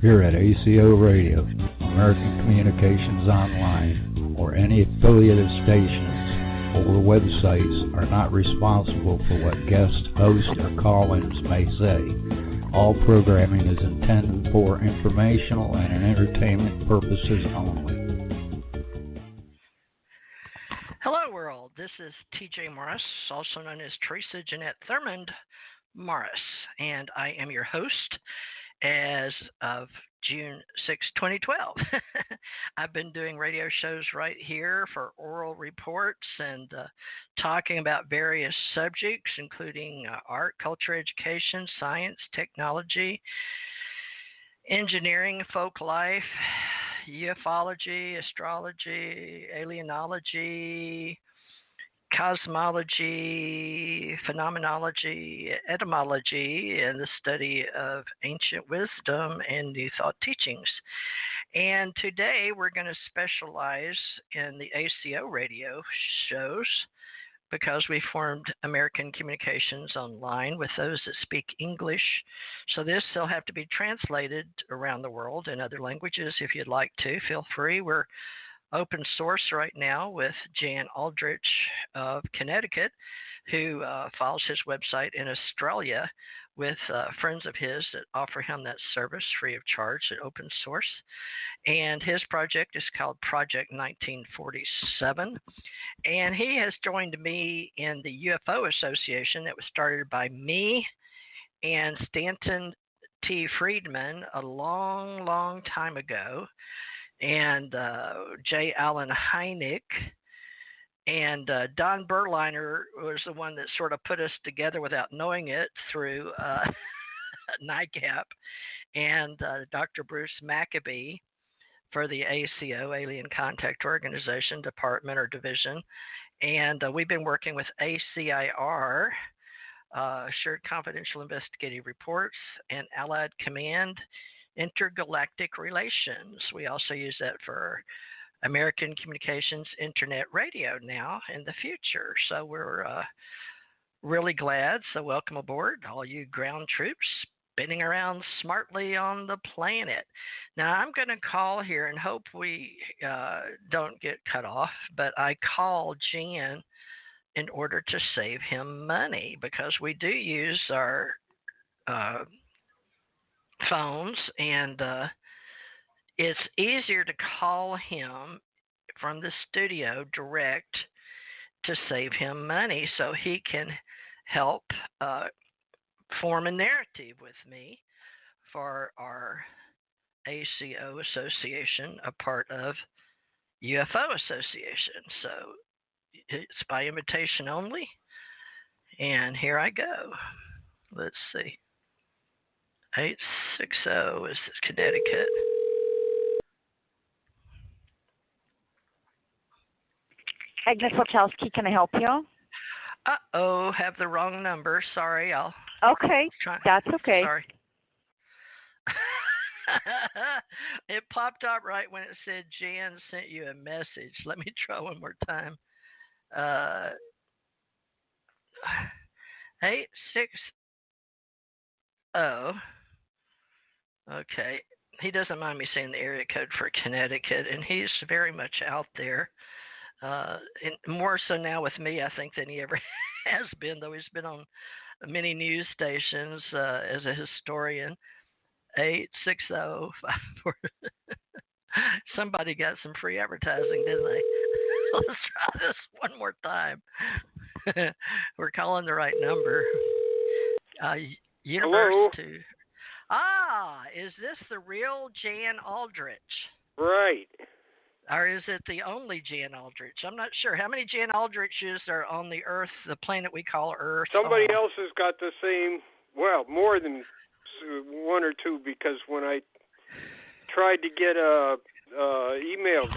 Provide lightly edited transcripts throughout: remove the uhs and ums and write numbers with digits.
here at ACO Radio, American Communications Online, or any affiliated stations or websites are not responsible for what guest hosts or call-ins may say. All programming is intended for informational and entertainment purposes only. Hello, world. This is TJ Morris, also known as Teresa Jeanette Thurmond Morris, and I am your host as of June 6, 2012. I've been doing radio shows right here for oral reports and talking about various subjects, including art, culture, education, science, technology, engineering, folk life, ufology, astrology, alienology, cosmology, phenomenology, etymology, and the study of ancient wisdom and New Thought teachings. And today we're going to specialize in the ACO radio shows because we formed American Communications Online with those that speak English. So this will have to be translated around the world in other languages if you'd like to. Feel free. We're open source right now with Jan Aldrich of Connecticut, who files his website in Australia with friends of his that offer him that service free of charge at open source. And his project is called Project 1947. And he has joined me in the UFO Association that was started by me and Stanton T. Friedman a long, long time ago, and J. Allen Hynek, and Don Berliner was the one that sort of put us together without knowing it through NICAP, and Dr. Bruce Maccabee for the ACO, Alien Contact Organization, Department or Division, and we've been working with ACIR, Assured Confidential Investigative Reports, and Allied Command Intergalactic Relations. We also use that for American Communications Internet Radio now in the future. So we're really glad. So welcome aboard, all you ground troops spinning around smartly on the planet. Now I'm going to call here and hope we don't get cut off, but I call Jan in order to save him money because we do use our phones, and it's easier to call him from the studio direct to save him money so he can help form a narrative with me for our ACO Association, a part of UFO Association. So it's by invitation only, and here I go. Let's see. 860 is Connecticut. Agnes Wachowski, can I help you? Uh-oh, have the wrong number. Sorry, I'll... Okay, that's okay. Sorry. It popped up right when it said Jan sent you a message. Let me try one more time. 860. Okay. He doesn't mind me saying the area code for Connecticut, and he's very much out there. And more so now with me, I think, than he ever has been, though he's been on many news stations as a historian. 860. Somebody got some free advertising, didn't they? Let's try this one more time. We're calling the right number. Universe Hello? 2. Is this the real Jan Aldrich? Right. Or is it the only Jan Aldrich? I'm not sure. How many Jan Aldriches are on the Earth, the planet we call Earth? Somebody else has got the same, well, more than one or two, because when I tried to get a email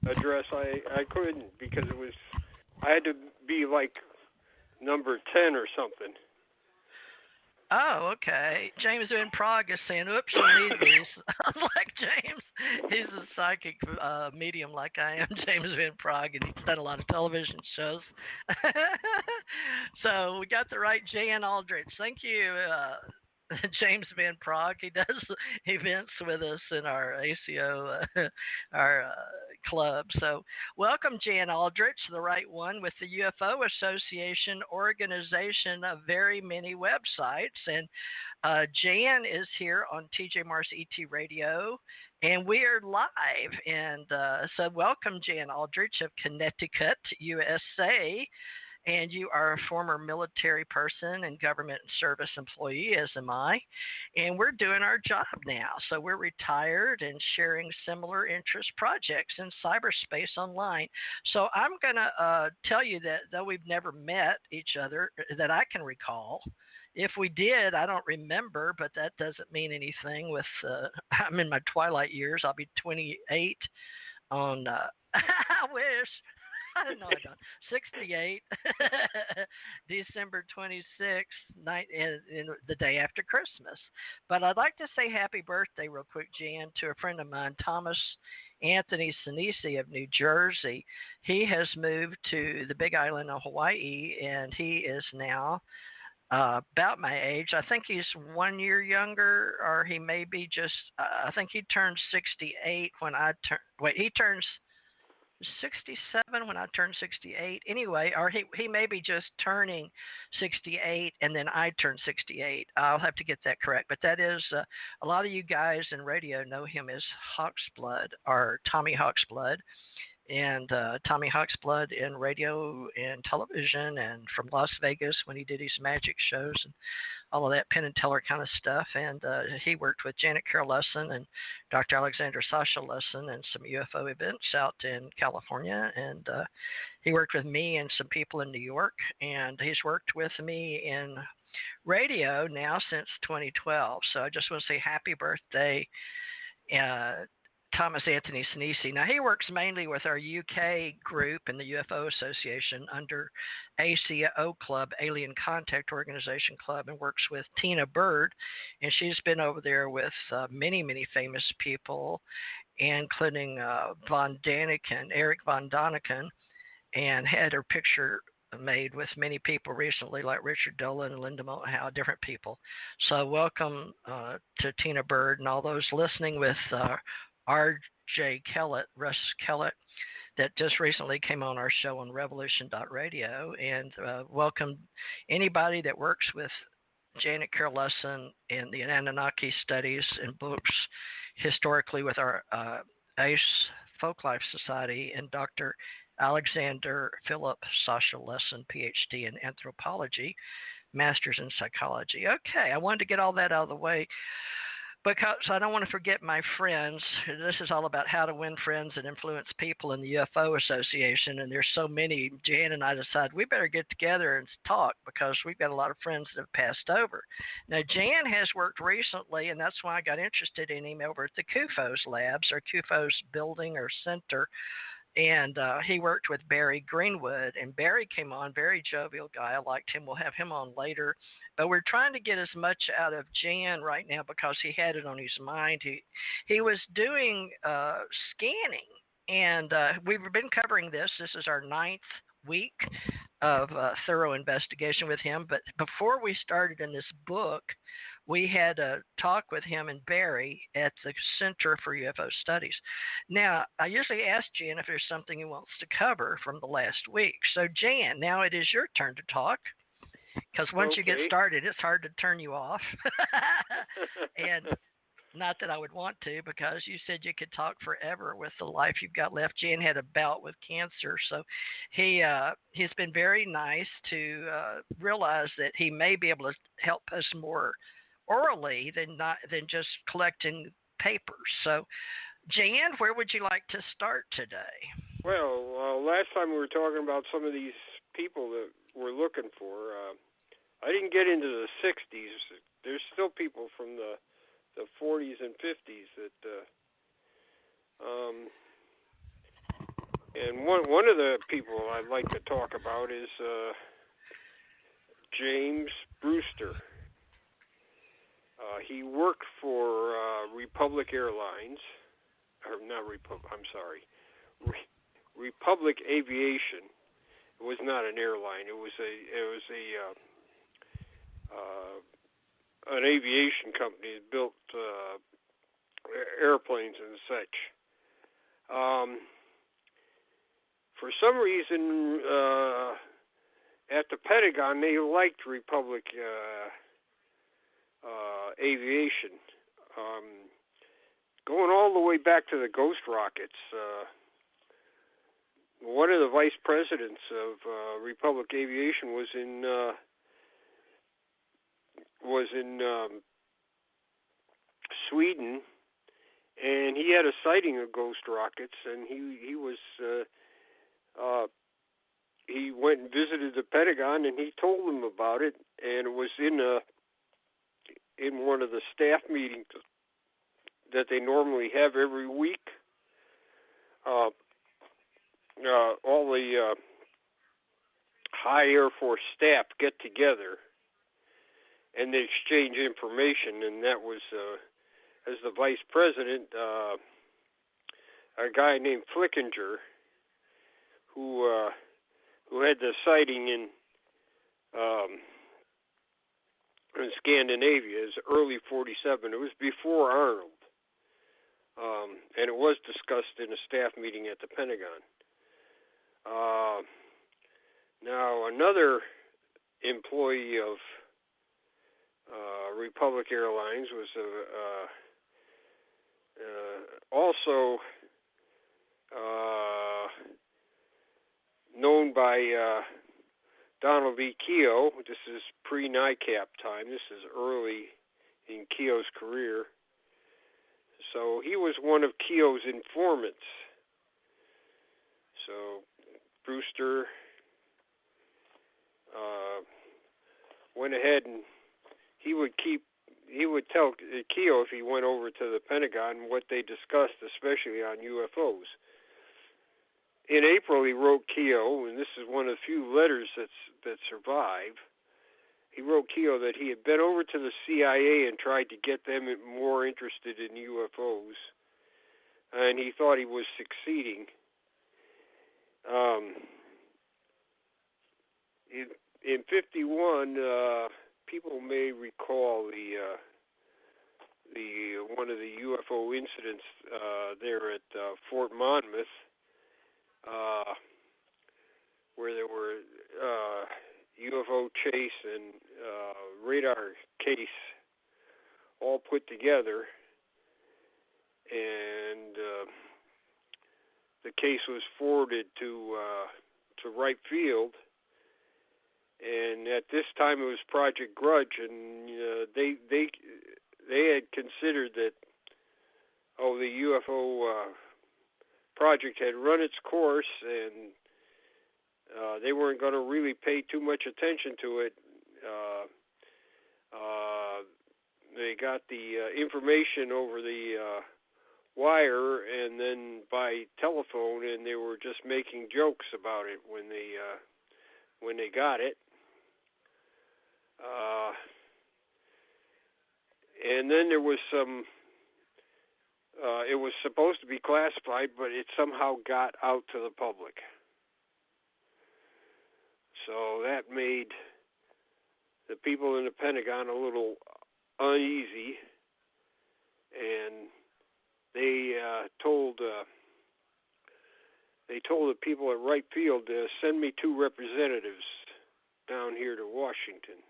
address, I couldn't, because I had to be like number 10 or something. Oh, okay. James in Prague is saying, oops, you need these. Like James, he's a psychic medium like I am, James in Prague, and he's done a lot of television shows. So we got the right Jan Aldrich. Thank you James Van Prague. He does events with us in our ACO, our club. So welcome, Jan Aldrich, the right one, with the UFO Association, organization of very many websites. And Jan is here on TJ Mars ET Radio, and we are live. And so welcome, Jan Aldrich of Connecticut, USA. And you are a former military person and government service employee, as am I. And we're doing our job now. So we're retired and sharing similar interest projects in cyberspace online. So I'm going to tell you that though we've never met each other, that I can recall. If we did, I don't remember, but that doesn't mean anything. With I'm in my twilight years. I'll be 28 on, I wish. No, I don't. 68, December 26th, in the day after Christmas. But I'd like to say happy birthday real quick, Jan, to a friend of mine, Thomas Anthony Sinisi of New Jersey. He has moved to the Big Island of Hawaii, and he is now about my age. I think he's 1 year younger, or he may be just, I think he turned 68 when I turn. Wait, he turns 67 when I turned 68. Anyway, or he may be just turning 68, and then I turned 68. I'll have to get that correct. But that is, a lot of you guys in radio know him as Hawksblood, or Tommy Hawksblood. And Tommy Hawksblood in radio and television, and from Las Vegas when he did his magic shows and all of that Penn and Teller kind of stuff. And he worked with Janet Carroll Lesson and Dr. Alexander Sasha Lesson and some UFO events out in California. And he worked with me and some people in New York. And he's worked with me in radio now since 2012. So I just want to say happy birthday, Thomas Anthony Sinisi. Now, he works mainly with our UK group in the UFO Association under ACO Club, Alien Contact Organization Club, and works with Tina Bird. And she's been over there with many, many famous people, including Von Daniken, Eric Von Daniken, and had her picture made with many people recently, like Richard Dolan and Linda Moulton Howe, different people. So welcome to Tina Bird and all those listening with RJ Kellett, Russ Kellett, that just recently came on our show on Revolution.radio. And welcome anybody that works with Janet Carroll Lesson and the Anunnaki studies and books historically with our ACE Folklife Society, and Dr. Alexander Philip Sasha Lesson, PhD in anthropology, master's in psychology. Okay, I wanted to get all that out of the way, because I don't want to forget my friends. This is all about how to win friends and influence people in the UFO Association, and there's so many. Jan and I decided we better get together and talk, because we've got a lot of friends that have passed over. Now, Jan has worked recently, and that's why I got interested in him, over at the CUFOS labs, or CUFOS building or center, and he worked with Barry Greenwood, and Barry came on, very jovial guy. I liked him. We'll have him on later. But we're trying to get as much out of Jan right now, because he had it on his mind. He was doing scanning, and we've been covering this. This is our 9th week of thorough investigation with him. But before we started in this book, we had a talk with him and Barry at the Center for UFO Studies. Now, I usually ask Jan if there's something he wants to cover from the last week. So, Jan, now it is your turn to talk, because once you get started, it's hard to turn you off. And not that I would want to, because you said you could talk forever with the life you've got left. Jan had a bout with cancer, so he's been very nice to realize that he may be able to help us more orally than just collecting papers. So, Jan, where would you like to start today? Well, last time we were talking about some of these people that we're looking for. I didn't get into the 60s. There's still people from the 40s and 50s that, and one of the people I'd like to talk about is James Brewster. He worked for Republic Airlines, or not Republic. I'm sorry, Republic Aviation. It was not an airline. It was a an aviation company that built airplanes and such. For some reason, at the Pentagon, they liked Republic aviation. Going all the way back to the Ghost rockets, one of the vice presidents of Republic Aviation was in Sweden, and he had a sighting of ghost rockets, and he went and visited the Pentagon, and he told them about it, and it was in one of the staff meetings that they normally have every week. All the high Air Force staff get together and they exchange information, and that was, as the vice president, a guy named Flickinger, who had the sighting in Scandinavia. It was early 1947. It was before Arnold. And it was discussed in a staff meeting at the Pentagon. Now, another employee of Republic Airlines was also known by Donald E. Keogh. This is pre-NICAP time. This is early in Keogh's career. So he was one of Keogh's informants. So Brewster went ahead and he would tell Keogh if he went over to the Pentagon what they discussed, especially on UFOs. In April, he wrote Keogh, and this is one of the few letters that survive. He wrote Keogh that he had been over to the CIA and tried to get them more interested in UFOs, and he thought he was succeeding. In 1951, people may recall the one of the UFO incidents there at Fort Monmouth, where there were UFO chase and radar case all put together, and the case was forwarded to right field. And at this time, it was Project Grudge, and they had considered that the UFO project had run its course, and they weren't going to really pay too much attention to it. They got the information over the wire and then by telephone, and they were just making jokes about it when they got it. And then there was some, it was supposed to be classified, but it somehow got out to the public. So that made the people in the Pentagon a little uneasy, and they told the people at Wright Field to send me 2 representatives down here to Washington.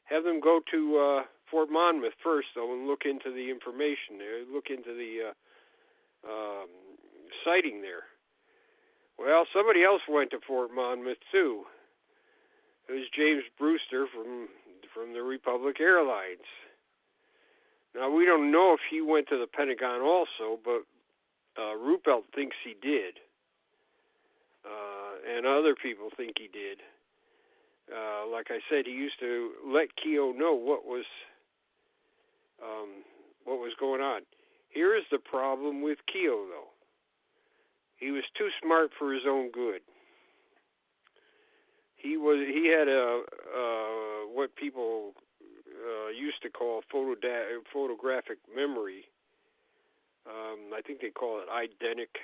Have them go to Fort Monmouth first, though, and look into the information there, look into the sighting there. Well, somebody else went to Fort Monmouth, too. It was James Brewster from the Republic Airlines. Now, we don't know if he went to the Pentagon also, but Ruppelt thinks he did. And other people think he did. Like I said, he used to let Keogh know what was going on. Here is the problem with Keogh, though. He was too smart for his own good. He had what people used to call photographic memory. I think they call it eidetic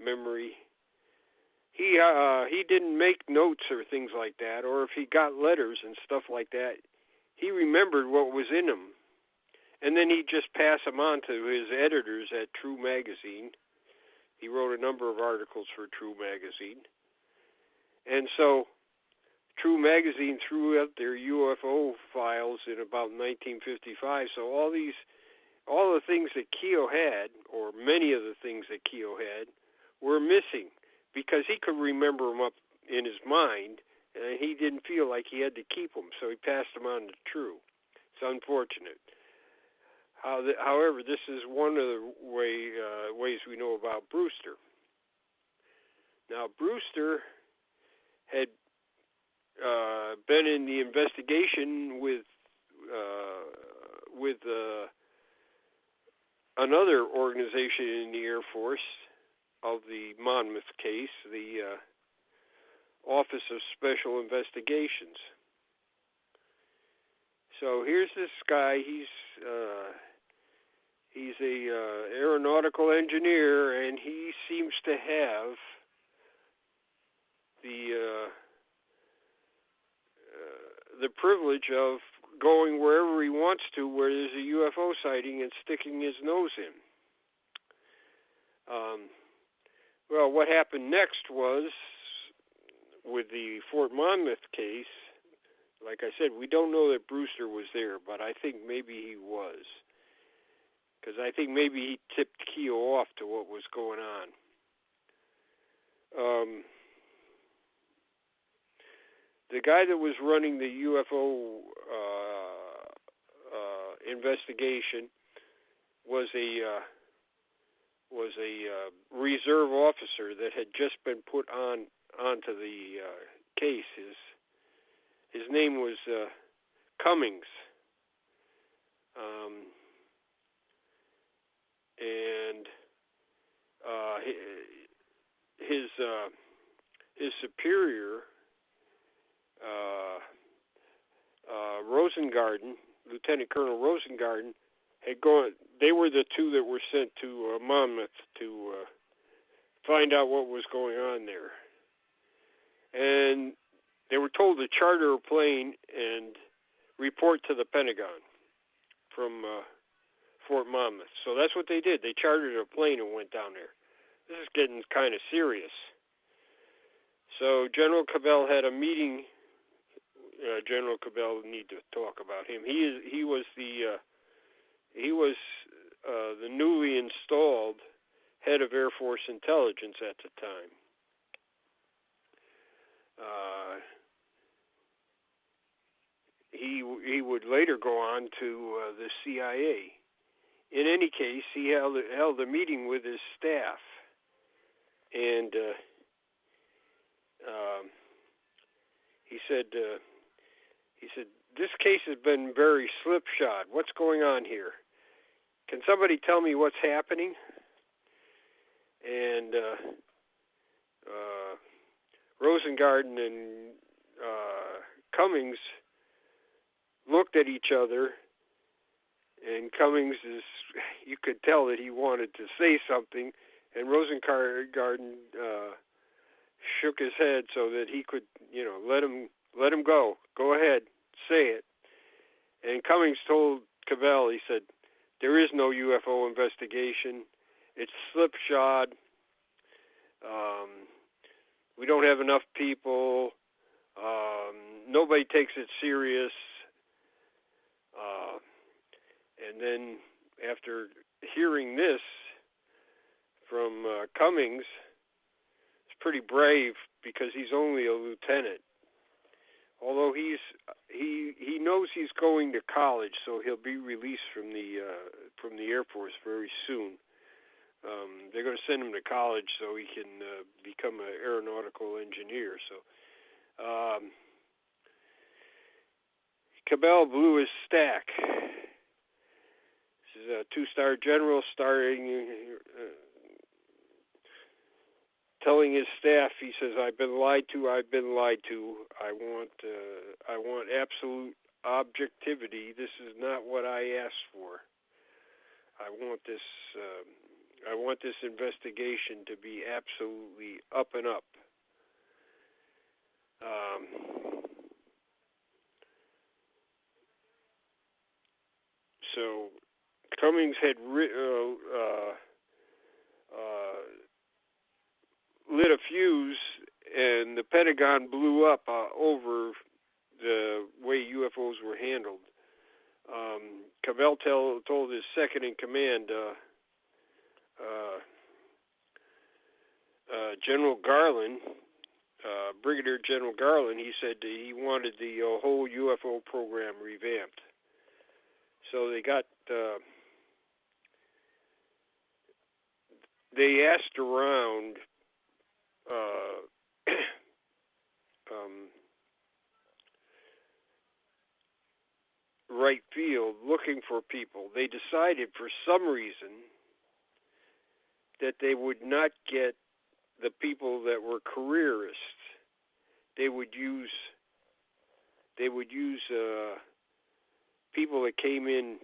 memory. He didn't make notes or things like that, or if he got letters and stuff like that, he remembered what was in them, and then he'd just pass them on to his editors at True Magazine. He wrote a number of articles for True Magazine. And so True Magazine threw out their UFO files in about 1955. So all the things that Keogh had, or many of the things that Keogh had, were missing because he could remember them up in his mind, and he didn't feel like he had to keep them, so he passed them on to True. It's unfortunate. However, this is one of the ways we know about Brewster. Now, Brewster had been in the investigation with another organization in the Air Force of the Monmouth case, the Office of Special Investigations. So here's this guy. He's a aeronautical engineer, and he seems to have the privilege of going wherever he wants to where there's a UFO sighting and sticking his nose in. Well, what happened next was, with the Fort Monmouth case, like I said, we don't know that Brewster was there, but I think maybe he was. Because I think maybe he tipped Keogh off to what was going on. The guy that was running the UFO investigation was a reserve officer that had just been put onto the case. His name was Cummings, and his superior, Rosengarten, Lieutenant Colonel Rosengarten, had gone. They were the two that were sent to Monmouth to find out what was going on there, and they were told to charter a plane and report to the Pentagon from Fort Monmouth. So that's what they did. They chartered a plane and went down there. This is getting kind of serious. So General Cabell had a meeting. General Cabell, need to talk about him. He was the newly installed head of Air Force Intelligence at the time. He would later go on to the CIA. In any case, he held a meeting with his staff, and he said, "This case has been very slipshod. What's going on here? Can somebody tell me what's happening?" And Rosengarten and Cummings looked at each other, and Cummings you could tell that he wanted to say something, and Rosengarten shook his head so that he could, let him go. Go ahead, say it. And Cummings told Cabell, he said, "There is no UFO investigation. It's slipshod. We don't have enough people. Nobody takes it serious." And then after hearing this from Cummings, it's pretty brave because he's only a lieutenant. Although he knows he's going to college, so he'll be released from the Air Force very soon. They're going to send him to college so he can become an aeronautical engineer. So Cabell blew his stack. This is a 2-star general telling his staff, he says, I've been lied to. I want absolute objectivity. This is not what I asked for. I want this investigation to be absolutely up and up. Cummings had lit a fuse, and the Pentagon blew up over the way UFOs were handled. Cavell told his second in command, General Garland, Brigadier General Garland, he said that he wanted the whole UFO program revamped. So they asked around right field looking for people. They decided for some reason that they would not get the people that were careerists. They would use people that came in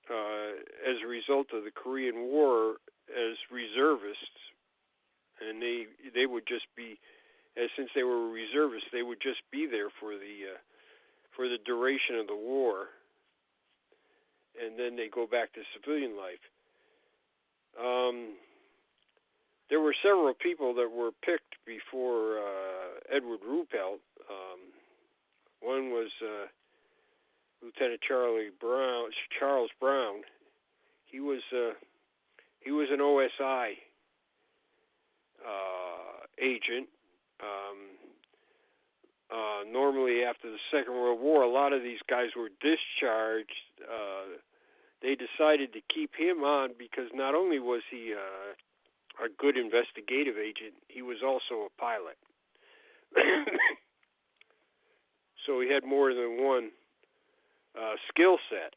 as a result of the Korean War as reservists, and they would just be, since they were reservists, they would just be there for the duration of the war, and then they go back to civilian life. There were several people that were picked before Edward Ruppelt. One was Lieutenant Charles Brown. He was an OSI agent. Normally, after the Second World War, a lot of these guys were discharged. They decided to keep him on because not only was he a good investigative agent, he was also a pilot. So he had more than one skill set.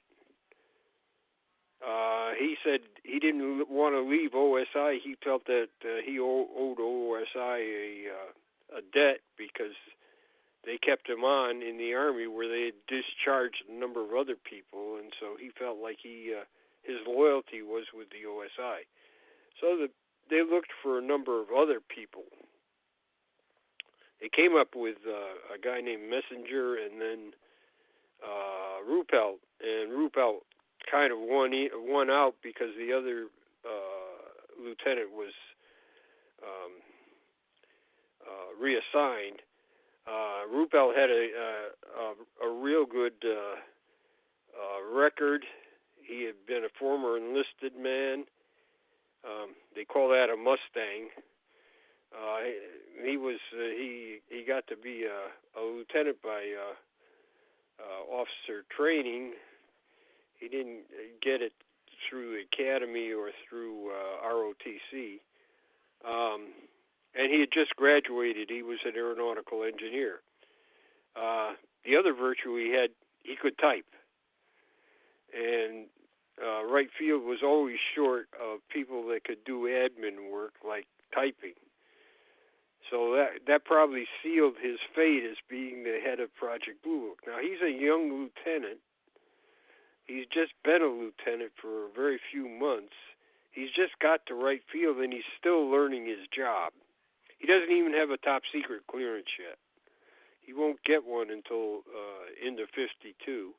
He said he didn't want to leave OSI. He felt that he owed OSI a debt because they kept him on in the Army where they had discharged a number of other people, and so he felt like his loyalty was with the OSI. So they looked for a number of other people. They came up with a guy named Messenger and then Ruppelt, and Ruppelt kind of won out because the other lieutenant was reassigned. Ruppelt had a real good record. He had been a former enlisted man. They call that a Mustang. He got to be a lieutenant by officer training. He didn't get it through the academy or through ROTC. And he had just graduated. He was an aeronautical engineer. The other virtue he had, he could type. And right field was always short of people that could do admin work like typing. So that probably sealed his fate as being the head of Project Blue Book. Now, he's a young lieutenant. He's just been a lieutenant for a very few months. He's just got to right field, and he's still learning his job. He doesn't even have a top secret clearance yet. He won't get one until into 52.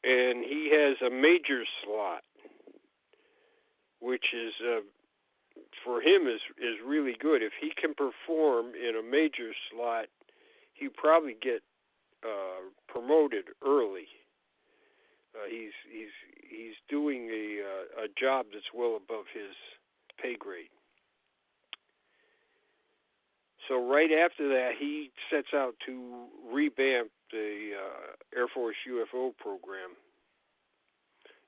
And he has a major slot, which is for him is really good. If he can perform in a major slot, he'd probably get promoted early. He's doing a job that's well above his pay grade. So right after that, he sets out to revamp the Air Force UFO program.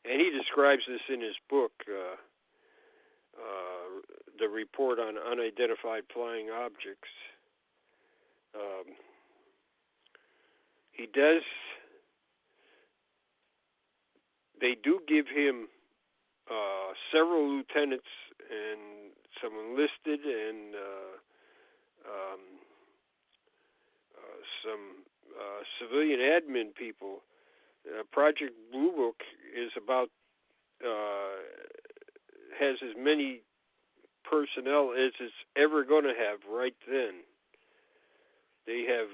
And he describes this in his book, the report on unidentified flying objects. They do give him several lieutenants and some enlisted and some civilian admin people. Project Blue Book is about has as many personnel as it's ever going to have right then. They have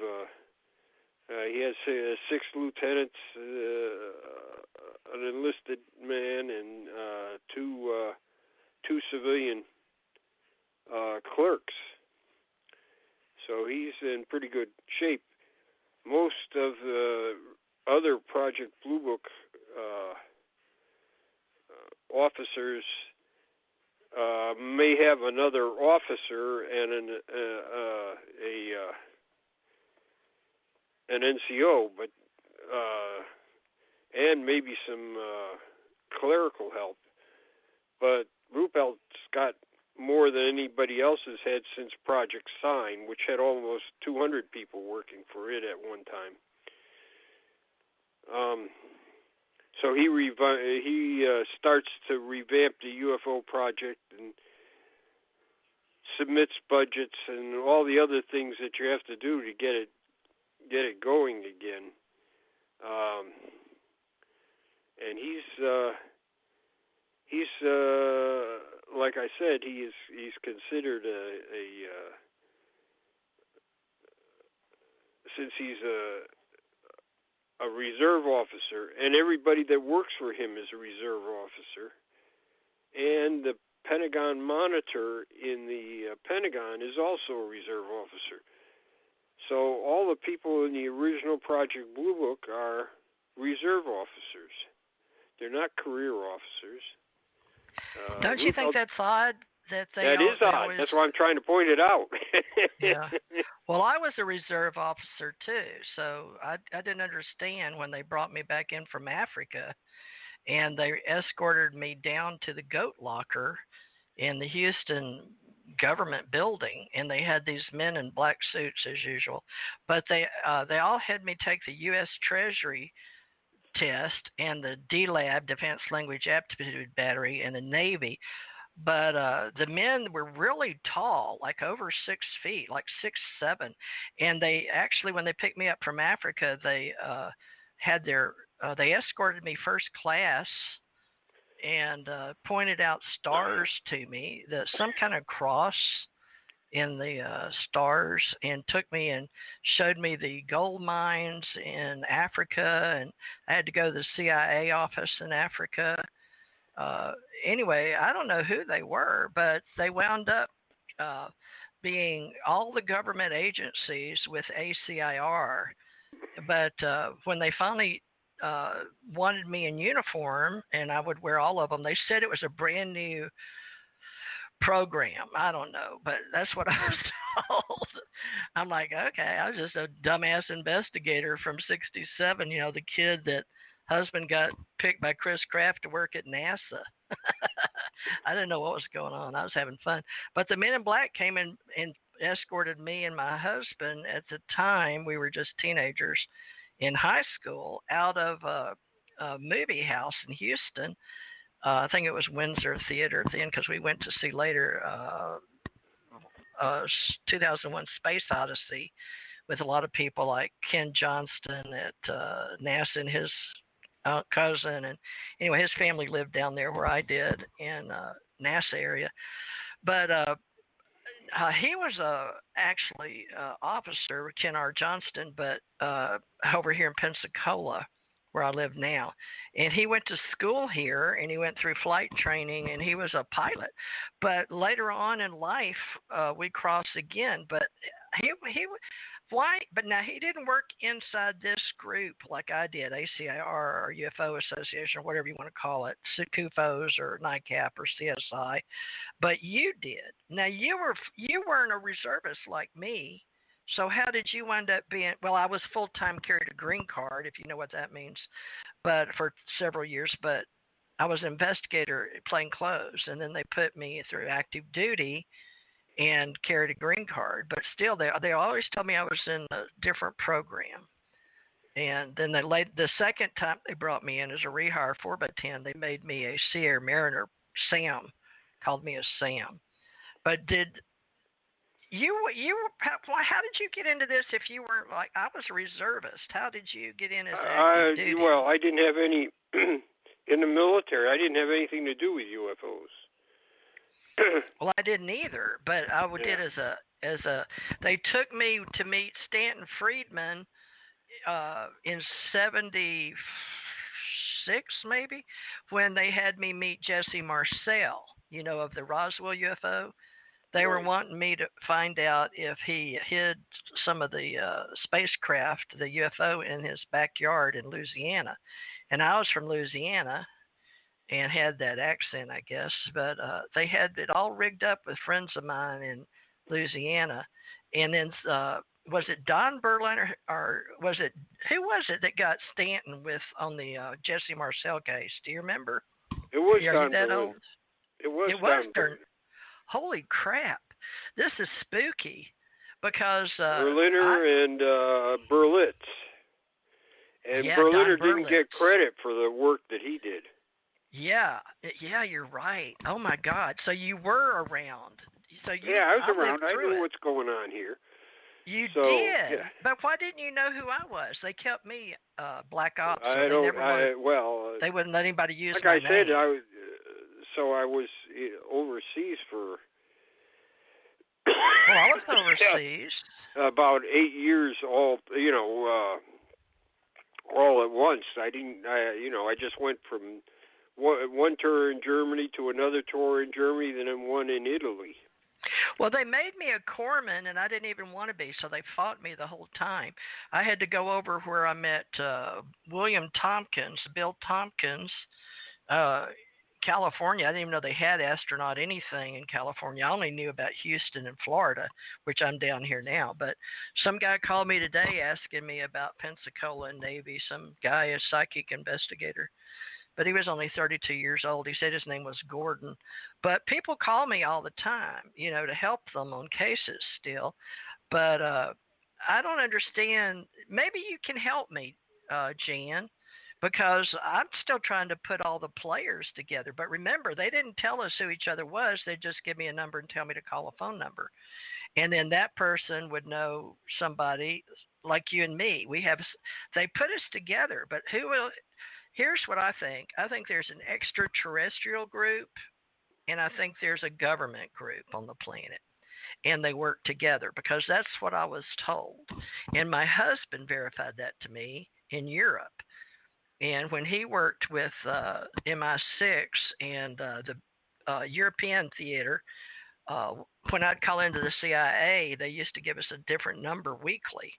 He has 6 lieutenants, an enlisted man, and two civilian clerks. So he's in pretty good shape. Most of the other Project Blue Book officers may have another officer and an NCO, but and maybe some clerical help. But Ruppelt's got more than anybody else has had since Project Sign, which had almost 200 people working for it at one time. So he starts to revamp the UFO project and submits budgets and all the other things that you have to do to get it going again. And he's like I said, he's considered since he's a reserve officer, and everybody that works for him is a reserve officer, and the Pentagon monitor in the Pentagon is also a reserve officer. So all the people in the original Project Blue Book are reserve officers. They're not career officers. Don't you think that's odd? That is odd. Always... That's why I'm trying to point it out. Yeah. Well, I was a reserve officer too, so I didn't understand when they brought me back in from Africa, and they escorted me down to the goat locker in the Houston government building, and they had these men in black suits as usual, but they all had me take the U.S. Treasury test and the DLAB, Defense Language Aptitude Battery, and the Navy. But the men were really tall, like over 6 feet, like 6'7", and they actually, when they picked me up from Africa, they they escorted me first class and pointed out stars to me, some kind of cross in the stars, and took me and showed me the gold mines in Africa, and I had to go to the CIA office in Africa. Anyway, I don't know who they were, but they wound up being all the government agencies with ACIR. But when they finally wanted me in uniform, and I would wear all of them, they said it was a brand new program. I don't know, but that's what I was told. I'm like, okay, I was just a dumbass investigator from '67, the kid that husband got picked by Chris Kraft to work at NASA. I didn't know what was going on. I was having fun. But the men in black came in and escorted me and my husband. At the time, we were just teenagers in high school, out of a movie house in Houston. I think it was Windsor Theater then, because we went to see later 2001 Space Odyssey with a lot of people like Ken Johnston at NASA and his cousin. And anyway, his family lived down there where I did in NASA area. But he was actually officer, Ken R. Johnston, but over here in Pensacola, where I live now. And he went to school here, and he went through flight training, and he was a pilot. But later on in life, we crossed again. But why? But now he didn't work inside this group like I did, ACIR or UFO Association or whatever you want to call it, CUFOS or NICAP or CSI. But you did. Now you weren't a reservist like me. So how did you wind up being? Well, I was full-time, carried a green card, if you know what that means, but for several years. But I was an investigator plain clothes, and then they put me through active duty and carried a green card. But still, they always told me I was in a different program. And then the second time they brought me in as a rehire 4x10, they made me a Sea Air Mariner, Sam, called me a Sam. But did how did you get into this if you weren't like, I was a reservist? How did you get in as active duty? Well, I didn't have any, in the military, I didn't have anything to do with UFOs. Well, I didn't either, but I did as a, they took me to meet Stanton Friedman in '76 maybe, when they had me meet Jesse Marcel, of the Roswell UFO. They were wanting me to find out if he hid some of the spacecraft, the UFO, in his backyard in Louisiana. And I was from Louisiana and had that accent, I guess. But they had it all rigged up with friends of mine in Louisiana. And then was it Don Berlin or was it, who was it that got Stanton with on the Jesse Marcel case? Do you remember? It was Don Berlin. Old? It was Don Berlin. Holy crap. This is spooky because Berliner and Berlitz. And Berliner didn't get credit for the work that he did. Yeah, you're right. Oh my God! So you were around. So I was around. I knew what's going on here. You did, yeah. But why didn't you know who I was? They kept me black ops. So they wouldn't let anybody use like my I said, name. I was overseas for. Well, I was overseas. About 8 years, all at once. I didn't. I just went from one tour in Germany to another tour in Germany, then one in Italy. Well, they made me a corpsman, and I didn't even want to be, so they fought me the whole time. I had to go over where I met Bill Tompkins, California. I didn't even know they had astronaut anything in California. I only knew about Houston and Florida, which I'm down here now. But some guy called me today asking me about Pensacola and Navy, some guy, a psychic investigator. But he was only 32 years old. He said his name was Gordon. But people call me all the time, to help them on cases still. But I don't understand. Maybe you can help me, Jan, because I'm still trying to put all the players together. But remember, they didn't tell us who each other was. They'd just give me a number and tell me to call a phone number. And then that person would know somebody like you and me. They put us together, but who will... Here's what I think. I think there's an extraterrestrial group, and I think there's a government group on the planet, and they work together because that's what I was told. And my husband verified that to me in Europe. And when he worked with MI6 and the European theater, when I'd call into the CIA, they used to give us a different number weekly.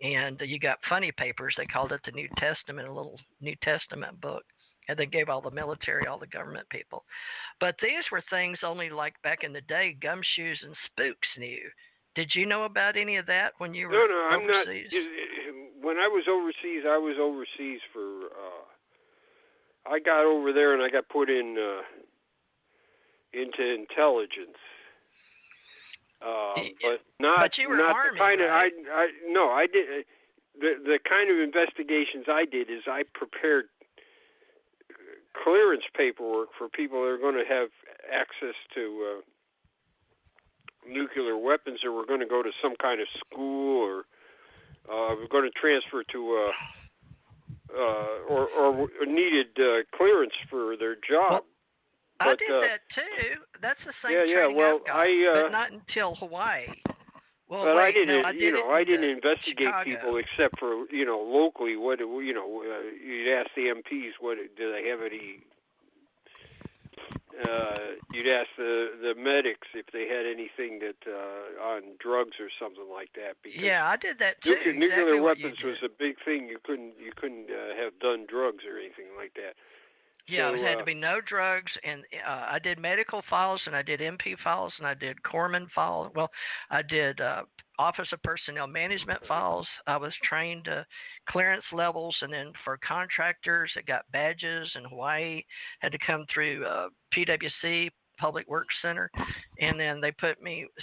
And you got funny papers. They called it the New Testament, a little New Testament book. And they gave all the military, all the government people. But these were things only like back in the day, gumshoes and spooks knew. Did you know about any of that when you were overseas? I'm not. When I was overseas for... I got over there and I got put in into intelligence. But not. But you were not Army, the kind right? of. I did. The kind of investigations I did is I prepared clearance paperwork for people that are going to have access to nuclear weapons, or were going to go to some kind of school, or were going to transfer to or needed clearance for their job. Well, I did that too. That's the same training well, I've got, but not until Hawaii. Well, but wait, I didn't investigate Chicago. people except for locally. What you'd ask the MPs, what do they have any? You'd ask the medics if they had anything that on drugs or something like that. Because I did that too. Nuclear weapons was a big thing. You couldn't have done drugs or anything like that. Yeah, so, it had to be no drugs, and I did medical files, and I did MP files, and I did corpsman files. Well, I did Office of Personnel Management files. I was trained to clearance levels, and then for contractors that got badges in Hawaii, had to come through PwC, Public Works Center, and then they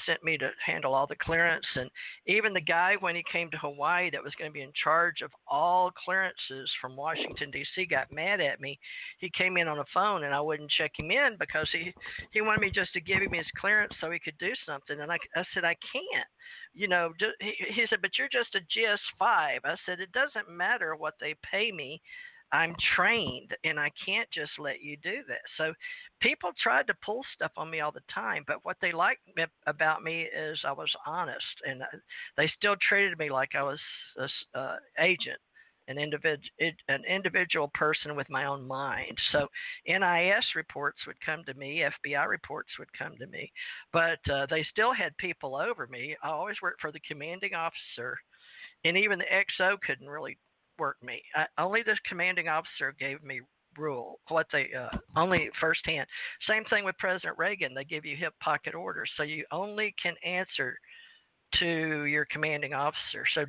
sent me to handle all the clearance. And even the guy, when he came to Hawaii, that was going to be in charge of all clearances from Washington D.C., got mad at me. He came in on a phone, and I wouldn't check him in because he wanted me just to give him his clearance so he could do something. And I said, I can't. He said, but you're just a GS5. I said, it doesn't matter what they pay me. I'm trained, and I can't just let you do that. So people tried to pull stuff on me all the time, but what they liked about me is I was honest, and they still treated me like I was an agent, an individual person with my own mind. So NIS reports would come to me, FBI reports would come to me, but they still had people over me. I always worked for the commanding officer, and even the XO couldn't really work me. Only the commanding officer gave me rule, what they only firsthand. Same thing with President Reagan. They give you hip pocket orders, so you only can answer to your commanding officer. So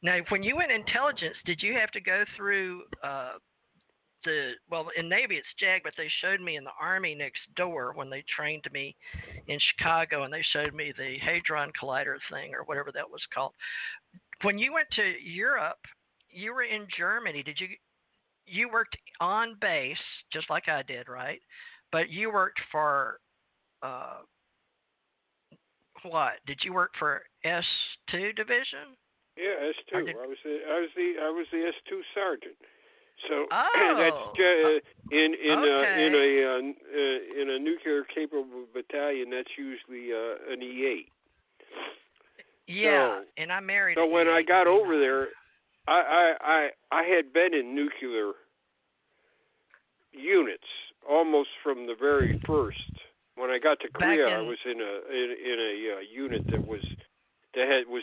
now when you went intelligence, did you have to go through in Navy it's JAG, but they showed me in the Army next door when they trained me in Chicago, and they showed me the Hadron Collider thing or whatever that was called. When you went to Europe, you were in Germany. You worked on base just like I did, right? But you worked for what? Did you work for S2 division? Yeah, S2. I was the S2 sergeant. So that's in a nuclear capable battalion. That's usually an E8. Yeah, and I married. So when I got over there, I had been in nuclear units almost from the very first. When I got to Korea, I was in a unit that was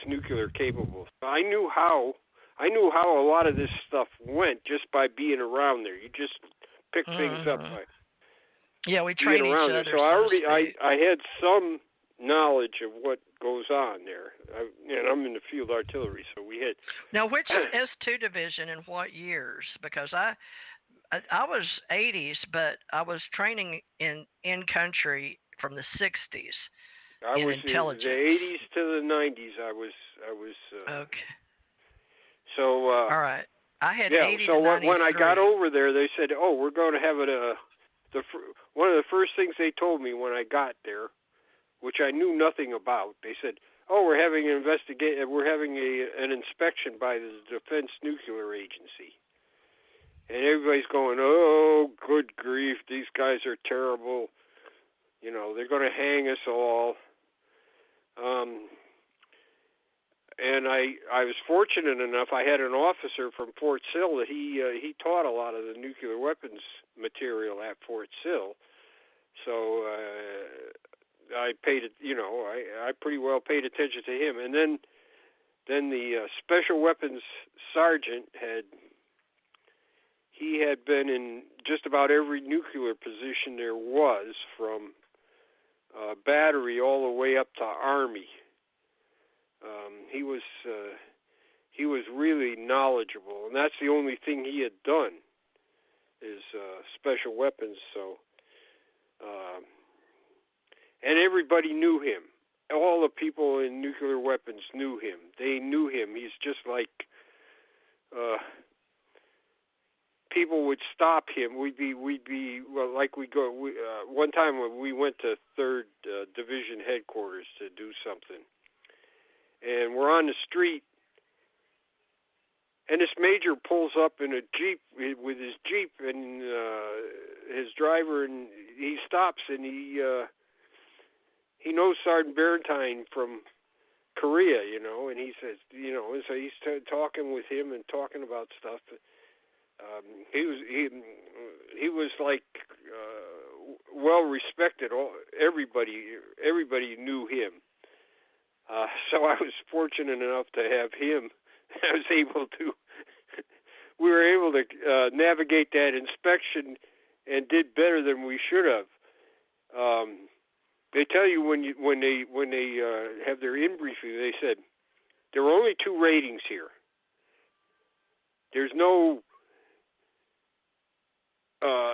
nuclear capable. I knew how a lot of this stuff went just by being around there. You just pick things up by we train each other. So I had some knowledge of what goes on there. And I'm in the field artillery, so we had. Now, which S2 division and what years? Because I was 80s, but I was training in country from the 60s. I was intelligence. In the 80s to the 90s. I was. Okay. So. All right. I had 80 so to 93. When I got over there, they said, "Oh, we're going to have it." One of the first things they told me when I got there, which I knew nothing about, they said, "Oh, we're having an an inspection by the Defense Nuclear Agency." And everybody's going, "Oh, good grief, these guys are terrible. You know, they're going to hang us all." And I was fortunate enough. I had an officer from Fort Sill that he taught a lot of the nuclear weapons material at Fort Sill. So I pretty well paid attention to him. And then the special weapons sergeant had been in just about every nuclear position there was, from battery all the way up to Army. He was really knowledgeable, and that's the only thing he had done is special weapons. So, and everybody knew him. All the people in nuclear weapons knew him. They knew him. He's just like people would stop him. We'd be one time when we went to 3rd Division headquarters to do something. And we're on the street, and this major pulls up in a Jeep with his Jeep and his driver, and he stops, and he knows Sergeant Barentine from Korea, and he says, and so he's talking with him and talking about stuff. He was like well respected. Everybody knew him. So I was fortunate enough to have him. We were able to navigate that inspection and did better than we should have. They tell you when they have their in-briefing, they said, there are only 2 ratings here. There's no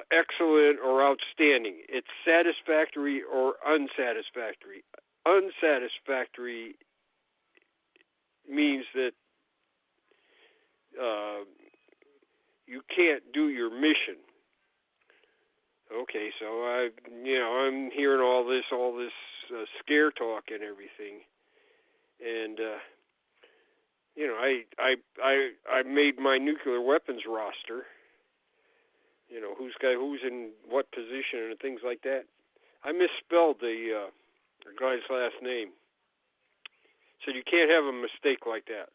excellent or outstanding. It's satisfactory or unsatisfactory. Unsatisfactory means that you can't do your mission. Okay, so I'm hearing all this scare talk and everything, and I made my nuclear weapons roster, who's in what position and things like that. I misspelled the guy's last name. Said you can't have a mistake like that.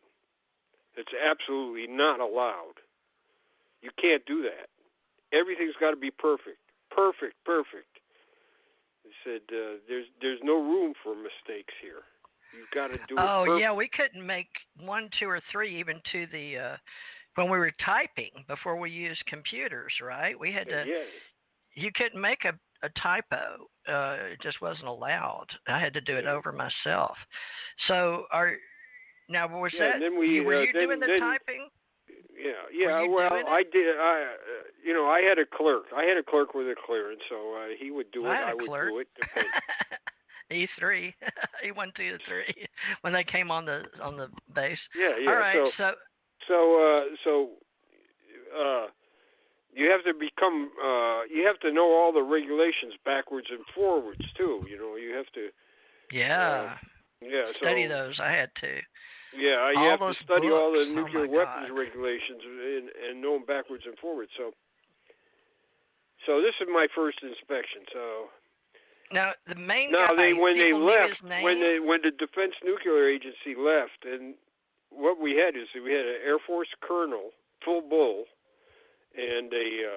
It's absolutely not allowed. You can't do that. Everything's got to be perfect. Perfect. He said there's no room for mistakes here. You've got to do it perfect. Oh, yeah, we couldn't make 1, 2, or 3 even to the when we were typing before we used computers, right? We had to. Yeah. You couldn't make a typo. It just wasn't allowed. I had to do it over myself. So now was that? And then were you doing the typing? Yeah. Well, I did. I had a clerk. I had a clerk with a clearance, so he would do it. I would do it. E3, E1, 2, 3, when they came on the base. Yeah. All right. So you have to become. You have to know all the regulations backwards and forwards too. You have to. Yeah. Study So, those. I had to. Yeah, you have to study all the nuclear weapons God. regulations and know them backwards and forwards. So this is my first inspection. So now the main now guy, when they left, his name? when the Defense Nuclear Agency left, and what we had is we had an Air Force colonel, full bull, and a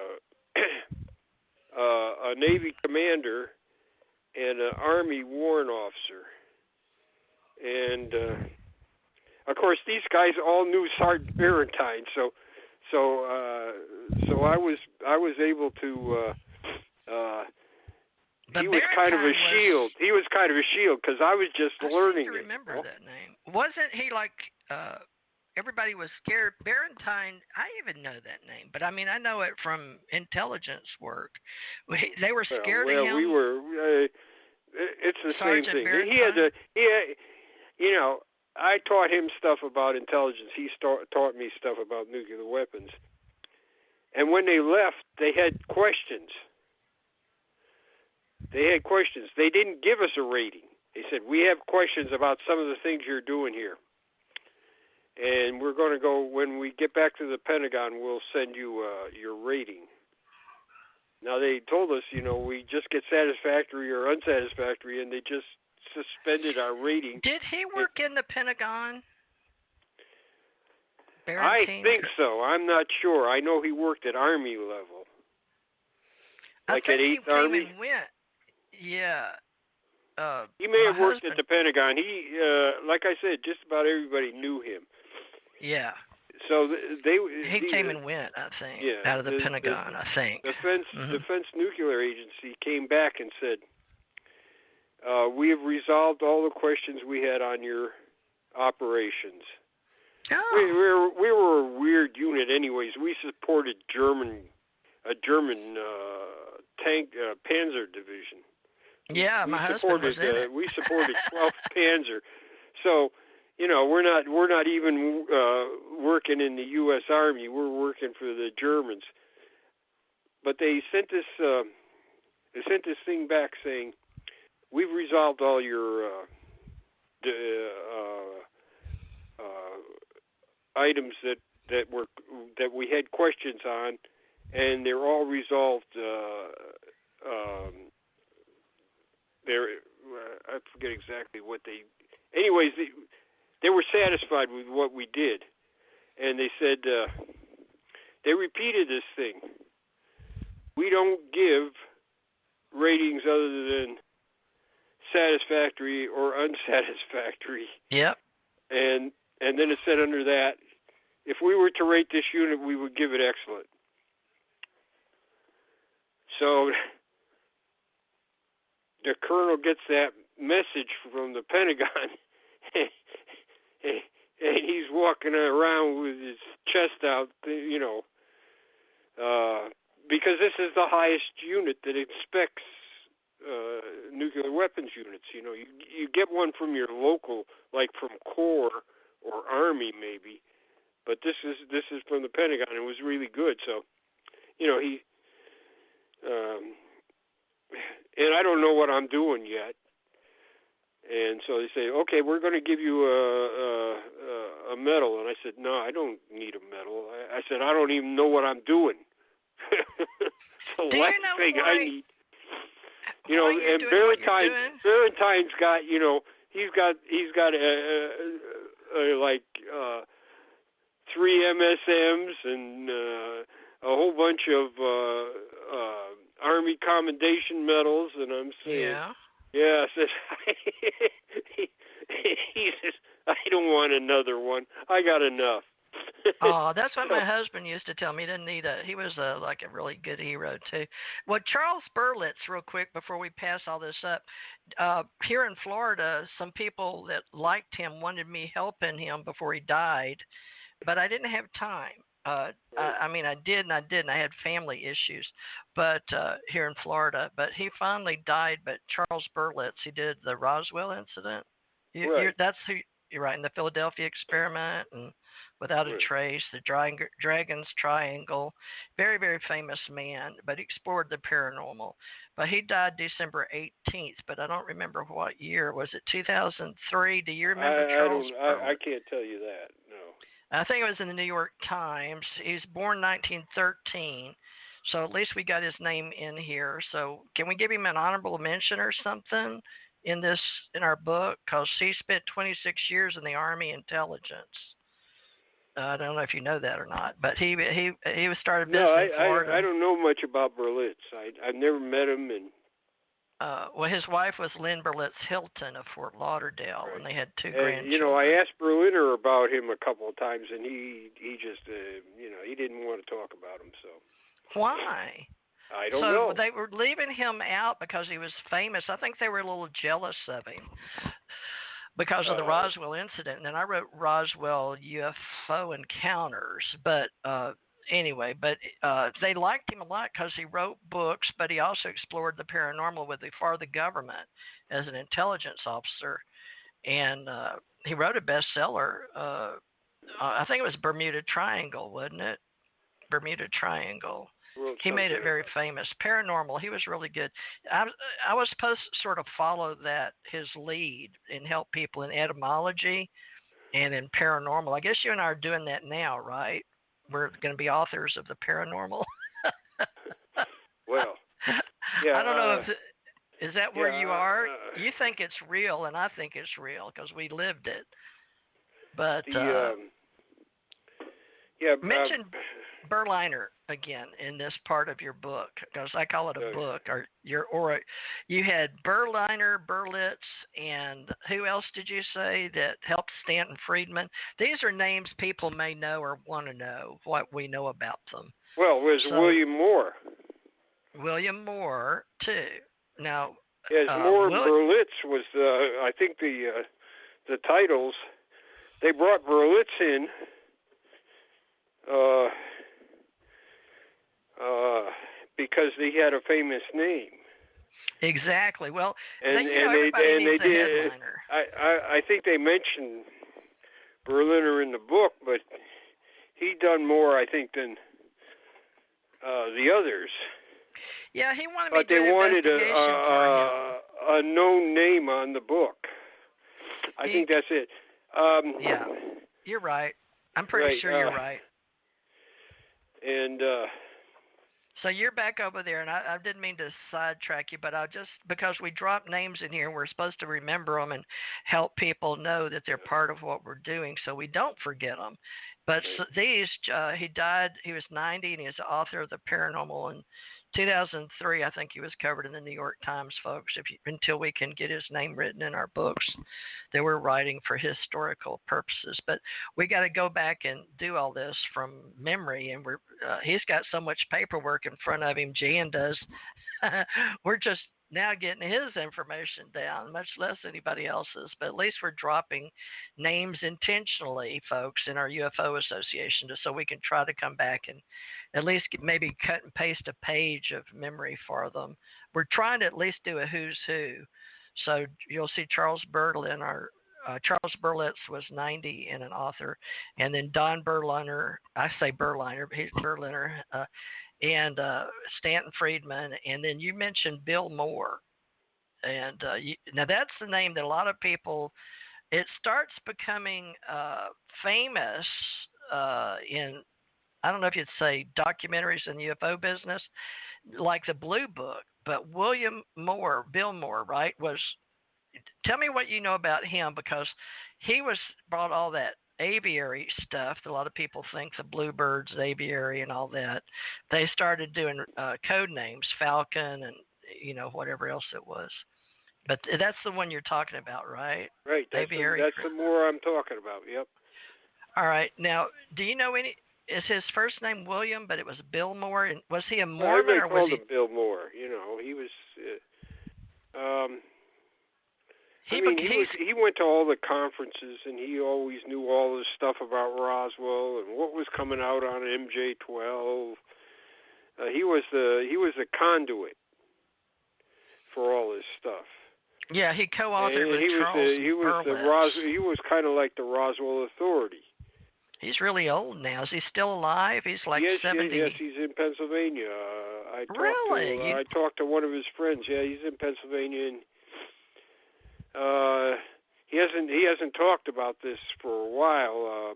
Navy commander, and an Army warrant officer, and of course these guys all knew Sergeant Barentine, so I was able to. He was kind of a shield. He was kind of a shield because I was just learning. I remember that name. Wasn't he like? Everybody was scared. Barentine, I even know that name, but I mean I know it from intelligence work. They were scared of him. Well, we were. It's the Sergeant same thing. Barentine? I taught him stuff about intelligence. He taught me stuff about nuclear weapons. And when they left, they had questions. They didn't give us a rating. They said, we have questions about some of the things you're doing here. And we're going to go, when we get back to the Pentagon, we'll send you your rating. Now, they told us, we just get satisfactory or unsatisfactory, and they just suspended our rating. Did he work in the Pentagon? I think so. I'm not sure. I know he worked at Army level. Like at 8th Army? He came and went. Yeah. He may have worked at the Pentagon. He, like I said, just about everybody knew him. Yeah. So he came and went, I think, out of the Pentagon, I think. Defense Nuclear Agency came back and said, we have resolved all the questions we had on your operations. Oh. We were a weird unit anyways. We supported a German tank Panzer division. Yeah, my husband was in it. We supported 12th Panzer. So, we're not even working in the U.S. Army. We're working for the Germans. But they sent this thing back saying, we've resolved all your items that we had questions on, and they're all resolved. I forget exactly what they. Anyways, they were satisfied with what we did, and they said they repeated this thing. We don't give ratings other than satisfactory or unsatisfactory. Yep. And then it said under that, if we were to rate this unit, we would give it excellent. So the colonel gets that message from the Pentagon, and he's walking around with his chest out, because this is the highest unit that inspects nuclear weapons units. You get one from your local, like from Corps or Army maybe, but this is from the Pentagon. It was really good. So, he. And I don't know what I'm doing yet. And so they say, okay, we're going to give you a medal. And I said, no, I don't need a medal. I said, I don't even know what I'm doing. the Do you last know thing why, I need. You know, you're and doing what you're Valentine's got, you know, he's got like 3 MSMs and a whole bunch of Army Commendation medals, and I'm saying, yeah, says he says, I don't want another one. I got enough. Oh, that's what my husband used to tell me. He didn't need a. He was like a really good hero too. Well, Charles Berlitz, real quick before we pass all this up, here in Florida, some people that liked him wanted me helping him before he died, but I didn't have time. I mean, I did and I didn't. I had family issues, but here in Florida. But he finally died. But Charles Berlitz, he did the Roswell incident. That's who you're right. In the Philadelphia experiment and Without a Trace, the Dragon's Triangle. Very, very famous man, but he explored the paranormal. But he died December 18th, but I don't remember what year. Was it 2003? Do you remember Charles Berlitz? I can't tell you that, no. I think it was in the New York Times. He was born 1913, so at least we got his name in here. So can we give him an honorable mention or something in our book? Because he spent 26 years in the Army intelligence. I don't know if you know that or not, but he was started visiting Florida. I don't know much about Berlitz. I've never met him, and well, his wife was Lynn Berlitz Hilton of Fort Lauderdale, and they had 2 grandchildren. You know, I asked Berliner about him a couple of times, and he just he didn't want to talk about him. So why? I don't know. So they were leaving him out because he was famous. I think they were a little jealous of him because of the Roswell incident. And then I wrote Roswell UFO Encounters. But anyway, they liked him a lot because he wrote books, but he also explored the paranormal for the government as an intelligence officer. And he wrote a bestseller. I think it was Bermuda Triangle, wasn't it? Bermuda Triangle. He made it very famous. Paranormal. He was really good. I was supposed to sort of follow his lead and help people in etymology and in paranormal. I guess you and I are doing that now, right? We're going to be authors of the paranormal. Well, yeah. I don't know is that where you are? You think it's real, and I think it's real because we lived it. But mention Berliner again in this part of your book, because I call it a book. Or you had Berliner, Berlitz, and who else did you say that helped Stanton Friedman? These are names people may know or want to know what we know about them. Well, it was William Moore. William Moore too. Now, yes, Moore and Berlitz was I think the titles. They brought Berlitz in. Because he had a famous name. Exactly. Well, and everybody needs a headliner. I think they mentioned Berliner in the book, but he done more, I think, than the others. Yeah, he wanted but me to they wanted a known name on the book. I think that's it. Yeah, you're right. I'm pretty sure you're right. And so you're back over there, and I didn't mean to sidetrack you, but because we drop names in here, we're supposed to remember them and help people know that they're part of what we're doing so we don't forget them. But he died, he was 90, and he's the author of The Paranormal. In 2003, I think he was covered in the New York Times, folks, until we can get his name written in our books that we're writing for historical purposes. But we got to go back and do all this from memory, and he's got so much paperwork in front of him, Jan does. We're just now getting his information down, much less anybody else's. But at least we're dropping names intentionally, folks, in our UFO Association, just so we can try to come back and at least maybe cut and paste a page of memory for them. We're trying to at least do a who's who. So you'll see Charles Berlitz was 90 and an author, and then Don Berliner, he's Berliner, and Stanton Friedman, and then you mentioned Bill Moore. And now that's the name that a lot of people, it starts becoming famous in I don't know if you'd say documentaries in the UFO business, like the Blue Book. But Bill Moore, right, tell me what you know about him, because he brought all that aviary stuff that a lot of people think the bluebirds, aviary, and all that. They started doing code names, Falcon, and whatever else it was. But that's the one you're talking about, right? Right. That's the Moore I'm talking about. Yep. All right. Now, do you know any? Is his first name William, but it was Bill Moore? And was he a Mormon, or was he? Him Bill Moore. He was. He went to all the conferences, and he always knew all this stuff about Roswell and what was coming out on MJ12. He was the conduit for all this stuff. Yeah, he co-authored with Charles Berlitz. He was kind of like the Roswell Authority. He's really old now. Is he still alive? He's like 70. Yes, he's in Pennsylvania. I talked to one of his friends. Yeah, he's in Pennsylvania, and he hasn't talked about this for a while.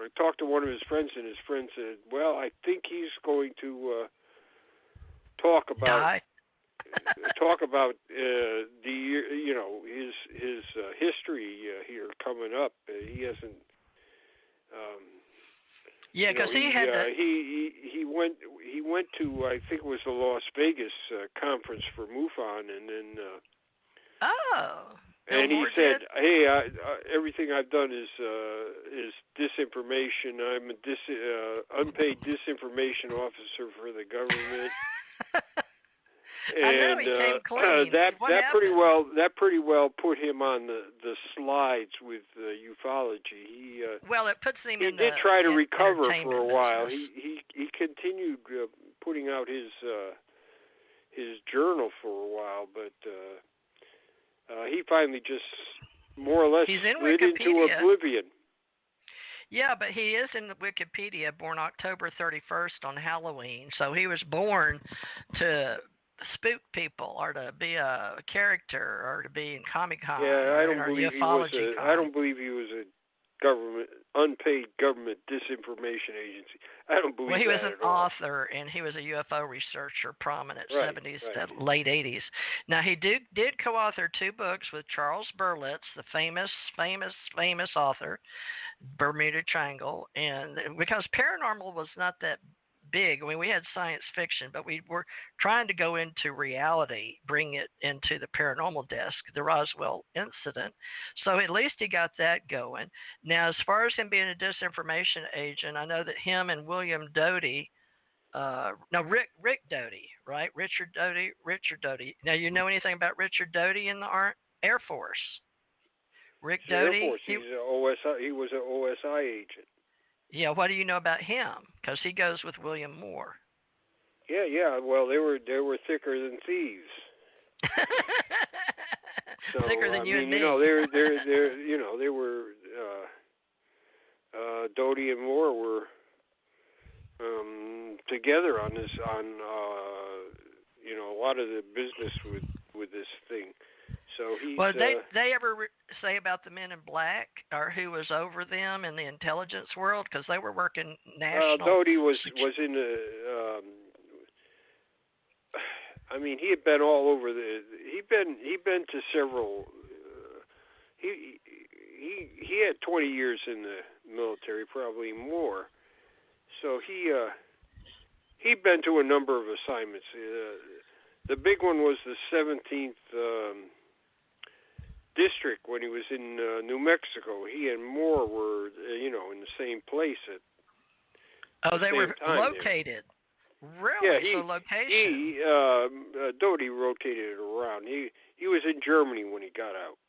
I talked to one of his friends, and his friend said, "Well, I think he's going to talk about his history here coming up. He hasn't." Because he went to, I think it was the Las Vegas conference for MUFON, and then and he said, "Hey, everything I've done is disinformation. I'm a unpaid disinformation officer for the government." And I know he came clean. That pretty well put him on the slides with ufology. It puts him in. He did try to recover for a while. He continued putting out his journal for a while, but he finally just more or less slid into oblivion. Yeah, but he is in Wikipedia, born October 31st on Halloween. So he was born to spook people, or to be a character, or to be in Comic-Con. Yeah, I don't believe he was a unpaid government disinformation agency. I don't believe that. Well, he was an author, and he was a UFO researcher, prominent 70s to late 80s. Now, he did co-author 2 books with Charles Berlitz, the famous author, Bermuda Triangle, and because paranormal was not that big. I mean, we had science fiction, but we were trying to go into reality, bring it into the paranormal desk, the Roswell incident. So at least he got that going. Now, as far as him being a disinformation agent, I know that him and William Doty, Rick Doty, right? Richard Doty. Now, you know anything about Richard Doty in the Air Force? Rick Doty? Air Force. He was an OSI agent. Yeah, what do you know about him? Because he goes with William Moore. Yeah. Well, they were thicker than thieves. Thicker than you and me. They were Doty and Moore were together on this, a lot of the business with this thing. So he's. Well, they ever say about the Men in Black, or who was over them in the intelligence world, because they were working national. Doty was in the. He had been all over He'd been to several. He had 20 years in the military, probably more. So he'd been to a number of assignments. The big one was the 17th. District when he was in New Mexico. He and Moore were, in the same place at. They were located. There. Really? Yeah, location. Doty rotated around. He was in Germany when he got out.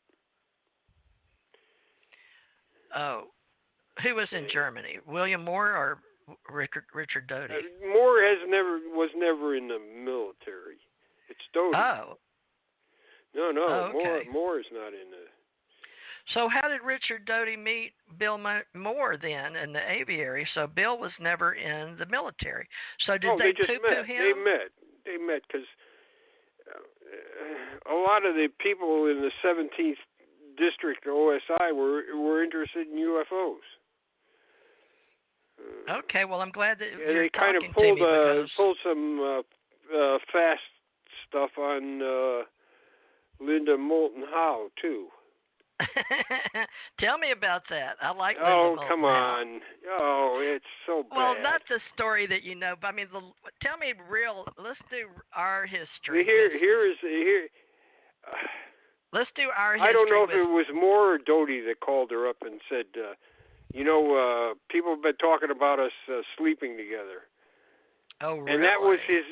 Oh, who was in Germany? William Moore or Richard Doty? Moore was never in the military. It's Doty. Oh. No. Oh, okay. Moore is not in the. So how did Richard Doty meet Bill Moore then in the aviary? So Bill was never in the military. So did they just met. him? They met because a lot of the people in the 17th District OSI were interested in UFOs. Okay, well, I'm glad that you're they kind of talking to me pulled some fast stuff on Linda Moulton Howe too. Tell me about that. I like Linda Oh, Moulton come Howe. on! Oh, it's so bad. Well, not the story that you know, but I mean, tell me real. Let's do our history. Let's do our history. I don't know if it was Moore or Doty that called her up and said, people have been talking about us sleeping together. Oh, really? And that was his.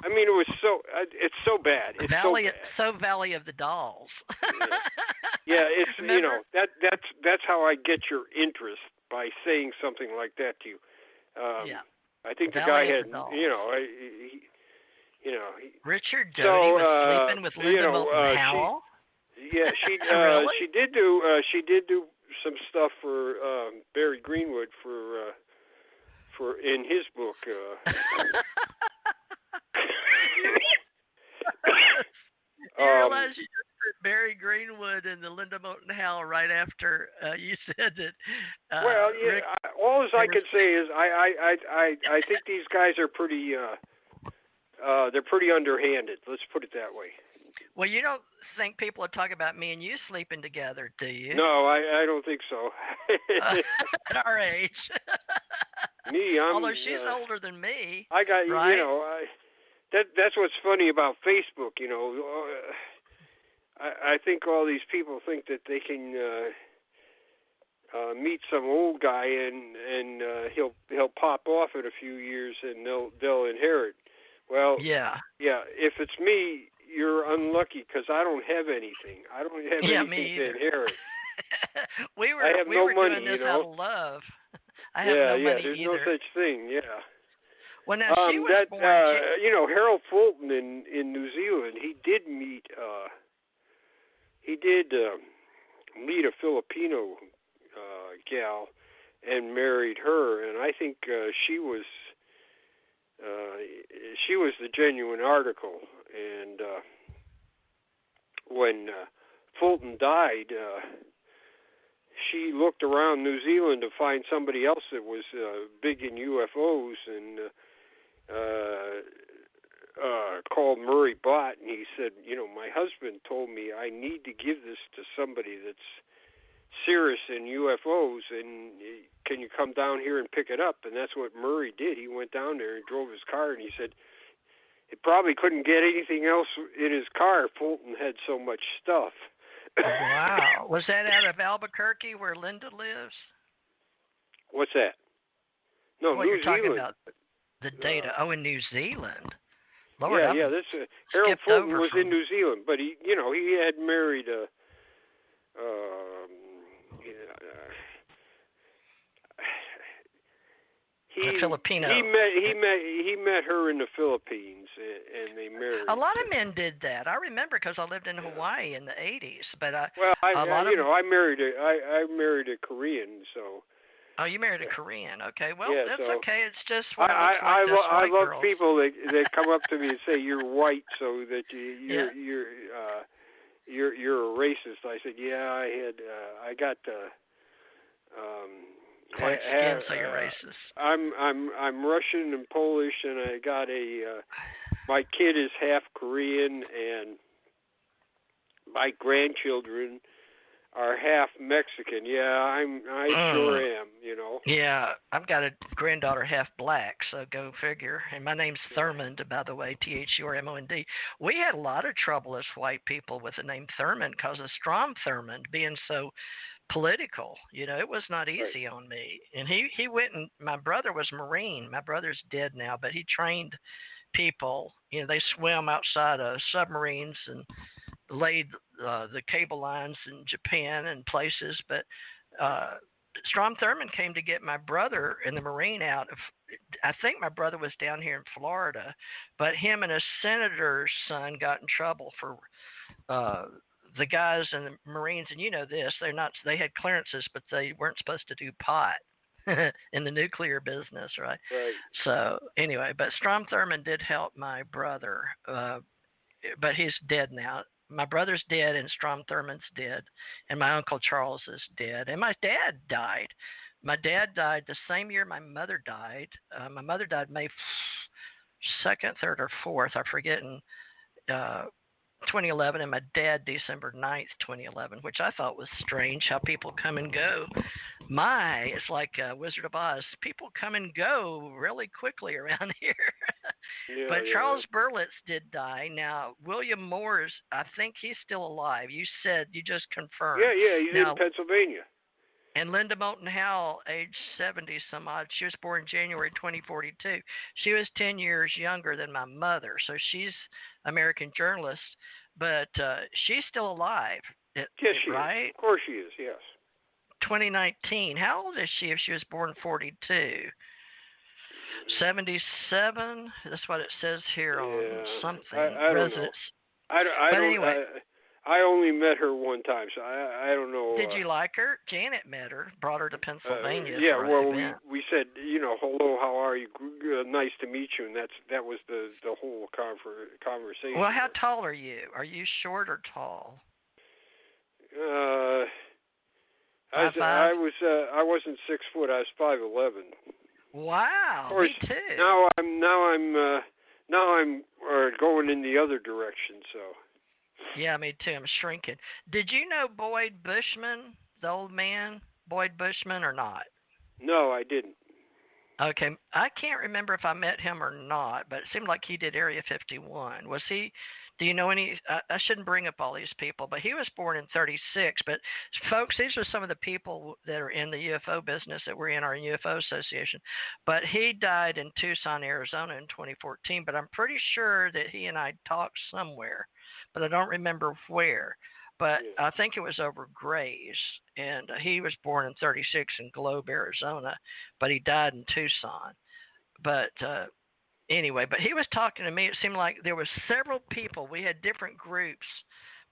I mean, it was so. It's so bad. It's Valley, so bad. Valley of the Dolls. Yeah, it's Remember? that's how I get your interest by saying something like that to you. Yeah. I think Valley the of the guy Dolls. had, Richard Doty was sleeping with Linda Moulton Howe. She Really? she did do some stuff for Barry Greenwood for in his book. You realize you just put Barry Greenwood and the Linda Moulton Howe right after you said that. Well, yeah. Rick, All I can say is I think these guys are pretty. They're pretty underhanded. Let's put it that way. Well, you don't think people are talking about me and you sleeping together, do you? No, I don't think so. At our age. Me, although she's older than me. I got right? That's what's funny about Facebook. I think all these people think that they can meet some old guy and he'll pop off in a few years and they'll inherit. Well, yeah. If it's me, you're unlucky because I don't have anything. I don't have anything to inherit. I have no money, doing this out of love. I have no money there's either. no such thing. Yeah. Well, now she was born. Harold Fulton in New Zealand, he did meet a Filipino gal and married her, and I think she was the genuine article. And when Fulton died, she looked around New Zealand to find somebody else that was big in UFOs, and called Murray Bott, and he said, my husband told me I need to give this to somebody that's serious in UFOs, and can you come down here and pick it up? And that's what Murray did. He went down there and drove his car, and he said he probably couldn't get anything else in his car. Fulton had so much stuff. Wow. Was that out of Albuquerque where Linda lives? What's that? No, What New you're talking Zealand. about the data. In New Zealand. Lord, This Harold Fulton was in New Zealand, but he had married a Filipino. He met her in the Philippines, and they married. A lot of men did that. I remember because I lived in Hawaii in the '80s. But I married a Korean, so. Oh, you married a Korean. Okay, well, that's so okay. It's just I love girls. people that come up to me and say you're white, so that you're a racist. I said, I got white skin, so you're racist. I'm Russian and Polish, and I got my kid is half Korean, and my grandchildren are half Mexican. Yeah, I sure am, Yeah, I've got a granddaughter half black, so go figure. And my name's Thurmond, by the way, Thurmond. We had a lot of trouble as white people with the name Thurmond because of Strom Thurmond being so political. It was not easy on me. And he went, and my brother was Marine. My brother's dead now, but he trained people. They swim outside of submarines and laid the cable lines in Japan and places, but Strom Thurmond came to get my brother in the Marine out of, I think my brother was down here in Florida, but him and a senator's son got in trouble for the guys in the Marines, and they had clearances, but they weren't supposed to do pot in the nuclear business, right? So anyway, but Strom Thurmond did help my brother, but he's dead now. my brother's dead, and Strom Thurmond's dead, and my Uncle Charles is dead, and my dad died. My dad died the same year my mother died. My mother died May 2nd, 3rd, or 4th, I forget, in 2011, and my dad December 9th, 2011, which I thought was strange how people come and go. It's like Wizard of Oz. People come and go really quickly around here. But Charles Berlitz did die. Now, William Moore's, I think he's still alive. You said, you just confirmed. Yeah, he's in Pennsylvania. And Linda Moulton Howell, age 70 some odd, she was born January 2042. She was 10 years younger than my mother, so she's American journalist, but she's still alive. Yes, she right? is. Of course she is, yes. 2019. How old is she if she was born 42? 77? That's what it says here on something. I don't know. I only met her one time, so I don't know. Did you like her? Janet met her, brought her to Pennsylvania. We said, hello, how are you? Nice to meet you, and that was the whole conversation. Well, how tall are you? Are you short or tall? I wasn't 6 foot. I was 5'11". Wow, of course, me too. Now I'm going in the other direction. So. Yeah, me too. I'm shrinking. Did you know Boyd Bushman, the old man, Boyd Bushman, or not? No, I didn't. Okay, I can't remember if I met him or not, but it seemed like he did Area 51. Was he? Do you know any? I shouldn't bring up all these people, but he was born in 36. But folks, these are some of the people that are in the UFO business that were in our UFO association. But he died in Tucson, Arizona in 2014. But I'm pretty sure that he and I talked somewhere, but I don't remember where. But I think it was over Grays, and he was born in 36 in Globe, Arizona, but he died in Tucson. But anyway, but he was talking to me. It seemed like there were several people. We had different groups,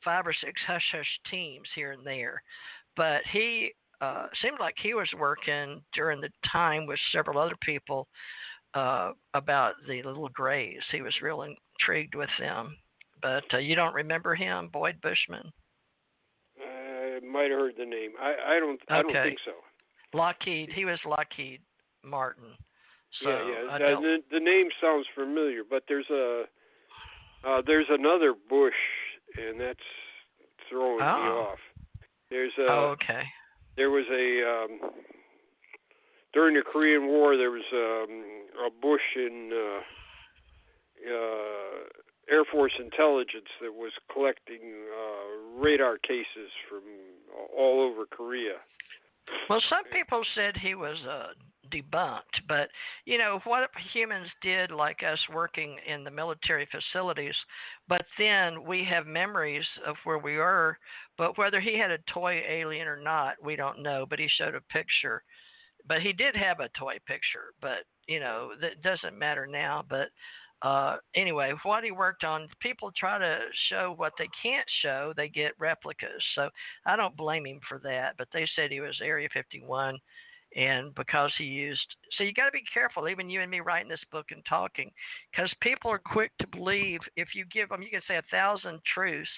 5 or 6 hush-hush teams here and there. But he seemed like he was working during the time with several other people about the little Grays. He was real intrigued with them. But you don't remember him, Boyd Bushman? I might have heard the name. I don't think so. Lockheed. He was Lockheed Martin. So the name sounds familiar, but there's another Bush, and that's throwing me off. There was during the Korean War, there was a Bush in Air Force intelligence that was collecting radar cases from all over Korea. Well, some people said he was debunked, but what humans did, like us working in the military facilities, but then we have memories of where we were, but whether he had a toy alien or not, we don't know, but he showed a picture. But he did have a toy picture, but that doesn't matter now. But anyway, what he worked on, people try to show what they can't show, they get replicas. So I don't blame him for that, but they said he was Area 51, and because he used, so you got to be careful, even you and me writing this book and talking, because people are quick to believe if you give them, you can say 1,000 truths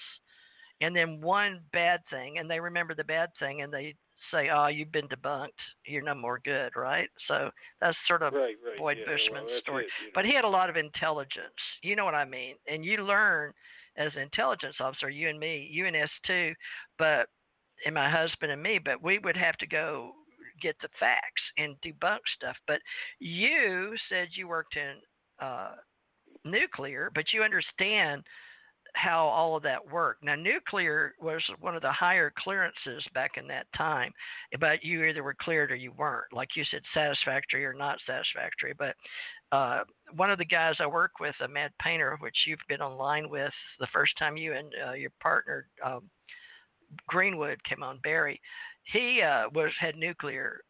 and then one bad thing, and they remember the bad thing, and they say, oh, you've been debunked, you're no more good, right? So that's sort of Boyd Bushman's story. But he had a lot of intelligence, you know what I mean? And you learn as an intelligence officer, you and me, you and S2, and my husband and me, but we would have to go get the facts and debunk stuff. But you said you worked in nuclear, but you understand how all of that worked. Now, nuclear was one of the higher clearances back in that time, but you either were cleared or you weren't. Like you said, satisfactory or not satisfactory. But one of the guys I work with, a Mad Painter, which you've been online with the first time you and your partner Greenwood came on, Barry, he had nuclear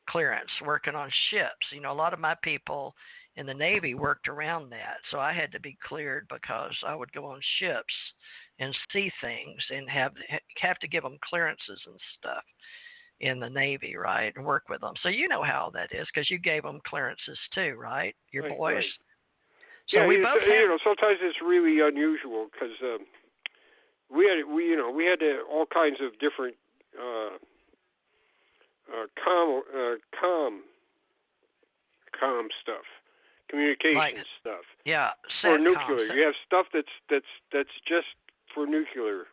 clearance working on ships. A lot of my people in the Navy worked around that, so I had to be cleared because I would go on ships and see things and have to give them clearances and stuff in the Navy, right, and work with them. So you know how that is because you gave them clearances too, right, your boys? Right. So we both sometimes it's really unusual because we had all kinds of different com stuff, communication stuff. Yeah, for nuclear. You have stuff that's just for nuclear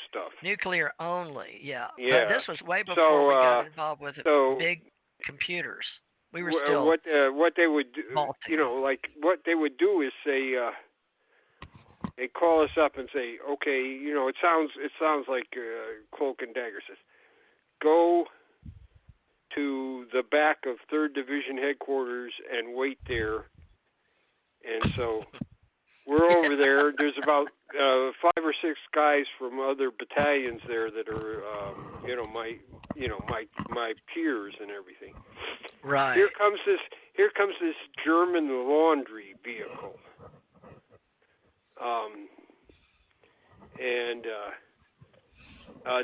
stuff. Nuclear only, yeah. Yeah. But this was way before we got involved with big computers. We were still what they would do, like what they would do is say they call us up and say, okay, it sounds like Cloak and Dagger says, go to the back of 3rd Division headquarters and wait there. And so we're over there. There's about 5 or 6 guys from other battalions there that are, my peers and everything. Right. Here comes this German laundry vehicle.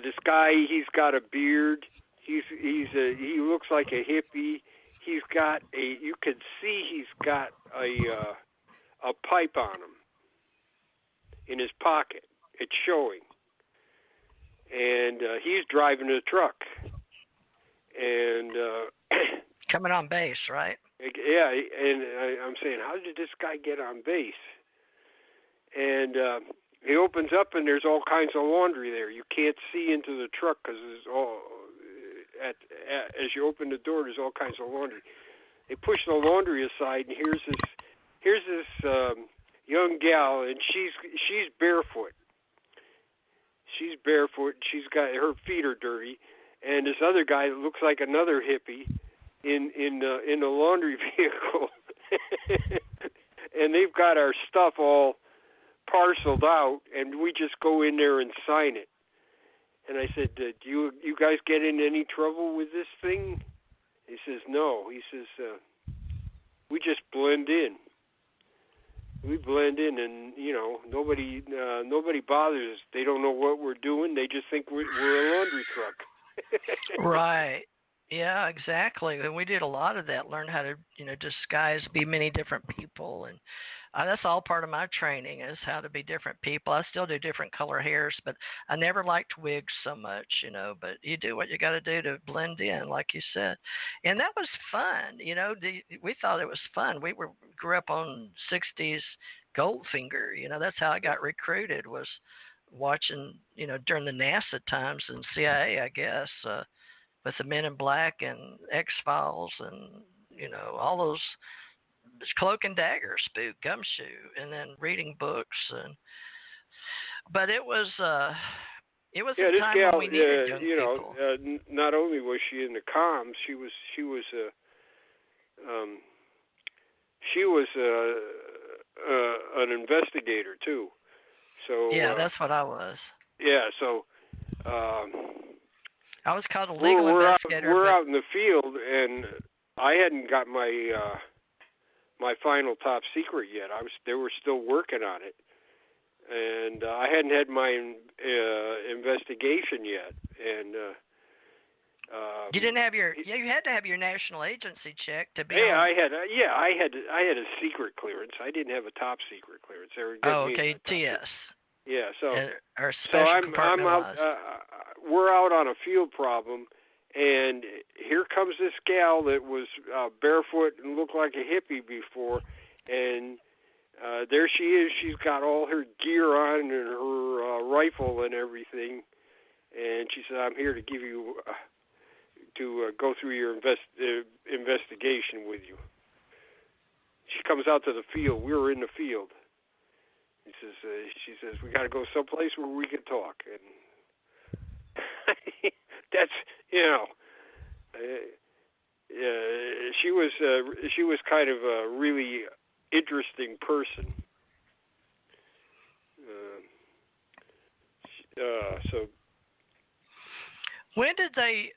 This guy, he's got a beard. He looks like a hippie. You could see he's got a pipe on him in his pocket. It's showing. And he's driving a truck. And coming on base, right? Yeah, and I'm saying, how did this guy get on base? And he opens up, and there's all kinds of laundry there. You can't see into the truck because there's all as you open the door, there's all kinds of laundry. They push the laundry aside, and here's this young gal, and she's barefoot. She's barefoot. She's got her feet are dirty, and this other guy that looks like another hippie in the laundry vehicle, and they've got our stuff all parceled out, and we just go in there and sign it. And I said, do you guys get in any trouble with this thing? He says, no. He says, we just blend in. We blend in, and nobody bothers us. They don't know what we're doing. They just think we're a laundry truck. Right. Yeah, exactly. And we did a lot of that. Learn how to disguise, be many different people, and that's all part of my training is how to be different people. I still do different color hairs, but I never liked wigs so much, but you do what you got to do to blend in, like you said. And that was fun. We thought it was fun. We grew up on 60s Goldfinger. That's how I got recruited, was watching, during the NASA times and CIA, I guess, with the Men in Black and X-Files and, all those Cloak and Dagger, Spook, Gumshoe, and then reading books. But it was a time gal, when we needed young people. Not only was she in the comms, she was an investigator too. So yeah, that's what I was. Yeah, so I was called a legal investigator. We're out in the field, and I hadn't got my my final top secret yet. They were still working on it, and I hadn't had my investigation yet. And you didn't have your you had to have your national agency check to be. Yeah, I had a secret clearance. I didn't have a top secret clearance. Okay, TS. Yeah, so I'm out. We're out on a field problem. And here comes this gal that was barefoot and looked like a hippie before, and there she is. She's got all her gear on and her rifle and everything, and she said, "I'm here to give you to go through your investigation with you." She comes out to the field. We were in the field. She says, "We got to go someplace where we can talk." And that's she was kind of a really interesting person. So when did they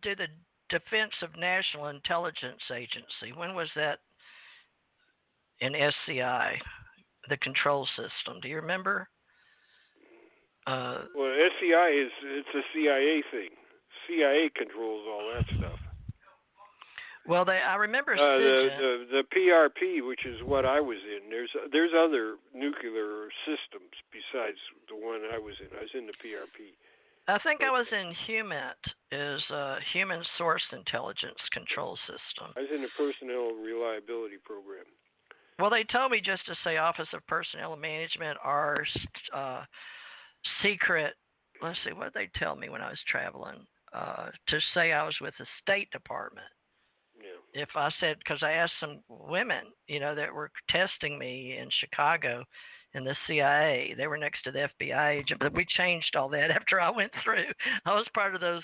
do the Defense of National Intelligence Agency? When was that in SCI, the control system? Do you remember? Well, SCI it's a CIA thing. CIA controls all that stuff. Well, I remember CIGIN. The PRP, which is what I was in. There's other nuclear systems besides the one I was in. I was in the PRP. I think I was in HUMINT, is Human Source Intelligence Control System. I was in the Personnel Reliability Program. Well, they told me just to say Office of Personnel Management or secret. Let's see, what did they tell me when I was traveling? To say I was with the State Department. Yeah. If I said, because I asked some women, that were testing me in Chicago in the CIA. They were next to the FBI agent, but we changed all that after I went through. I was part of those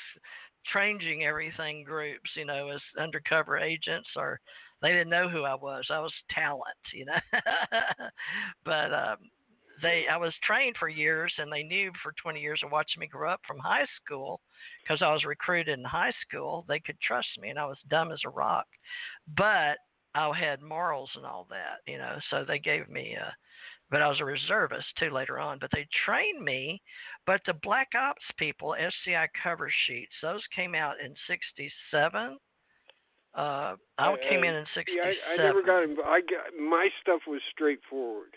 changing everything groups, as undercover agents, or they didn't know who I was. I was talent, But I was trained for years, and they knew for 20 years of watching me grow up from high school, because I was recruited in high school. They could trust me, and I was dumb as a rock. But I had morals and all that, so they gave me but I was a reservist too later on. But they trained me. But the Black Ops people, SCI cover sheets, those came out in '67. I came in '67. I never got them. My stuff was straightforward.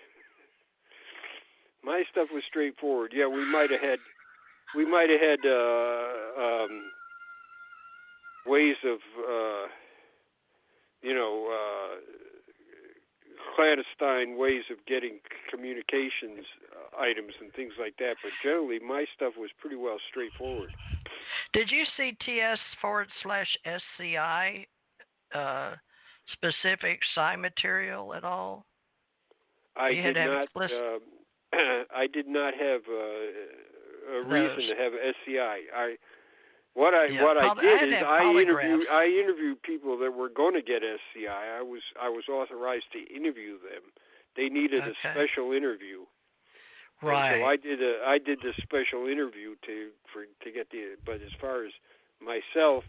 Yeah, we might have had ways of clandestine ways of getting communications items and things like that, but generally my stuff was pretty well straightforward. Did you see TS/SCI specific psi material at all? I did not. I did not have a reason to have SCI. What I did is I interviewed people that were going to get SCI. I was authorized to interview them. They needed a special interview. Right. And so I did the special interview to get the. But as far as myself,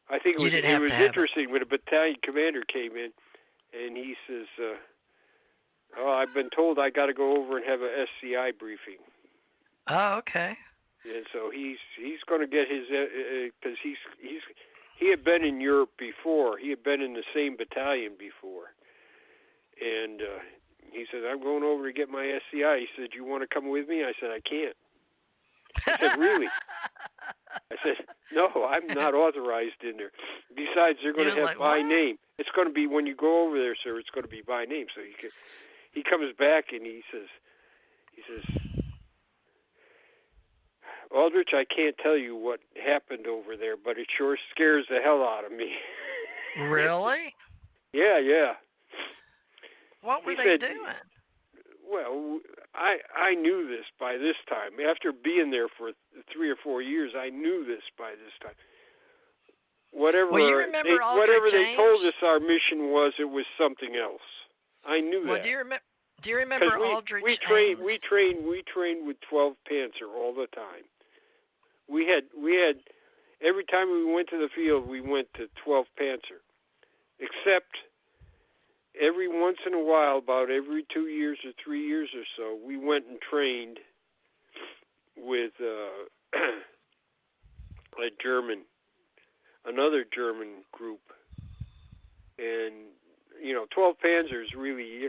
I think it was interesting when a battalion commander came in, and he says, I've been told I got to go over and have a SCI briefing. Oh, okay. And so he's going to get his because he had been in Europe before. He had been in the same battalion before, and he said, "I'm going over to get my SCI." He said, "You want to come with me?" I said, "I can't." I said, "Really?" I said, "No, I'm not authorized in there. Besides, they're going to have by name. It's going to be when you go over there, sir. It's going to be by name." So he comes back and he says. Aldrich, I can't tell you what happened over there, but it sure scares the hell out of me. Really? Yeah. What were they doing? Well, I knew this by this time. After being there for 3 or 4 years, I knew this by this time. Whatever they told us our mission was, it was something else. I knew that. Do you remember Aldrich? We trained with 12 Panzer all the time. We had every time we went to the field, we went to 12 Panzer, except every once in a while, about every 2 years or 3 years or so, we went and trained with another German group, and 12 Panzer is really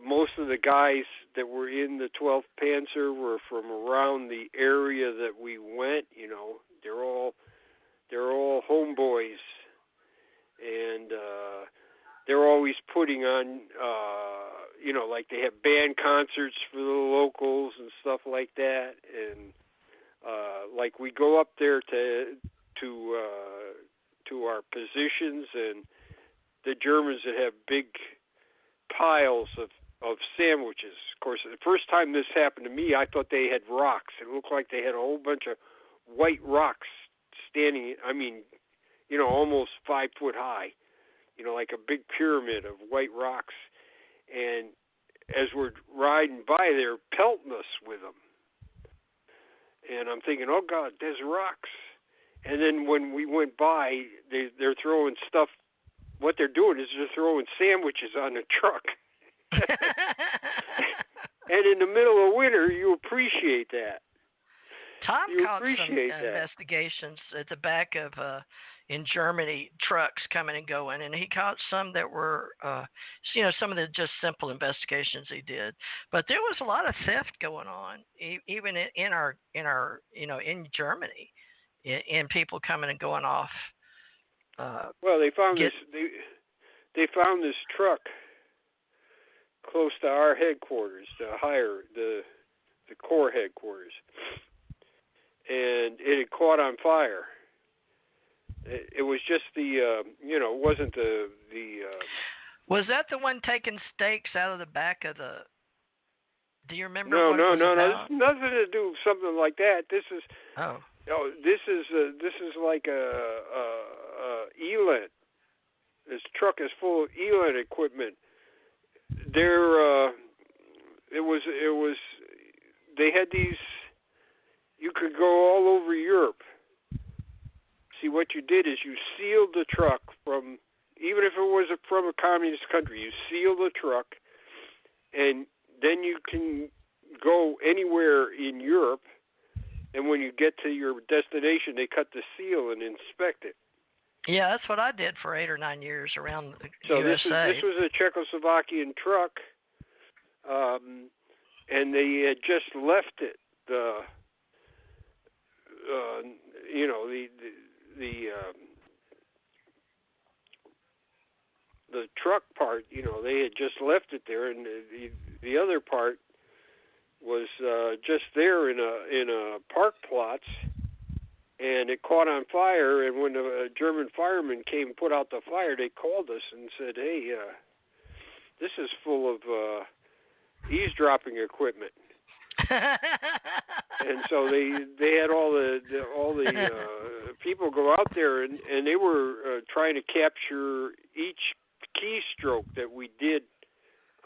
most of the guys that were in the 12th Panzer were from around the area that we went. They're all homeboys, and they're always putting on, like they have band concerts for the locals and stuff like that, and like we go up there to our positions, and the Germans that have big piles of sandwiches. Of course, the first time this happened to me, I thought they had rocks. It looked like they had a whole bunch of white rocks standing, almost 5 foot high, like a big pyramid of white rocks. And as we're riding by, they're pelting us with them. And I'm thinking, oh, God, there's rocks. And then when we went by, they're throwing stuff. What they're doing is they're throwing sandwiches on the truck. And in the middle of winter, you appreciate that. Tom you caught some appreciate that. investigations at the back of in Germany, trucks coming and going, and he caught some that were some of the just simple investigations he did. But there was a lot of theft going on, even in our in Germany, in people coming and going off. Well, they found they found this truck close to our headquarters, the Corps headquarters, and it had caught on fire. It was just it wasn't the. Was that the one taking steaks out of the back of the? Do you remember? No. About? It's nothing to do with something like that. This is. Oh. No, this is like a Eland. This truck is full of Eland equipment. They had these. You could go all over Europe. See, what you did is you sealed the truck from, even if it was from a communist country, you seal the truck, and then you can go anywhere in Europe. And when you get to your destination, they cut the seal and inspect it. Yeah, that's what I did for 8 or 9 years around the USA. This was a Czechoslovakian truck, and they had just left it. The truck part, they had just left it there, and the other part was just there in a park plots, and it caught on fire. And when the German firemen came and put out the fire, they called us and said, "Hey, this is full of eavesdropping equipment." And so they had all the people go out there, and they were trying to capture each keystroke that we did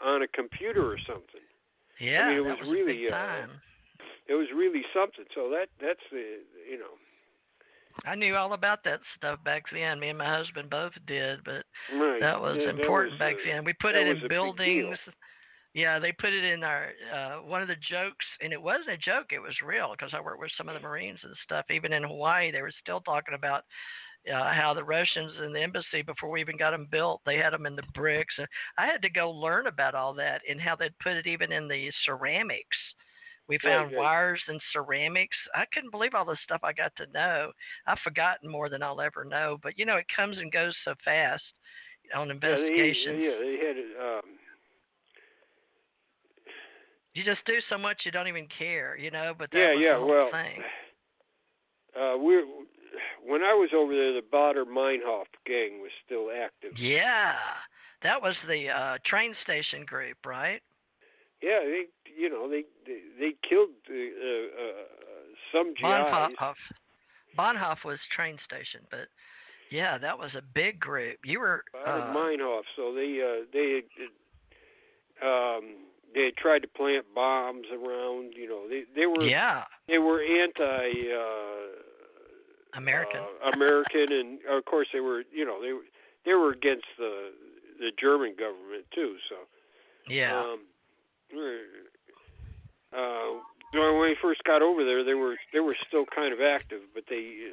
on a computer or something. Yeah, I mean, it was really a big time. It was really something. So that's the I knew all about that stuff back then. Me and my husband both did, but right. that was important back then. We put it in buildings. Yeah, they put it in our one of the jokes, and it wasn't a joke. It was real because I worked with some of the Marines and stuff. Even in Hawaii, they were still talking about how the Russians in the embassy, before we even got them built, they had them in the bricks. I had to go learn about all that and how they'd put it even in the ceramics. We found wires and ceramics. I couldn't believe all the stuff I got to know. I've forgotten more than I'll ever know, but it comes and goes so fast on investigations. They had it. You just do so much you don't even care, But that was the whole thing. When I was over there, the Bader Meinhof gang was still active. Yeah, that was the train station group, right? Yeah, they killed some GIs. Bonhoff was train station, but yeah, that was a big group. You were Bader Meinhof, so they had tried to plant bombs around. They were anti American, and of course they were they were against the German government too. So yeah. When we first got over there, they were still kind of active, but they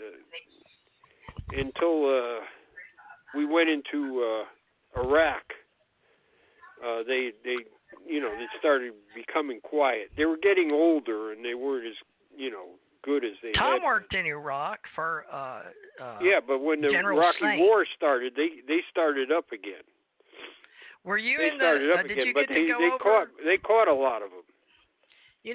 until we went into Iraq, they started becoming quiet. They were getting older, and they weren't as good as they. Tom worked in Iraq for. But when the General Iraqi Saint. War started, they started up again. Were you they in started the? up Did again, you but get to go over? They caught a lot of them. You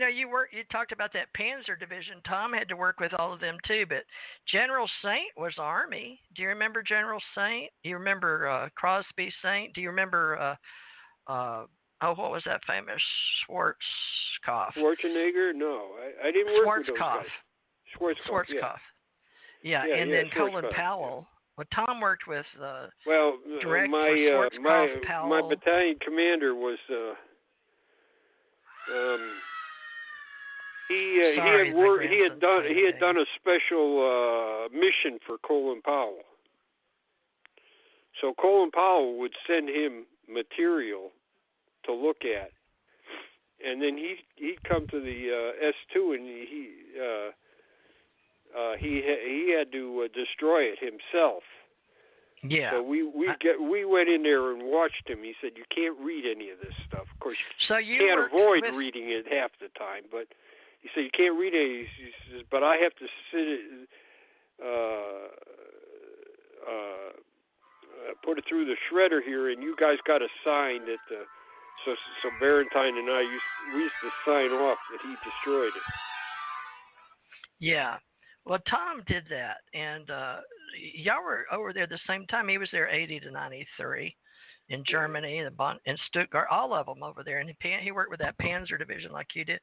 talked about that Panzer Division. Tom had to work with all of them too, but General Saint was Army. Do you remember General Saint? Do you remember Crosby Saint? Do you remember what was that famous Schwarzkopf? Schwarzenegger? No, I didn't work with those guys. Schwarzkopf. Yeah, and then Colin Powell. Well, Tom worked with direct Schwarzkopf, Powell. My battalion commander was he had done a special mission for Colin Powell. So Colin Powell would send him material to look at, and then he'd come to the S2 and he had to destroy it himself. Yeah. So we went in there and watched him. He said, "You can't read any of this stuff. Of course, you can't avoid reading it half the time, but he said you can't read it." He says, "But I have to sit, put it through the shredder here, and you guys got to sign that." So Barentine and I used to sign off that he destroyed it. Yeah. Well, Tom did that, and y'all were over there the same time. He was there 80 to 93 in Germany, in Stuttgart, all of them over there. And he worked with that Panzer division like you did.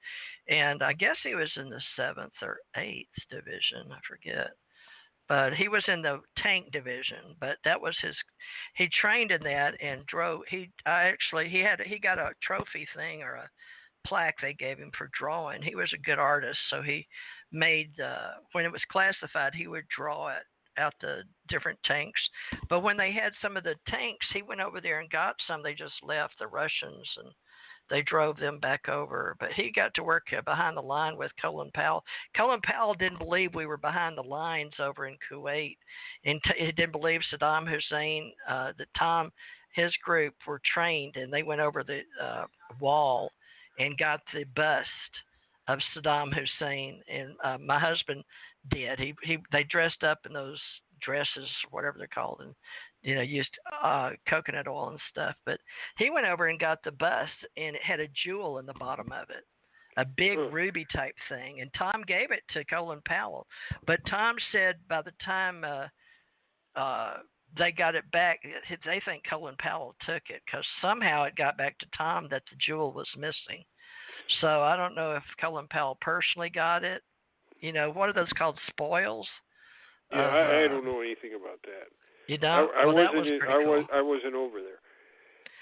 And I guess he was in the 7th or 8th division, I forget. But he was in the tank division. But that was he trained in that and drove. He got a trophy thing or a plaque they gave him for drawing. He was a good artist, so he made when it was classified, he would draw it out the different tanks. But when they had some of the tanks, he went over there and got some. They just left, the Russians, and they drove them back over. But he got to work behind the line with Colin Powell. Colin Powell didn't believe we were behind the lines over in Kuwait, and he didn't believe Saddam Hussein. That Tom, his group were trained, and they went over the wall and got the bust of Saddam Hussein, and my husband did. They dressed up in those dresses, whatever they're called, and used coconut oil and stuff. But he went over and got the bust, and it had a jewel in the bottom of it, a big ruby type thing. And Tom gave it to Colin Powell. But Tom said by the time they got it back, they think Colin Powell took it because somehow it got back to Tom that the jewel was missing. So I don't know if Colin Powell personally got it. What are those called, spoils? Yeah, I don't know anything about that. You don't? I that was pretty cool. I wasn't over there.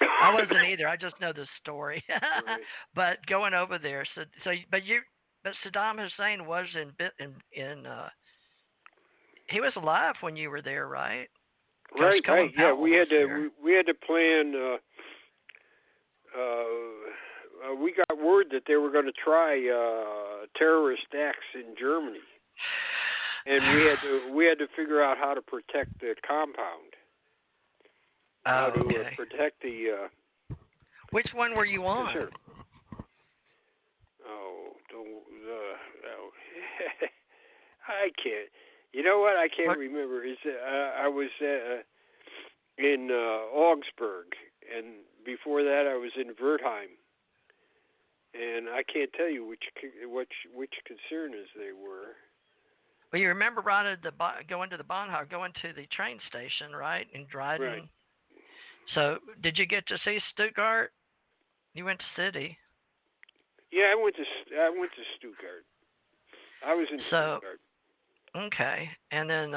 I wasn't either. I just know the story. Right. But going over there, but Saddam Hussein was he was alive when you were there, right? Right. Yeah, we had to plan. We got word that they were going to try terrorist acts in Germany, and we had to figure out how to protect the compound. How to protect the. Which one were you on? Sure. Oh, don't. I can't. You know what? I can't remember. I was in Augsburg, and before that, I was in Wertheim. And I can't tell you which concerners they were. Well, you remember going to the Bahnhof, going to the train station, right, in Dryden. Right. So, did you get to see Stuttgart? You went to City. Yeah, I went to Stuttgart. I was in Stuttgart. Okay, and then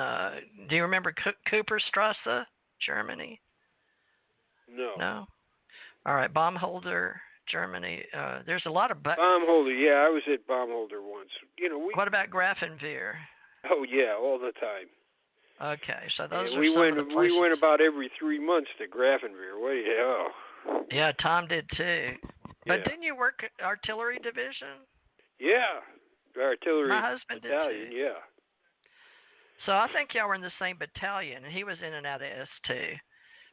do you remember Cooperstrasse, Germany? No. No. All right, Baumholder, Germany. There's a lot of Baumholder. Yeah, I was at Baumholder once. What about Grafenwehr? Oh yeah, all the time. Okay, so those are we went. Of the places. We went about every 3 months to Grafenwehr. What do you know? Yeah, Tom did too. But Yeah. didn't you work artillery division? Yeah, artillery. My husband battalion, did too. Yeah. So I think y'all were in the same battalion, and he was in and out of S2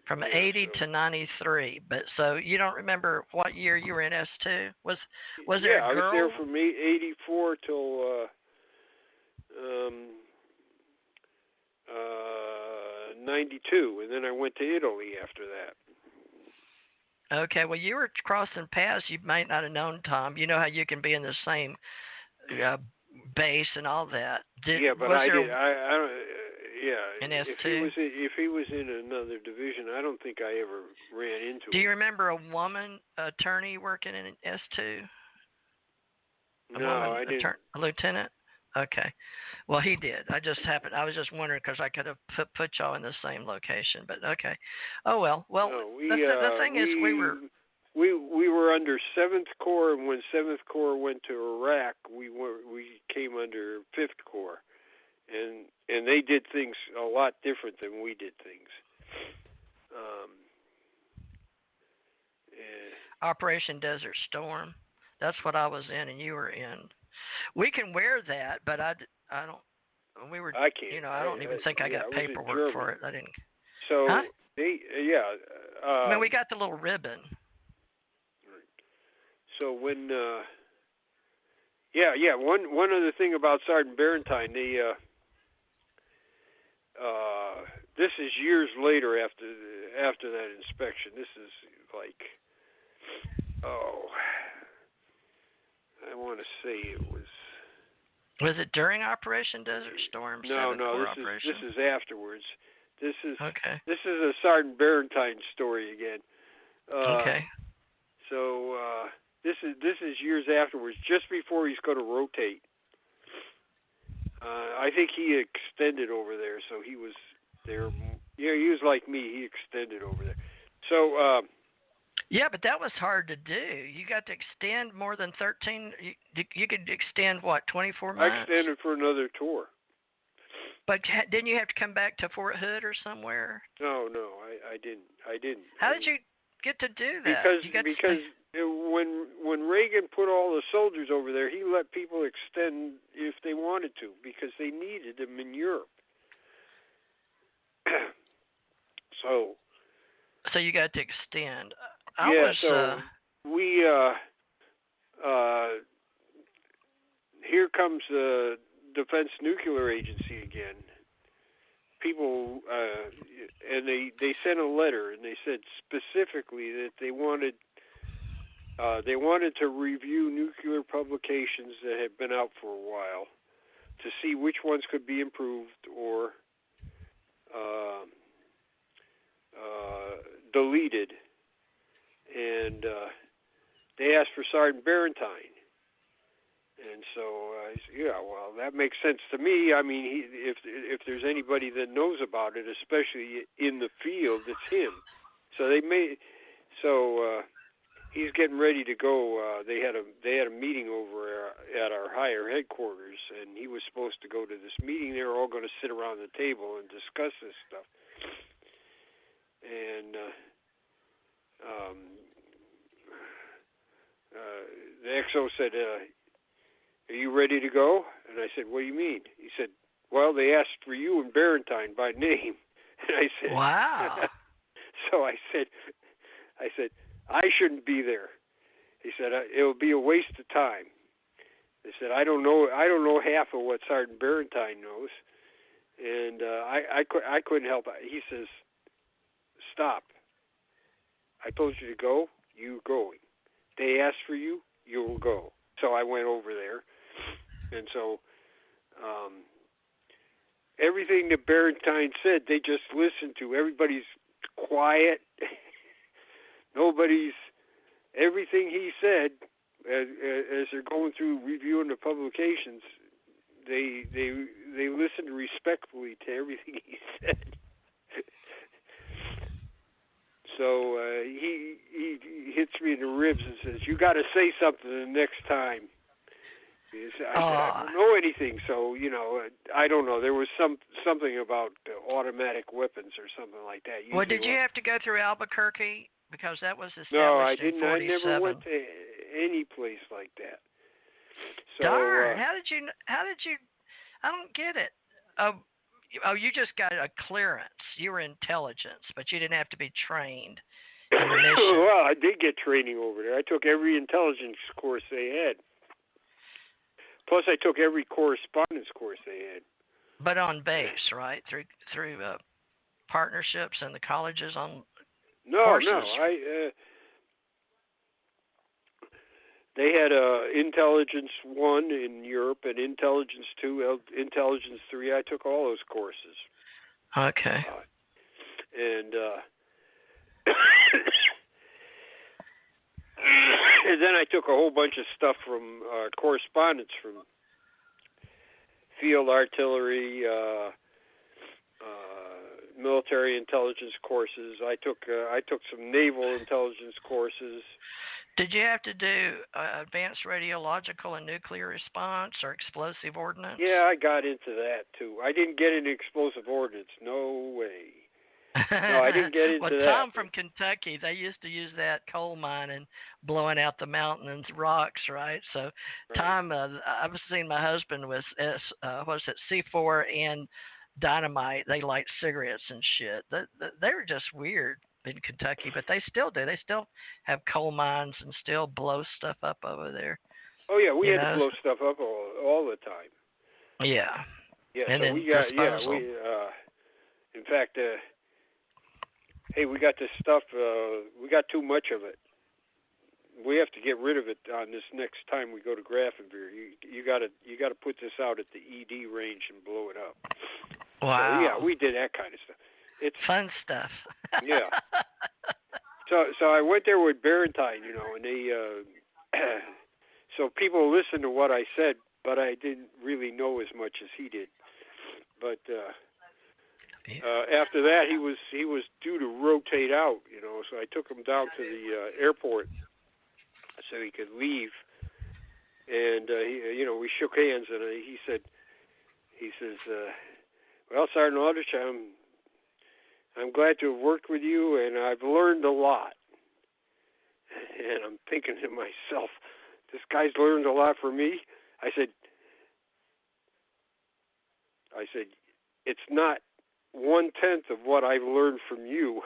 from 80 to 93. But so you don't remember what year you were in S2? Was there a girl? Yeah, I was there from 84 till 92, and then I went to Italy after that. Okay, well, you were crossing paths. You might not have known Tom. You know how you can be in the same base and all that. But I did. I don't. Yeah. In S2. If he was in another division, I don't think I ever ran into him. Do you remember a woman attorney working in S2? No, I didn't. A lieutenant? Okay. Well, he did. I was just wondering because I could have put y'all in the same location. But okay. Oh well. Well, no, the thing is, we were under 7th Corps, and when 7th Corps went to Iraq, we came under 5th Corps, and they did things a lot different than we did things. Operation Desert Storm. That's what I was in, and you were in. We can wear that, but I don't. We were. I can't. You know, I don't even think I got paperwork for it. I didn't. So huh? I mean, we got the little ribbon. So when one other thing about Sergeant Barentine, this is years later after that inspection. This is like, I want to say it was. Was it during Operation Desert Storm? No, this is afterwards. This is a Sergeant Barentine story again. Okay. So this is years afterwards, just before he's going to rotate. I think he extended over there, so he was there. Yeah, he was like me. He extended over there. So. Yeah, but that was hard to do. You got to extend more than 13. You could extend, what, 24 months? I extended for another tour. But didn't you have to come back to Fort Hood or somewhere? No, I didn't. How did you get to do that? Because when Reagan put all the soldiers over there, he let people extend if they wanted to, because they needed them in Europe. So you got to extend. We here comes the Defense Nuclear Agency again. People and they sent a letter, and they said specifically that they wanted to review nuclear publications that had been out for a while to see which ones could be improved or deleted. And they asked for Sergeant Barentine. And so, well, that makes sense to me. I mean, if there's anybody that knows about it, especially in the field, it's him. So he's getting ready to go. They had a meeting over at our higher headquarters, and he was supposed to go to this meeting. They were all going to sit around the table and discuss this stuff. And the XO said, "Are you ready to go?" And I said, "What do you mean?" He said, "Well, they asked for you and Barentine by name." And I said, "Wow." So I said, "I shouldn't be there." He said, "It'll be a waste of time." I said, I don't know half of what Sergeant Barentine knows, and I couldn't help it. He says, "Stop. I told you to go. You're going. They asked for you. You will go." So I went over there, and so everything that Barentine said, they just listened to. Everybody's quiet. Everything he said, as they're going through reviewing the publications, they listened respectfully to everything he said. So he hits me in the ribs and says, "You got to say something the next time." I said, "I don't know anything." So I don't know. There was something about automatic weapons or something like that. Well, did you have to go through Albuquerque, because that was established No, I didn't. in 47. I never went to any place like that. So, darn! How did you? I don't get it. Oh, you just got a clearance. You were intelligence, but you didn't have to be trained in the mission. Well, I did get training over there. I took every intelligence course they had. Plus, I took every correspondence course they had. But on base, right? Through partnerships and the colleges on courses. No. They had Intelligence 1 in Europe and Intelligence 2, Intelligence 3. I took all those courses. Okay. And and then I took a whole bunch of stuff from correspondence from field artillery, military intelligence courses. I took some naval intelligence courses. Did you have to do advanced radiological and nuclear response or explosive ordnance? Yeah, I got into that too. I didn't get into explosive ordnance. No way. No, I didn't get into well, that. Tom from Kentucky, they used to use that coal mine and blowing out the mountain and rocks, right? So, Right. Tom, I've seen my husband with C4 and dynamite. They light cigarettes and shit. They were just weird in Kentucky, but they still do. They still have coal mines and still blow stuff up over there. Oh yeah, we had to blow stuff up all the time. Yeah. Yeah, and so we got disposal. in fact, hey, we got this stuff. We got too much of it. We have to get rid of it on this next time we go to Grafenbeer. You got to put this out at the ED range and blow it up. Wow. So, yeah, we did that kind of stuff. It's fun stuff. Yeah. So I went there with Barentine, and they so people listened to what I said, but I didn't really know as much as he did. But after that, he was due to rotate out, so I took him down to the airport so he could leave, and we shook hands, and he says, well, Sergeant Aldrich, I'm glad to have worked with you, and I've learned a lot. And I'm thinking to myself, this guy's learned a lot from me. I said, it's not 1/10 of what I've learned from you.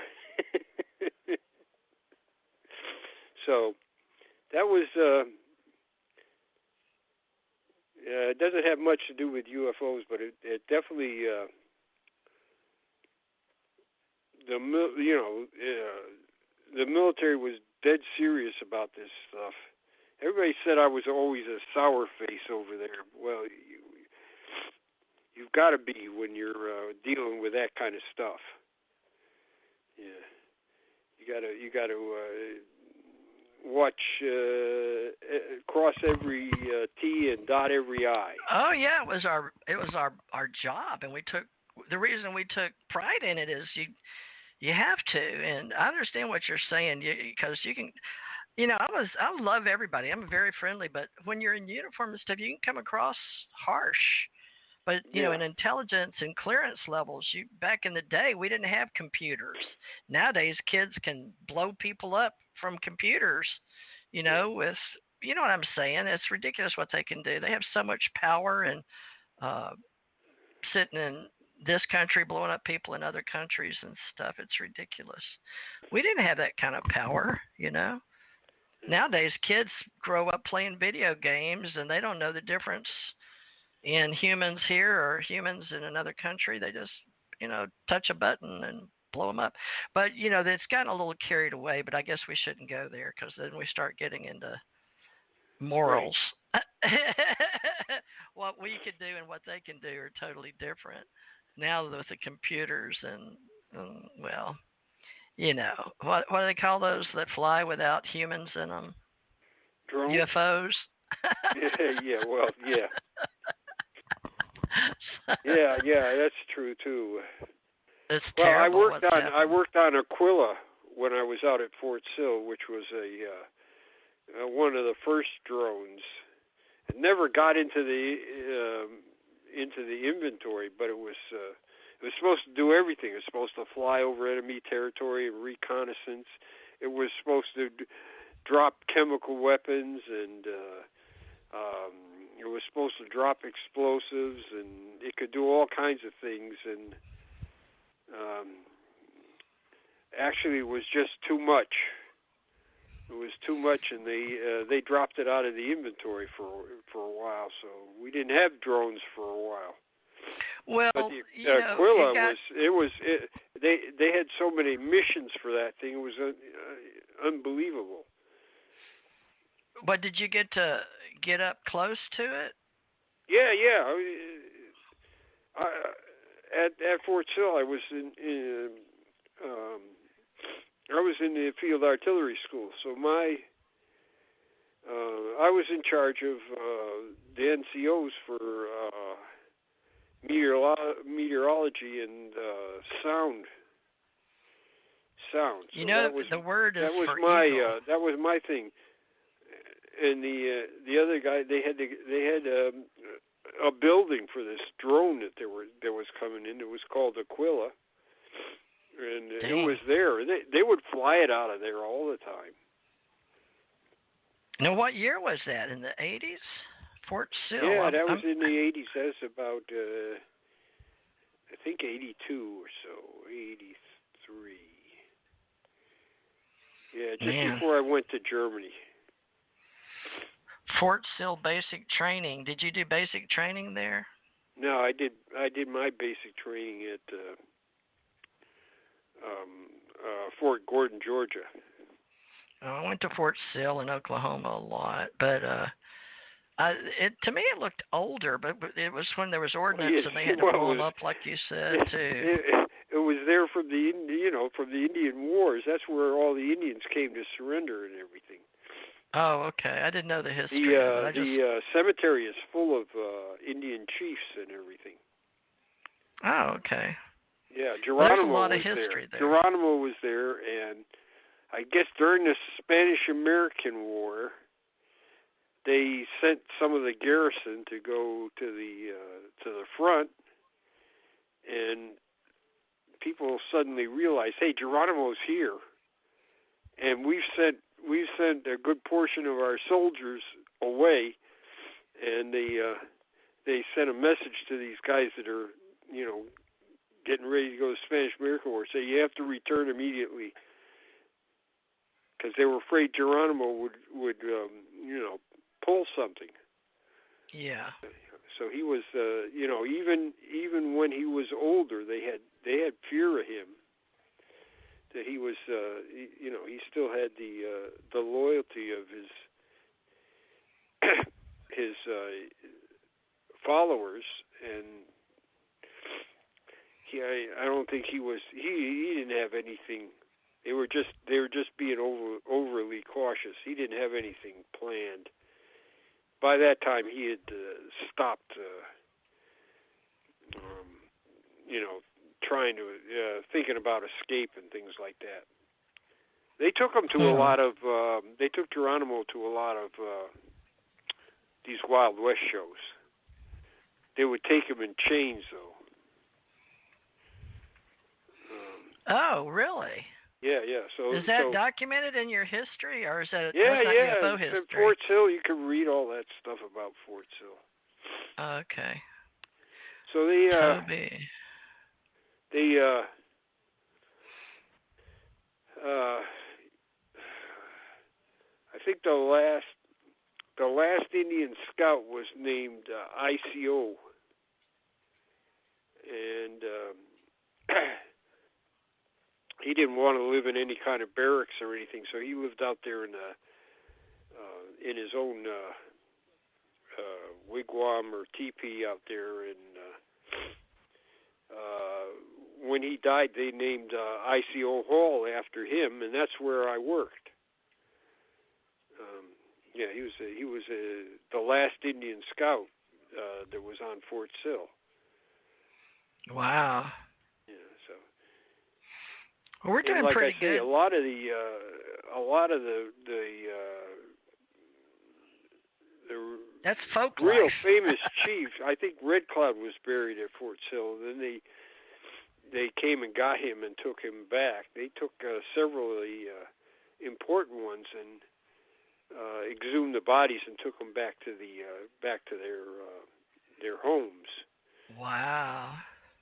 So that was, it doesn't have much to do with UFOs, but it definitely, the military was dead serious about this stuff. Everybody said I was always a sour face over there. Well, you've got to be when you're dealing with that kind of stuff. Yeah, you got to watch, cross every T and dot every I. Oh yeah, it was our job, and the reason we took pride in it is you have to, and I understand what you're saying, because you can. I love everybody. I'm very friendly, but when you're in uniform and stuff, you can come across harsh. But in intelligence and clearance levels, back in the day, we didn't have computers. Nowadays, kids can blow people up from computers. With what I'm saying. It's ridiculous what they can do. They have so much power, and sitting in this country blowing up people in other countries and stuff. It's ridiculous. We didn't have that kind of power. Nowadays, kids grow up playing video games, and they don't know the difference in humans here or humans in another country. They just, touch a button and blow them up. But, it's gotten a little carried away, but I guess we shouldn't go there, because then we start getting into morals. Right. What we can do and what they can do are totally different. Now with the computers and well, what do they call those that fly without humans in them? Drones? UFOs? Yeah, well, yeah. Yeah, that's true too. It's terrible. I worked on Aquila when I was out at Fort Sill, which was one of the first drones. It never got into the inventory, but it was supposed to do everything. It was supposed to fly over enemy territory and reconnaissance. It was supposed to drop chemical weapons, and it was supposed to drop explosives, and it could do all kinds of things. And actually, it was just too much. It was too much, and they dropped it out of the inventory for a while. So we didn't have drones for a while. Well, but Aquila they had so many missions for that thing. It was unbelievable. But did you get to get up close to it? Yeah. At Fort Sill, I was in the field artillery school, so I was in charge of the NCOs for meteorology and sound. So the word is that was for my eagle. that was my thing. And the other guy, they had a building for this drone that was coming in. It was called Aquila. And Dang. it was there. They would fly it out of there all the time. Now, what year was that? In the 80s? Fort Sill? Yeah, that was in the 80s. That's about, I think, 82 or so, 83. Yeah, just before I went to Germany. Fort Sill basic training. Did you do basic training there? No, I did my basic training at Fort Gordon, Georgia. I went to Fort Sill in Oklahoma a lot, but to me it looked older, but it was when there was ordnance and they had to blow them up, like you said too. It was there from the Indian Wars. That's where all the Indians came to surrender and everything. Oh, okay. I didn't know the history. The cemetery is full of Indian chiefs and everything. Oh, okay. Yeah, Geronimo there's a lot of was history there. Geronimo was there, and I guess during the Spanish-American War, they sent some of the garrison to go to the front, and people suddenly realized, hey, Geronimo's here, and we've sent a good portion of our soldiers away, and they sent a message to these guys that are, getting ready to go to the Spanish-American War, say you have to return immediately, because they were afraid Geronimo would pull something. Yeah. So he was, even when he was older, they had fear of him. That he was, he still had the loyalty of his followers, and I don't think he didn't have anything. They were just being overly cautious. He didn't have anything planned. By that time, he had stopped, trying to thinking about escape and things like that. They took him to a lot of. They took Geronimo to a lot of these Wild West shows. They would take him in chains, though. Oh, really? Yeah. So is that documented in your history, or is that UFO history? In Fort Sill, you can read all that stuff about Fort Sill. Okay. So I think the last Indian scout was named ICO, and he didn't want to live in any kind of barracks or anything, so he lived out there in his own wigwam or teepee out there, and when he died, they named ICO Hall after him, and that's where I worked. He was the last Indian scout that was on Fort Sill. Wow. Yeah, so. Well, we're doing pretty good. A lot of the that's folk real life. famous chiefs. I think Red Cloud was buried at Fort Sill. Then they came and got him and took him back. They took several of the important ones and exhumed the bodies and took them back to their homes. Wow.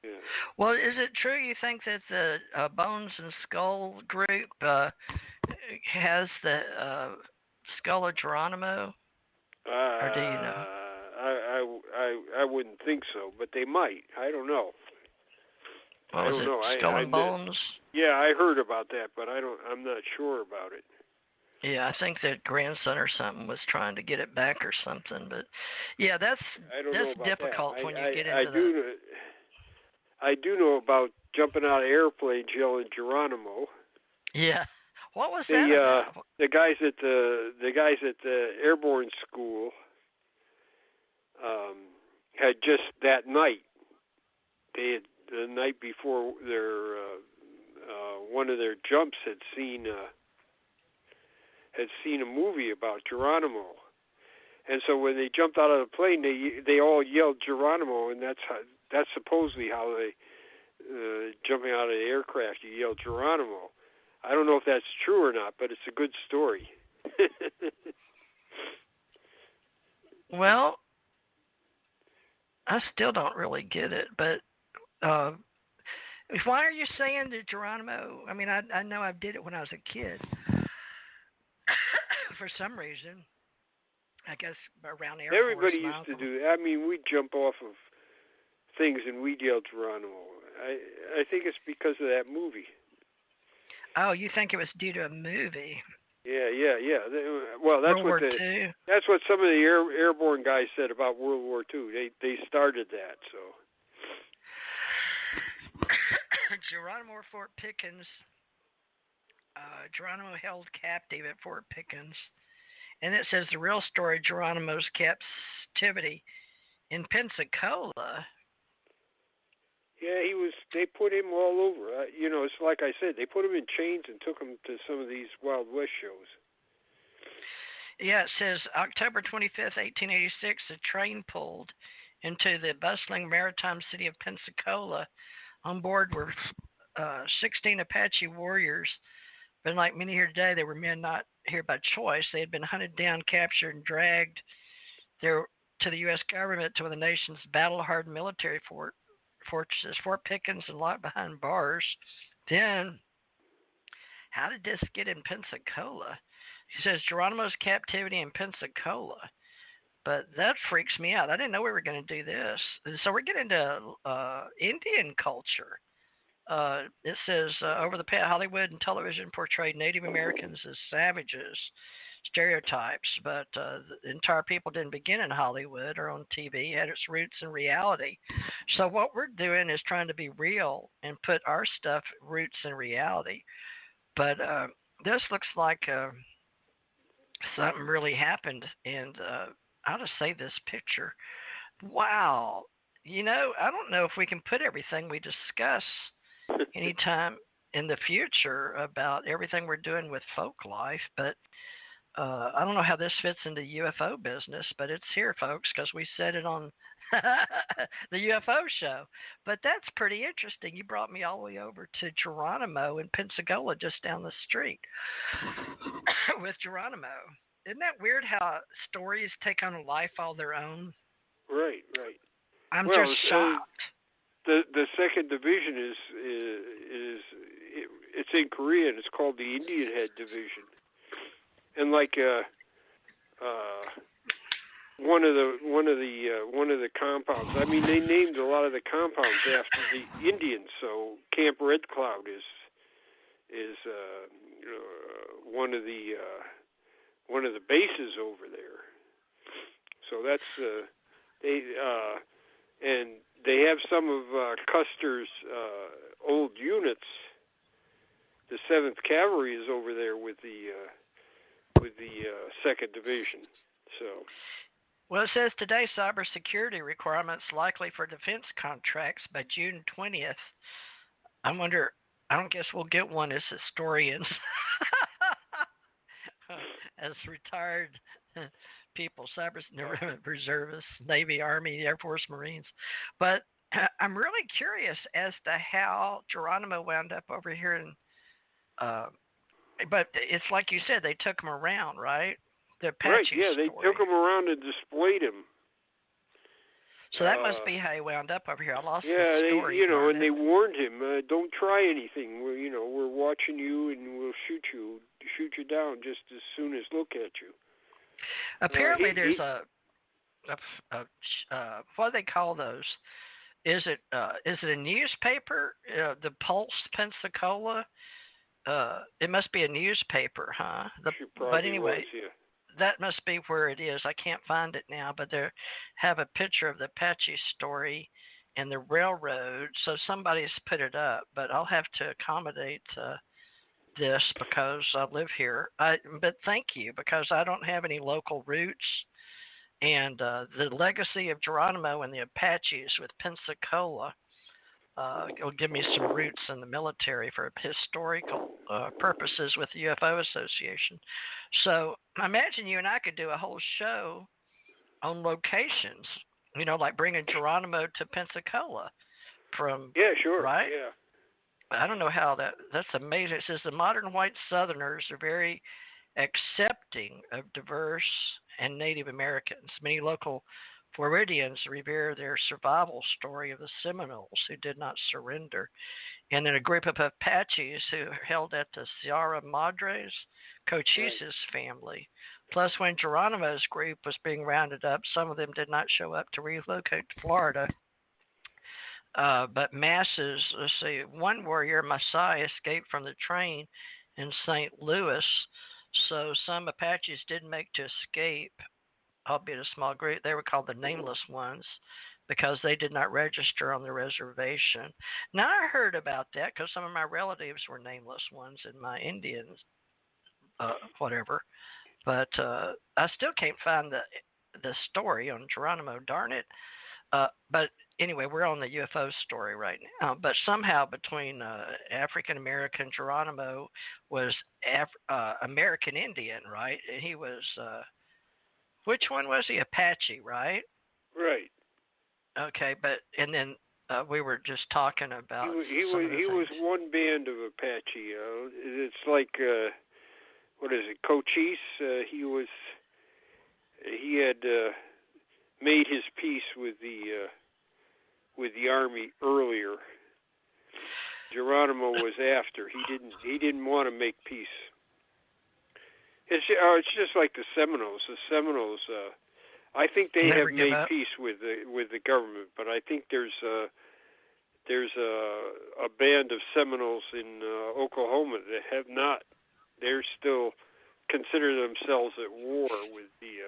Yeah. Well, is it true you think that the Bones and Skull group has the skull of Geronimo? Or do you know? I wouldn't think so, but they might. I don't know. Well, I don't know. Skull and Bones? Yeah, I heard about that, but I'm not sure about it. Yeah, I think that grandson or something was trying to get it back or something, but yeah, that's difficult when you get into I do know about jumping out of airplanes yelling Geronimo. Yeah. What was that about? The guys at the airborne school had just that night. They had the night before their one of their jumps had seen a movie about Geronimo, and so when they jumped out of the plane, they all yelled Geronimo, and that's supposedly how they jumping out of the aircraft, you yell Geronimo. I don't know if that's true or not, but it's a good story. Well, I still don't really get it, but why are you saying that Geronimo? I mean, I know I did it when I was a kid. For some reason, I guess around air Everybody Force, used to do that. I mean, we'd jump off of things and we'd yell Geronimo. I think it's because of that movie. Oh, you think it was due to a movie? Yeah. Well, that's World what War II? That's what some of the airborne guys said about World War II. They started that, so. Geronimo Fort Pickens. Geronimo held captive at Fort Pickens, and it says the real story: Geronimo's captivity in Pensacola. Yeah, they put him all over. It's like I said, they put him in chains and took him to some of these Wild West shows. Yeah, it says October 25th, 1886, a train pulled into the bustling maritime city of Pensacola. On board were 16 Apache warriors, but like many here today, they were men not here by choice. They had been hunted down, captured, and dragged there to the U.S. government to one of the nation's battle-hardened military fortresses, Fort Pickens, and locked behind bars. Then, how did this get in Pensacola? He says Geronimo's captivity in Pensacola. But that freaks me out. I didn't know we were going to do this. So we're getting into Indian culture. It says, over the past, Hollywood and television portrayed Native Americans as savages, stereotypes, but the entire people didn't begin in Hollywood or on TV. It had its roots in reality. So what we're doing is trying to be real and put our stuff roots in reality. But this looks like something really happened, and I'll just say this picture. Wow. I don't know if we can put everything we discuss anytime in the future about everything we're doing with folk life, but I don't know how this fits into UFO business, but it's here, folks, because we said it on the UFO show. But that's pretty interesting. You brought me all the way over to Geronimo in Pensacola, just down the street with Geronimo. Isn't that weird how stories take on a life all their own? Right. I'm just shocked. The second division it's in Korea, and it's called the Indian Head Division. And like one of the compounds. I mean, they named a lot of the compounds after the Indians. So Camp Red Cloud is one of the bases over there. So that's and they have some of Custer's old units. The 7th Cavalry is over there with the 2nd Division. So. Well, it says today cybersecurity requirements likely for defense contracts by June 20th. I don't guess we'll get one as historians, as retired people, reservists, Navy, Army, Air Force, Marines. But I'm really curious as to how Geronimo wound up over here in but it's like you said, they took him around, right? The Apache right, yeah, story. They took him around and displayed him. So that must be how he wound up over here. I lost the story. Yeah, and they warned him, don't try anything. We're watching you, and we'll shoot you down just as soon as look at you. Apparently, there's a what do they call those? Is it a newspaper? The Pulse, Pensacola. It must be a newspaper, huh? But anyway, that must be where it is. I can't find it now, but they have a picture of the Apache story and the railroad, so somebody's put it up. But I'll have to accommodate this because I live here. But thank you, because I don't have any local roots. And the legacy of Geronimo and the Apaches with Pensacola will give me some roots in the military for historical purposes with the UFO Association. So I imagine you and I could do a whole show on locations, like bringing Geronimo to Pensacola from. Yeah, sure. Right? Yeah. I don't know how that's amazing. It says the modern white Southerners are very accepting of diverse and Native Americans. Many local Floridians revere their survival story of the Seminoles who did not surrender. And then a group of Apaches who held at the Sierra Madres, Cochise's family. Plus, when Geronimo's group was being rounded up, some of them did not show up to relocate to Florida. But masses, let's see, one warrior, Masai, escaped from the train in St. Louis. So some Apaches did make to escape, albeit a small group. They were called the Nameless Ones because they did not register on the reservation. Now, I heard about that because some of my relatives were Nameless Ones in my Indian whatever. But I still can't find the story on Geronimo, darn it. But anyway, we're on the UFO story right now. But somehow between African American, Geronimo was American Indian, right? And he was, which one was he? Apache, right? Right. Okay, but and then we were just talking about he was one band of Apache. It's like what is it, Cochise? He had made his peace with the army earlier. Geronimo was after. He didn't want to make peace. It's just like the Seminoles. The Seminoles, I think they have made peace with the government, but I think there's a band of Seminoles in Oklahoma that have not. They're still consider themselves at war with the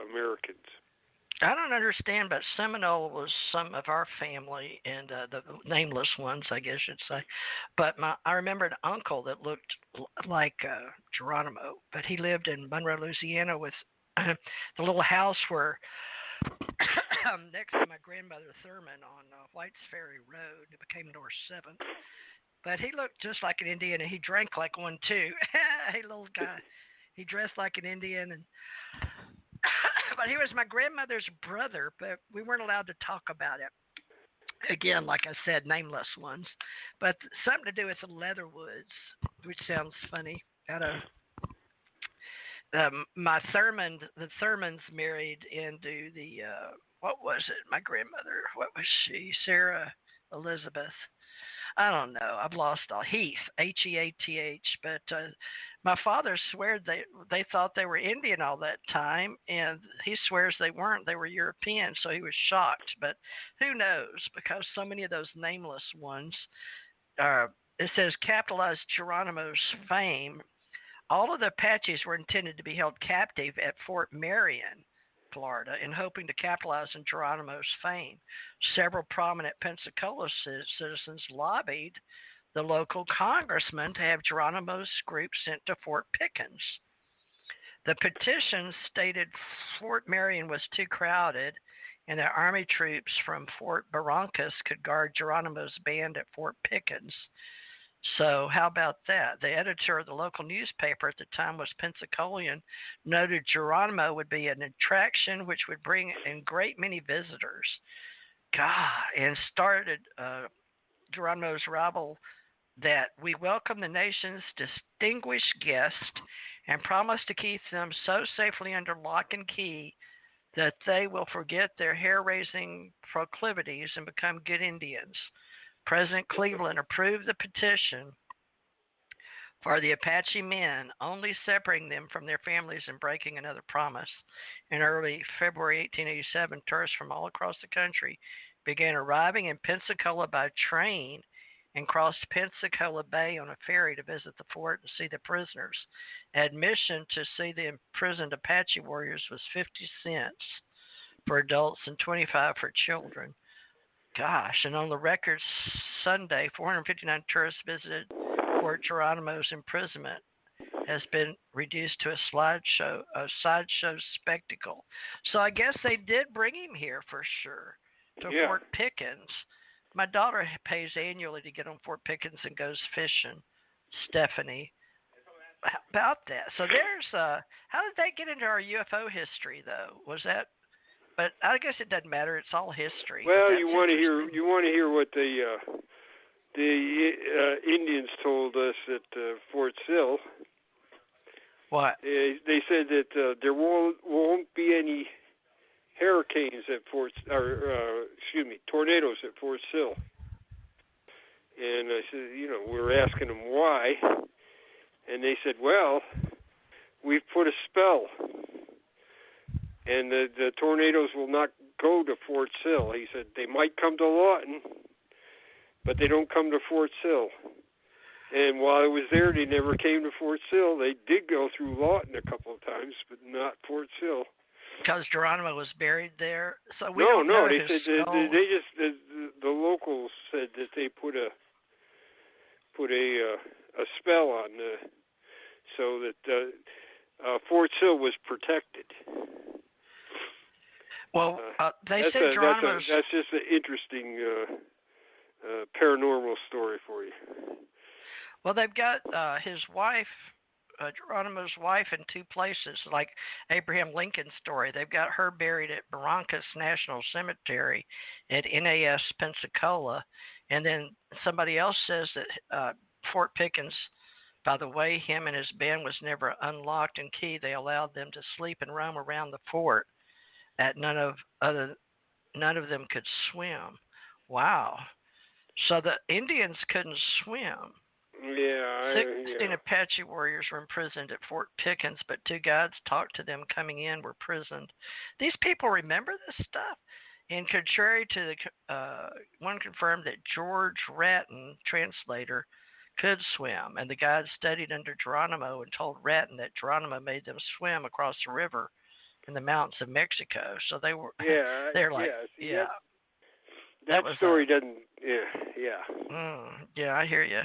Americans. I don't understand, but Seminole was some of our family, and the nameless ones, I guess you'd say. But I remember an uncle that looked like Geronimo, but he lived in Monroe, Louisiana, with the little house where next to my grandmother Thurman on White's Ferry Road. It became North 7th. But he looked just like an Indian, and he drank like one too. Hey, little guy. He dressed like an Indian, and but he was my grandmother's brother, but we weren't allowed to talk about it. Again, like I said, nameless ones. But something to do with the Leatherwoods, which sounds funny. My Thurman, the Thurmans married into the, what was it, my grandmother? What was she? Sarah Elizabeth. I don't know. I've lost all. Heath, Heath. But my father swears they thought they were Indian all that time, and he swears they weren't. They were European, so he was shocked. But who knows? Because so many of those nameless ones, it says capitalized Geronimo's fame. All of the Apaches were intended to be held captive at Fort Marion, Florida, in hoping to capitalize on Geronimo's fame. Several prominent Pensacola citizens lobbied the local congressman to have Geronimo's group sent to Fort Pickens. The petition stated Fort Marion was too crowded and that Army troops from Fort Barrancas could guard Geronimo's band at Fort Pickens. So how about that? The editor of the local newspaper at the time was Pensacolian, noted Geronimo would be an attraction which would bring in great many visitors. God, and started Geronimo's arrival that we welcome the nation's distinguished guests and promise to keep them so safely under lock and key that they will forget their hair-raising proclivities and become good Indians. President Cleveland approved the petition for the Apache men, only separating them from their families and breaking another promise. In early February 1887, tourists from all across the country began arriving in Pensacola by train and crossed Pensacola Bay on a ferry to visit the fort and see the prisoners. Admission to see the imprisoned Apache warriors was 50 cents for adults and 25 for children. Gosh, and on the record Sunday, 459 tourists visited Fort Geronimo's imprisonment has been reduced to a sideshow spectacle. So I guess they did bring him here for sure to Fort Pickens. My daughter pays annually to get on Fort Pickens and goes fishing. Stephanie, how about that? So there's how did they get into our UFO history though? Was that? But I guess it doesn't matter. It's all history. Well, you want to hear what the Indians told us at Fort Sill. What? They said that there won't be any hurricanes at tornadoes at Fort Sill. And I said, we were asking them why, and they said, well, we've put a spell, and the tornadoes will not go to Fort Sill. He said they might come to Lawton, but they don't come to Fort Sill. And while I was there, they never came to Fort Sill. They did go through Lawton a couple of times, but not Fort Sill. Because Geronimo was buried there. So no. They said the locals said that they put a spell on so that Fort Sill was protected. Well, they said Geronimo's... That's just an interesting paranormal story for you. Well, they've got his wife, Geronimo's wife, in two places, like Abraham Lincoln's story. They've got her buried at Barrancas National Cemetery at NAS, Pensacola. And then somebody else says that Fort Pickens, by the way, him and his band was never unlocked and keyed. They allowed them to sleep and roam around the fort. That none of them could swim. Wow. So the Indians couldn't swim. Yeah. 16 Apache warriors were imprisoned at Fort Pickens, but 2 guides talked to them coming in were prisoned. These people remember this stuff. And contrary to the one confirmed that George Ratton, translator, could swim, and the guides studied under Geronimo and told Ratton that Geronimo made them swim across the river in the mountains of Mexico. So they were, they're like, That story doesn't, yeah, I hear you.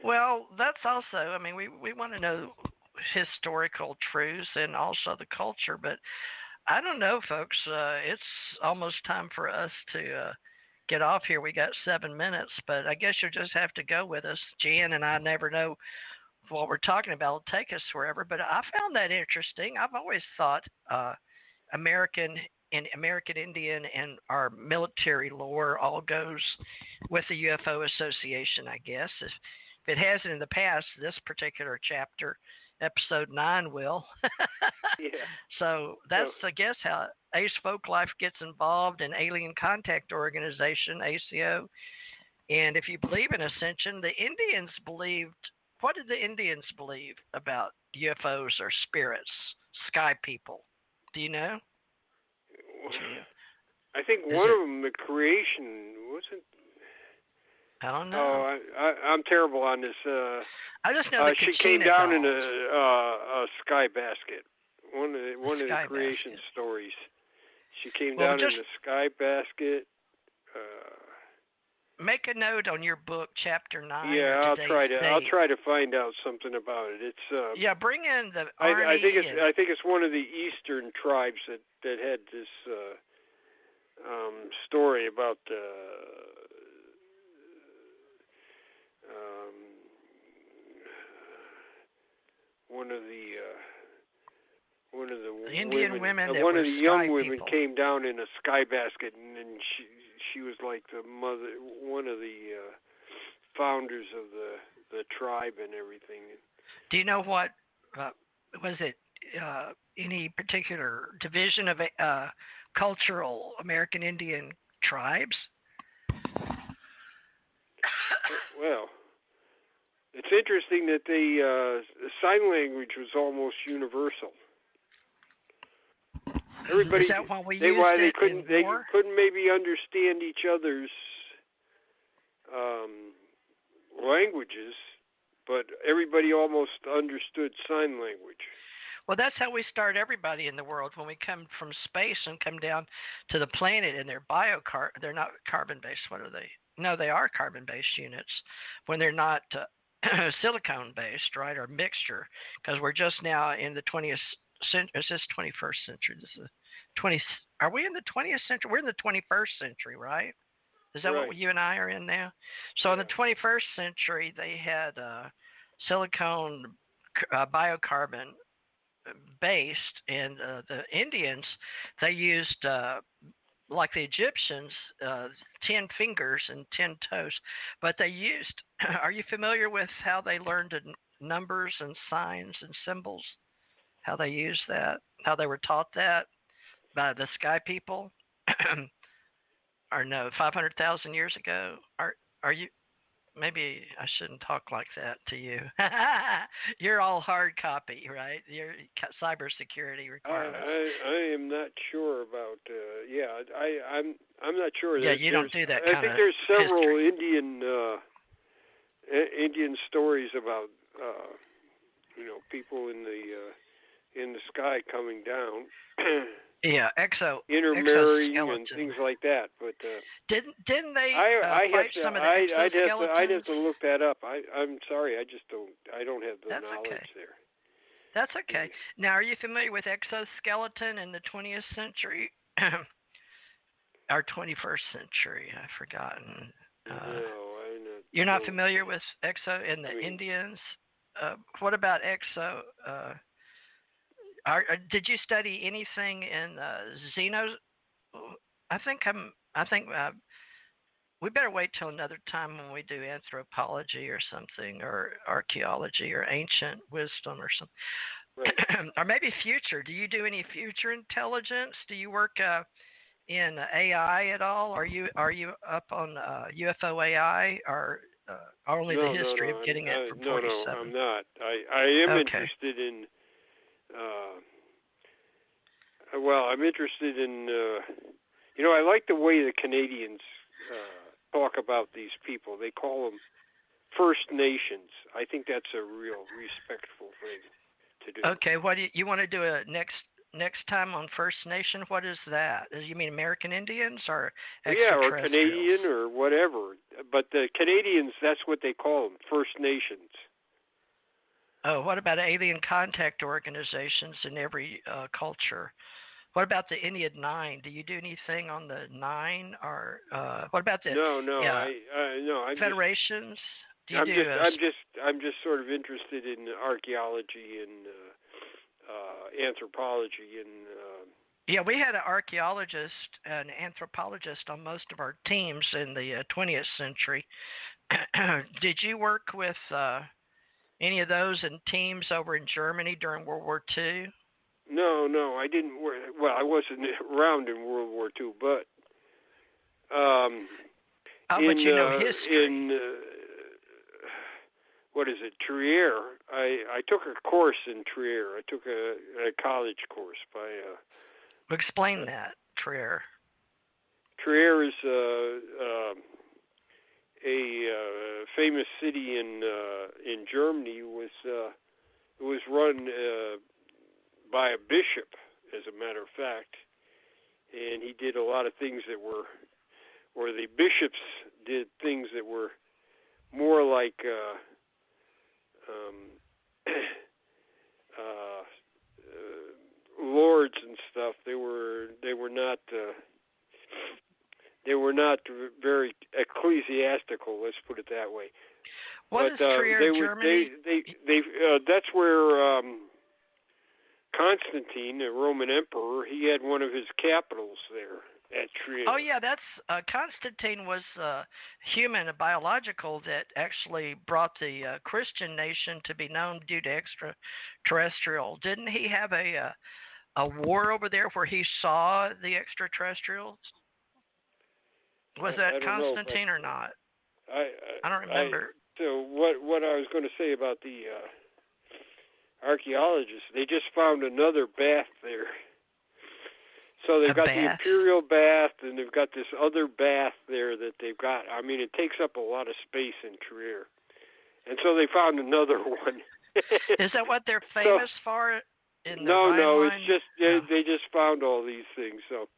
Well, that's also, I mean, we want to know historical truths and also the culture, but I don't know, folks. It's almost time for us to get off here. We got 7 minutes, but I guess you'll just have to go with us. Jan and I never know what we're talking about will take us wherever, but I found that interesting. I've always thought American Indian and our military lore all goes with the UFO Association, I guess. If it hasn't in the past, this particular chapter, episode 9 will. Yeah. So that's, I guess, how Ace Folklife gets involved in Alien Contact Organization, ACO. And if you believe in ascension, the Indians believed, what did the Indians believe about UFOs or spirits, sky people? Do you know? I think one of them, the creation, wasn't. I don't know. Oh, I'm terrible on this. I just know she came down in a sky basket. One of the creation stories. She came down in a sky basket. Make a note on your book, chapter 9. Yeah, I'll try to find out something about it. It's bring in the I think it's one of the eastern tribes that had this story about one of the Indian women one of the young women people. came down in a sky basket, and she was like the mother, one of the founders of the tribe and everything. Do you know what was it? Any particular division of cultural American Indian tribes? Well, it's interesting that the sign language was almost universal. Everybody, is that why they couldn't maybe understand each other's languages, but everybody almost understood sign language. Well, that's how we start everybody in the world when we come from space and come down to the planet, and they're not carbon-based. What are they? No, they are carbon-based units when they're not silicone-based, right, or mixture, because we're just now in the 20th century. Is this 21st century? This is 20. Are we in the 20th century? We're in the 21st century, right? Is that what you and I are in now? So in the 21st century, they had silicone, biocarbon based, and the Indians, they used like the Egyptians, 10 fingers and 10 toes, but they used. Are you familiar with how they learned numbers and signs and symbols? How they used that? How they were taught that by the sky people? Or no, 500,000 years ago? Are you? Maybe I shouldn't talk like that to you. You're all hard copy, right? Your cybersecurity requirements. I am not sure about. I'm not sure. Yeah, you don't do that kind of. I think there's several history. Indian stories about people in the sky coming down. Yeah, intermarrying and things like that, but didn't they I fight some of the exoskeletons? I'd have to look that up. I'm sorry, I don't have the knowledge there. That's okay. Now, are you familiar with exoskeleton in the 20th century or 21st century? I've forgotten. No, I'm not. You're not familiar with exo in the Indians? What about exo? Did you study anything in Xeno? I think we better wait till another time when we do anthropology or something, or archaeology or ancient wisdom or something. Right. Or maybe future. Do you do any future intelligence? Do you work in AI at all? Are you up on UFO AI or only the history of getting it from 47? No, I'm not. I am interested in. I'm interested in. I like the way the Canadians talk about these people. They call them First Nations. I think that's a real respectful thing to do. Okay, what do you want to do a next time on First Nation? What is that? You mean American Indians or extraterrestrials? Yeah, or Canadian or whatever. But the Canadians, that's what they call them, First Nations. Oh, what about alien contact organizations in every culture? What about the Ennead 9? Do you do anything on the 9, or what about the federations? I'm just sort of interested in archaeology and anthropology and. Yeah, we had an archaeologist, an anthropologist on most of our teams in the 20th century. Did you work with any of those in teams over in Germany during World War II? No, I didn't work. Well, I wasn't around in World War II, but but you know history. What is it, Trier? I took a course in Trier. I took a college course by. Explain that, Trier. Trier is a famous city in Germany. It was run by a bishop, as a matter of fact, and he did a lot of things that were, or the bishops did things that were more like lords and stuff. They were not very ecclesiastical. Let's put it that way. What is Trier, Germany? That's where Constantine, the Roman emperor, he had one of his capitals there at Trier. Oh yeah, that's Constantine was human, a biological that actually brought the Christian nation to be known due to extraterrestrial. Didn't he have a war over there where he saw the extraterrestrials? Was that Constantine or not? I don't remember. So what I was going to say about the archaeologists, they just found another bath there. So they've got the imperial bath, and they've got this other bath there that they've got. I mean, it takes up a lot of space in Trier. And so they found another one. Is that what they're famous for? No, it's just they just found all these things. So,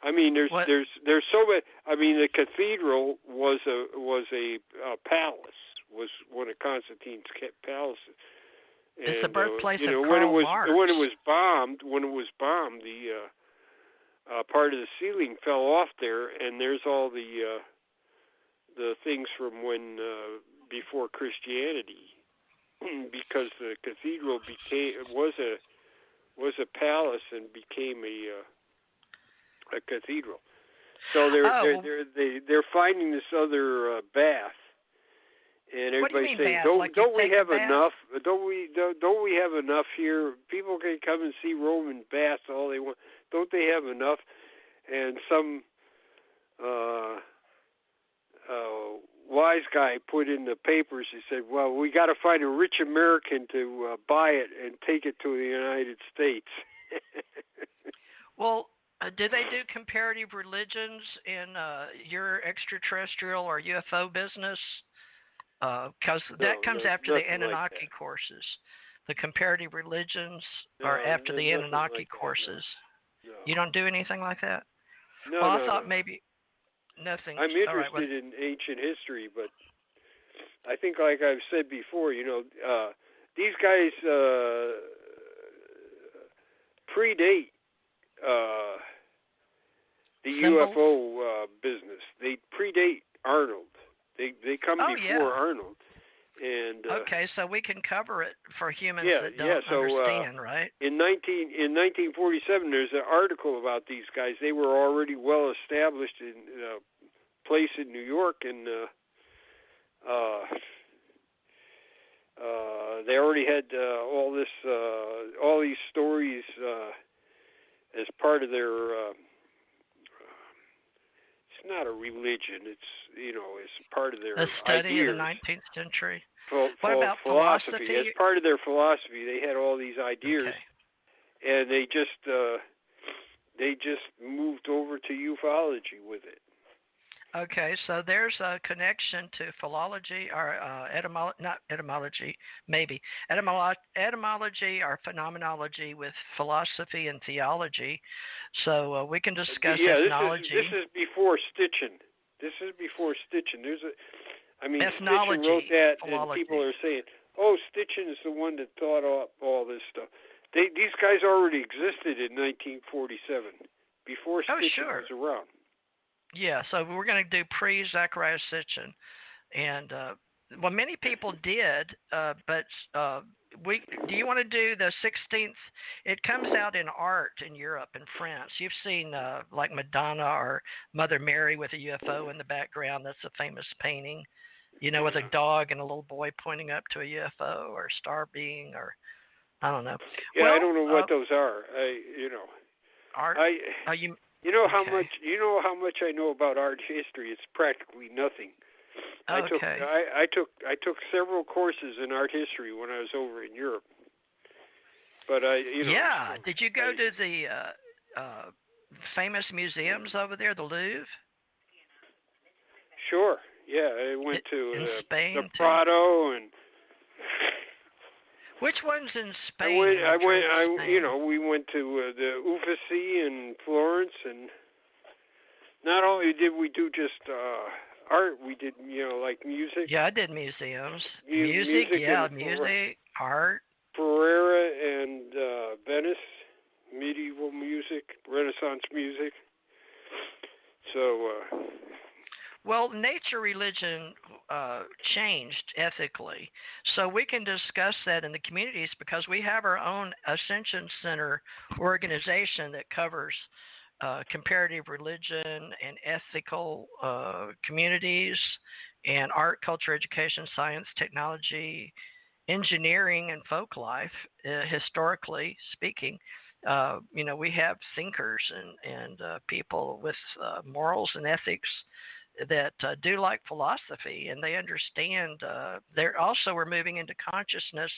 I mean, there's so many. I mean, the cathedral was a palace. Was one of Constantine's palaces. And, it's the birthplace of Karl Marx. When it was bombed, the part of the ceiling fell off there, and there's all the things from when before Christianity, because the cathedral was a palace and became a cathedral. So they're finding this other bath, and everybody's saying, "Don't we have enough? Don't we have enough here? People can come and see Roman baths all they want. Don't they have enough?" And some wise guy put in the papers. He said, "Well, we got to find a rich American to buy it and take it to the United States." Well, do they do comparative religions in your extraterrestrial or UFO business? Because that comes after the Anunnaki courses. The comparative religions are after the Anunnaki courses. No. You don't do anything like that? No, well, I thought maybe nothing. I'm interested in ancient history, but I think, like I've said before, these guys predate the UFO business. They predate Arnold. They come before Arnold. And okay, so we can cover it for humans that don't understand, right? In 1947, there's an article about these guys. They were already well established in a place in New York, and they already had all these stories as part of their. It's not a religion. It's it's part of their study ideas. of the 19th century. What about philosophy? As part of their philosophy, they had all these ideas, and they just moved over to ufology with it. Okay, so there's a connection to philology or etymology or phenomenology with philosophy and theology. So we can discuss ethnology. This is before Stitchin. Stitchin wrote that, and people are saying, "Oh, Stitchin is the one that thought up all this stuff." These guys already existed in 1947, before Stitchin was around. Yeah, so we're going to do pre-Zachariah Sitchin, and many people did, but do you want to do the 16th? It comes out in art in Europe and France. You've seen like Madonna or Mother Mary with a UFO in the background. That's a famous painting, with a dog and a little boy pointing up to a UFO or a star being, or I don't know. Yeah, I don't know what those are. Art. You know how much I know about art history. It's practically nothing. Okay. I took several courses in art history when I was over in Europe. But Yeah. Did you go to the famous museums over there, the Louvre? Sure. Yeah, I went to Spain, the Prado and. Which one's in Spain? We went to the Uffizi in Florence, and not only did we do just art, we did, like music. Yeah, I did museums. Music, art. Ferrara and Venice, medieval music, Renaissance music. So. Well, nature religion changed ethically, so we can discuss that in the communities because we have our own Ascension Center organization that covers comparative religion and ethical communities and art, culture, education, science, technology, engineering, and folk life, historically speaking. We have thinkers and people with morals and ethics that do like philosophy, and they understand. We're moving into consciousness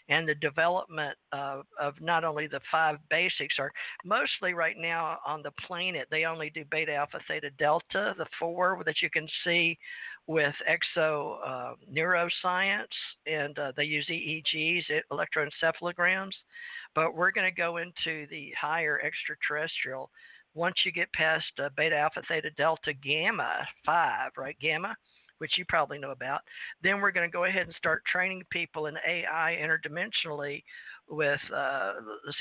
and the development of not only the 5 basics, or mostly right now on the planet, they only do beta, alpha, theta, delta, the 4 that you can see with exo neuroscience, and they use EEGs, electroencephalograms, but we're going to go into the higher extraterrestrial. Once you get past beta, alpha, theta, delta, gamma, 5, right, gamma, which you probably know about, then we're going to go ahead and start training people in AI interdimensionally with,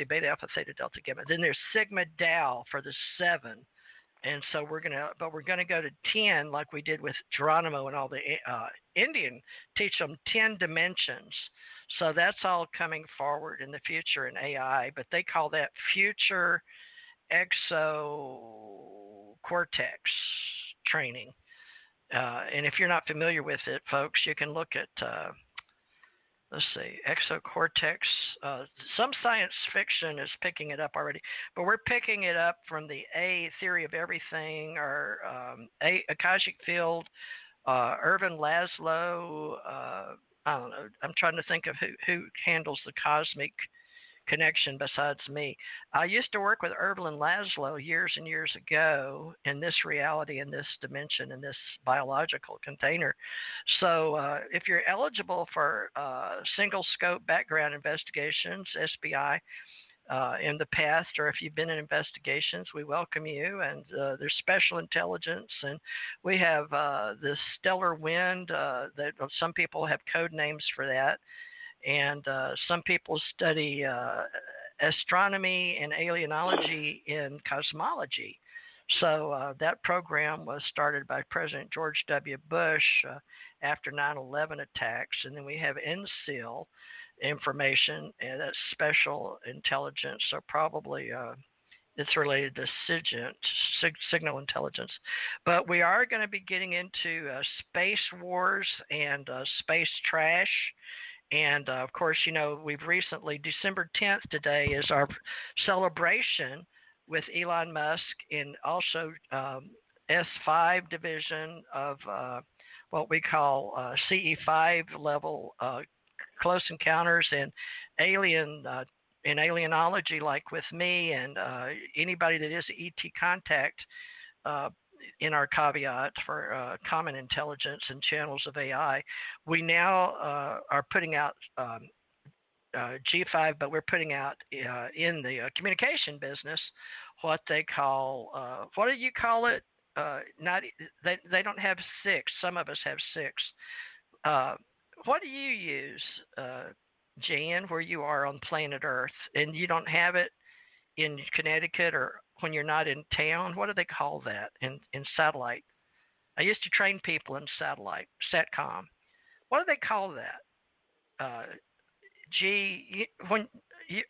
beta, alpha, theta, delta, gamma. Then there's sigma, Tau for the 7. And so we're going to go to 10 like we did with Geronimo and all the Indian, teach them 10 dimensions. So that's all coming forward in the future in AI, but they call that future exocortex training. And if you're not familiar with it, folks, you can look at, let's see, exocortex. Some science fiction is picking it up already, but we're picking it up from the A theory of everything, or Akashic field, Irvin Laszlo. I don't know. I'm trying to think of who handles the cosmic connection besides me. I used to work with Irvin Laszlo years and years ago in this reality, in this dimension, in this biological container. So if you're eligible for single scope background investigations, SBI, in the past, or if you've been in investigations, we welcome you. And there's special intelligence, and we have the stellar wind that some people have code names for that. And some people study astronomy and alienology in cosmology. So that program was started by President George W. Bush after 9/11 attacks. And then we have NSIL information, and that's special intelligence. So probably it's related to signal intelligence. But we are going to be getting into space wars and space trash. And, of course, you know, we've recently, December 10th today is our celebration with Elon Musk, and also S5 division of what we call CE5 level close encounters and alien in alienology, like with me and anybody that is ET contact in our caveat for common intelligence and channels of AI. We now are putting out G5, but we're putting out in the communication business what they call, what do you call it? They don't have 6. Some of us have 6. What do you use, Jan, where you are on planet Earth, and you don't have it in Connecticut or when you're not in town? What do they call that in satellite? I used to train people in satellite, SATCOM. What do they call that?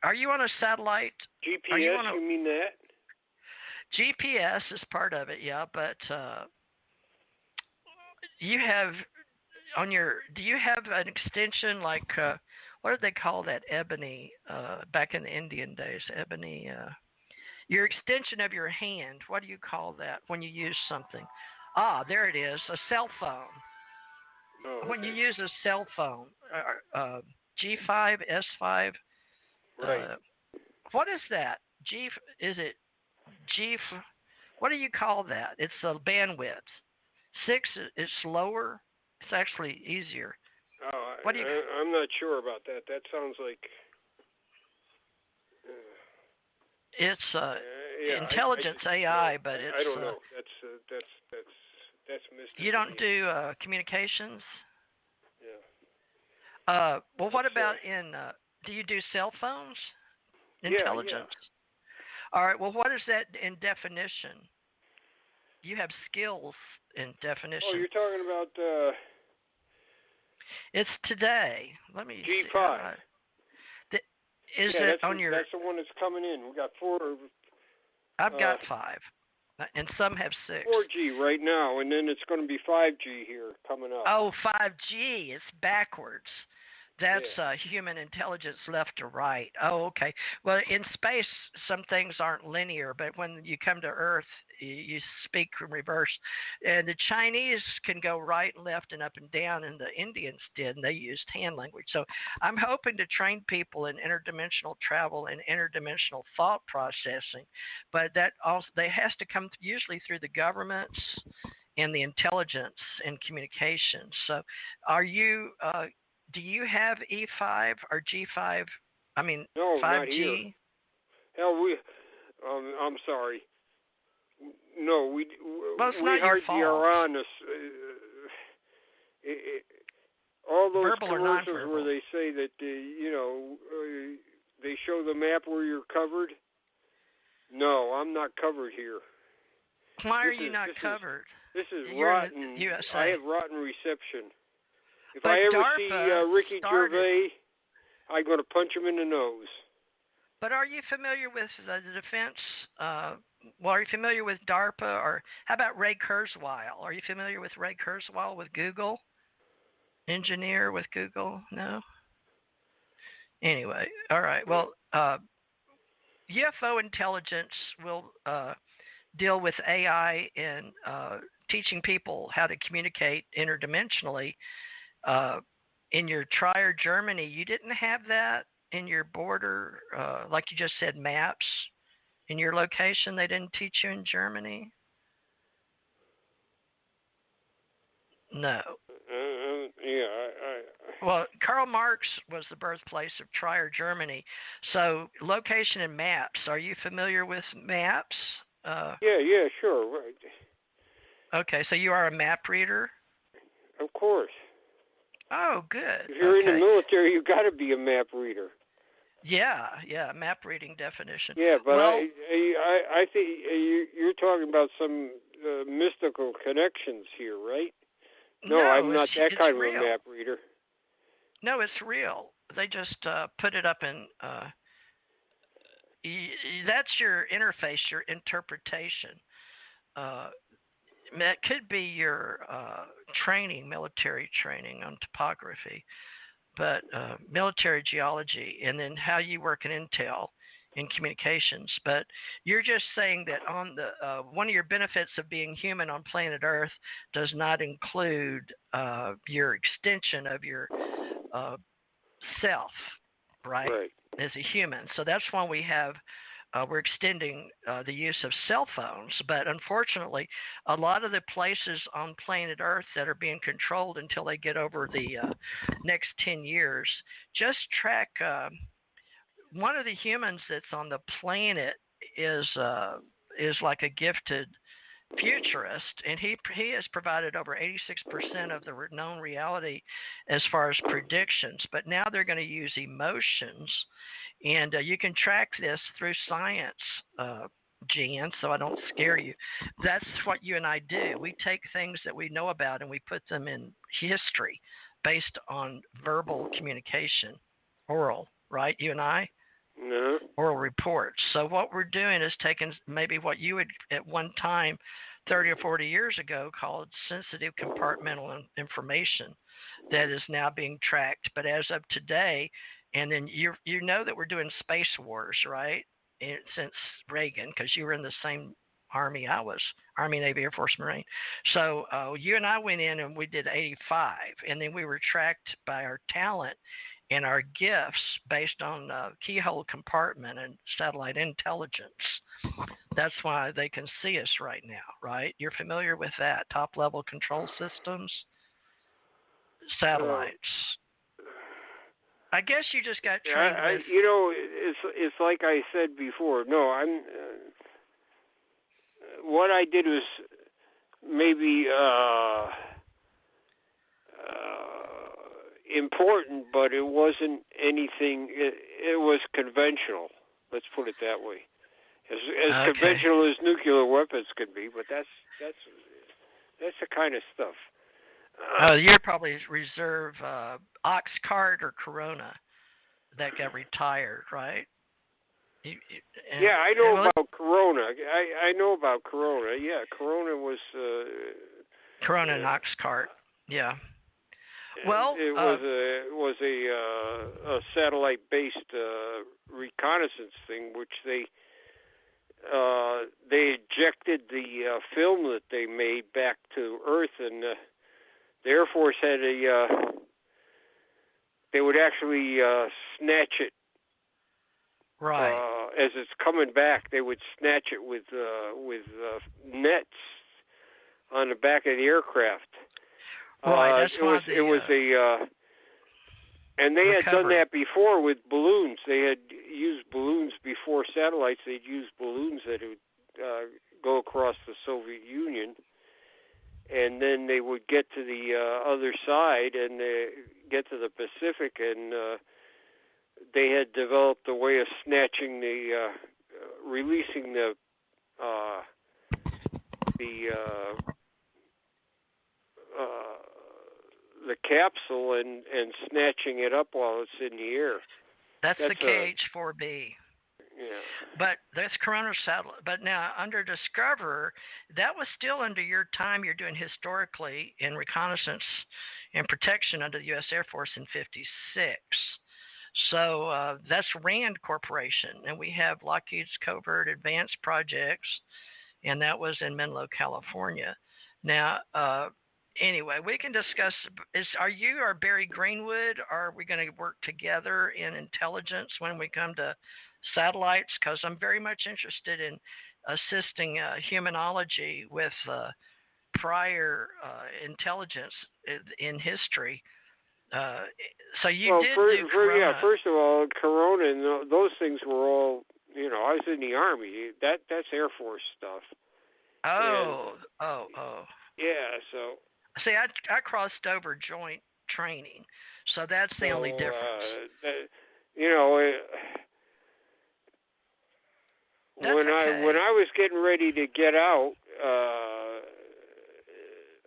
Are you on a satellite? GPS, you mean that? GPS is part of it, yeah, but you have on your, do you have an extension like, what did they call that, ebony, back in the Indian days, ebony, your extension of your hand, what do you call that when you use something? Ah, there it is, a cell phone. Oh, okay. When you use a cell phone, G5, S5, right. What is that? Is it G? What do you call that? It's the bandwidth. 6 is slower. It's actually easier. Oh, what do you? I'm not sure about that. That sounds like. It's intelligence AI, but it's. I don't know. That's mystical. You don't do communications? Yeah. Well, what about in? Do you do cell phones? Intelligence. Yeah. All right. Well, what is that in definition? You have skills in definition. Oh, you're talking about. It's today. Let me. G5. Is it on your? That's the one that's coming in. We got 4. I've got 5, and some have 6. 4G right now, and then it's going to be 5G here coming up. Oh, 5G. It's backwards. That's human intelligence left to right. Oh, okay. Well, in space, some things aren't linear, but when you come to Earth, you speak in reverse. And the Chinese can go right and left and up and down, and the Indians did, and they used hand language. So I'm hoping to train people in interdimensional travel and interdimensional thought processing, but that also has to come usually through the governments and the intelligence and communications. So are you... do you have E5 or G5? I mean, no, 5G? Not here. Hell, I'm sorry. No, we hardly are on this. All those verbal commercials where they say that, they show the map where you're covered. No, I'm not covered here. Why are you not covered? This is You're rotten. USA. I have rotten reception. If but I ever DARPA see Ricky Gervais, I'm going to punch him in the nose. But are you familiar with the defense? Well, are you familiar with DARPA, or how about Ray Kurzweil? Are you familiar with Ray Kurzweil with Google? Engineer with Google? No? Anyway, all right. Well, UFO intelligence will deal with AI and teaching people how to communicate interdimensionally. In your Trier, Germany, you didn't have that in your border, like you just said, maps in your location. They didn't teach you in Germany? No. Well, Karl Marx was the birthplace of Trier, Germany. So location and maps. Are you familiar with maps? Yeah, sure. Right. Okay, so you are a map reader? Of course. Oh, good. If you're in the military, you got to be a map reader. Yeah, map reading definition. Yeah, but well, I think you're talking about some mystical connections here, right? No, I'm not that kind real. of a map reader. No, it's real. They just put it up in. That's your interface, your interpretation. It could be your training, military training on topography, but military geology, and then how you work in intel in communications. But you're just saying that on the one of your benefits of being human on planet Earth does not include your extension of your self, right? As a human. So that's why we have we're extending the use of cell phones. But unfortunately, a lot of the places on planet Earth that are being controlled until they get over the next 10 years, just track one of the humans that's on the planet is like a gifted futurist, and he has provided over 86% of the known reality as far as predictions. But now they're going to use emotions, and you can track this through science, Jan, so I don't scare you. That's what you and I do. We take things that we know about and we put them in history based on verbal communication, oral, right, you and I? No. Oral reports. So what we're doing is taking maybe what you would at one time 30 or 40 years ago called sensitive compartmental information that is now being tracked. But as of today, and then you know that we're doing space wars, right? Since Reagan, because you were in the same Army I was, Army, Navy, Air Force, Marine. So you and I went in and we did 85, and then we were tracked by our talent and our gifts based on keyhole compartment and satellite intelligence. That's why they can see us right now, right? You're familiar with that, top-level control systems, satellites. I guess you just got trained with... You know, it's like I said before. No, I'm... what I did was maybe... important, but it wasn't anything. It was conventional. Let's put it that way. As okay. Conventional as nuclear weapons could be, but that's the kind of stuff. You're probably reserve Oxcart or Corona that got retired, right? Yeah, I know about Corona. I know about Corona. Yeah, Corona was. Corona and Oxcart. Yeah. Well, it was a satellite-based reconnaissance thing, which they ejected the film that they made back to Earth, and the Air Force had they would actually snatch it. Right. As it's coming back, they would snatch it with nets on the back of the aircraft. Right, that's why it was and they had done that before with balloons. They had used balloons before satellites. They'd used balloons that would go across the Soviet Union, and then they would get to the other side and get to the Pacific, and they had developed a way of snatching releasing the capsule and snatching it up while it's in the air. That's the KH-4B. Yeah. But that's Corona satellite. But now under Discover, that was still under your time. You're doing historically in reconnaissance and protection under the U.S. Air Force in '56. So that's RAND Corporation, and we have Lockheed's Covert Advanced Projects, and that was in Menlo, California. Now, anyway, we can discuss. Are you or Barry Greenwood? Are we going to work together in intelligence when we come to satellites? Because I'm very much interested in assisting humanology with prior intelligence in history. So you did do Corona. Yeah, first of all, Corona and those things were all, I was in the Army. That's Air Force stuff. Oh. Yeah, so. See, I crossed over joint training, so that's the only difference. When I was getting ready to get out,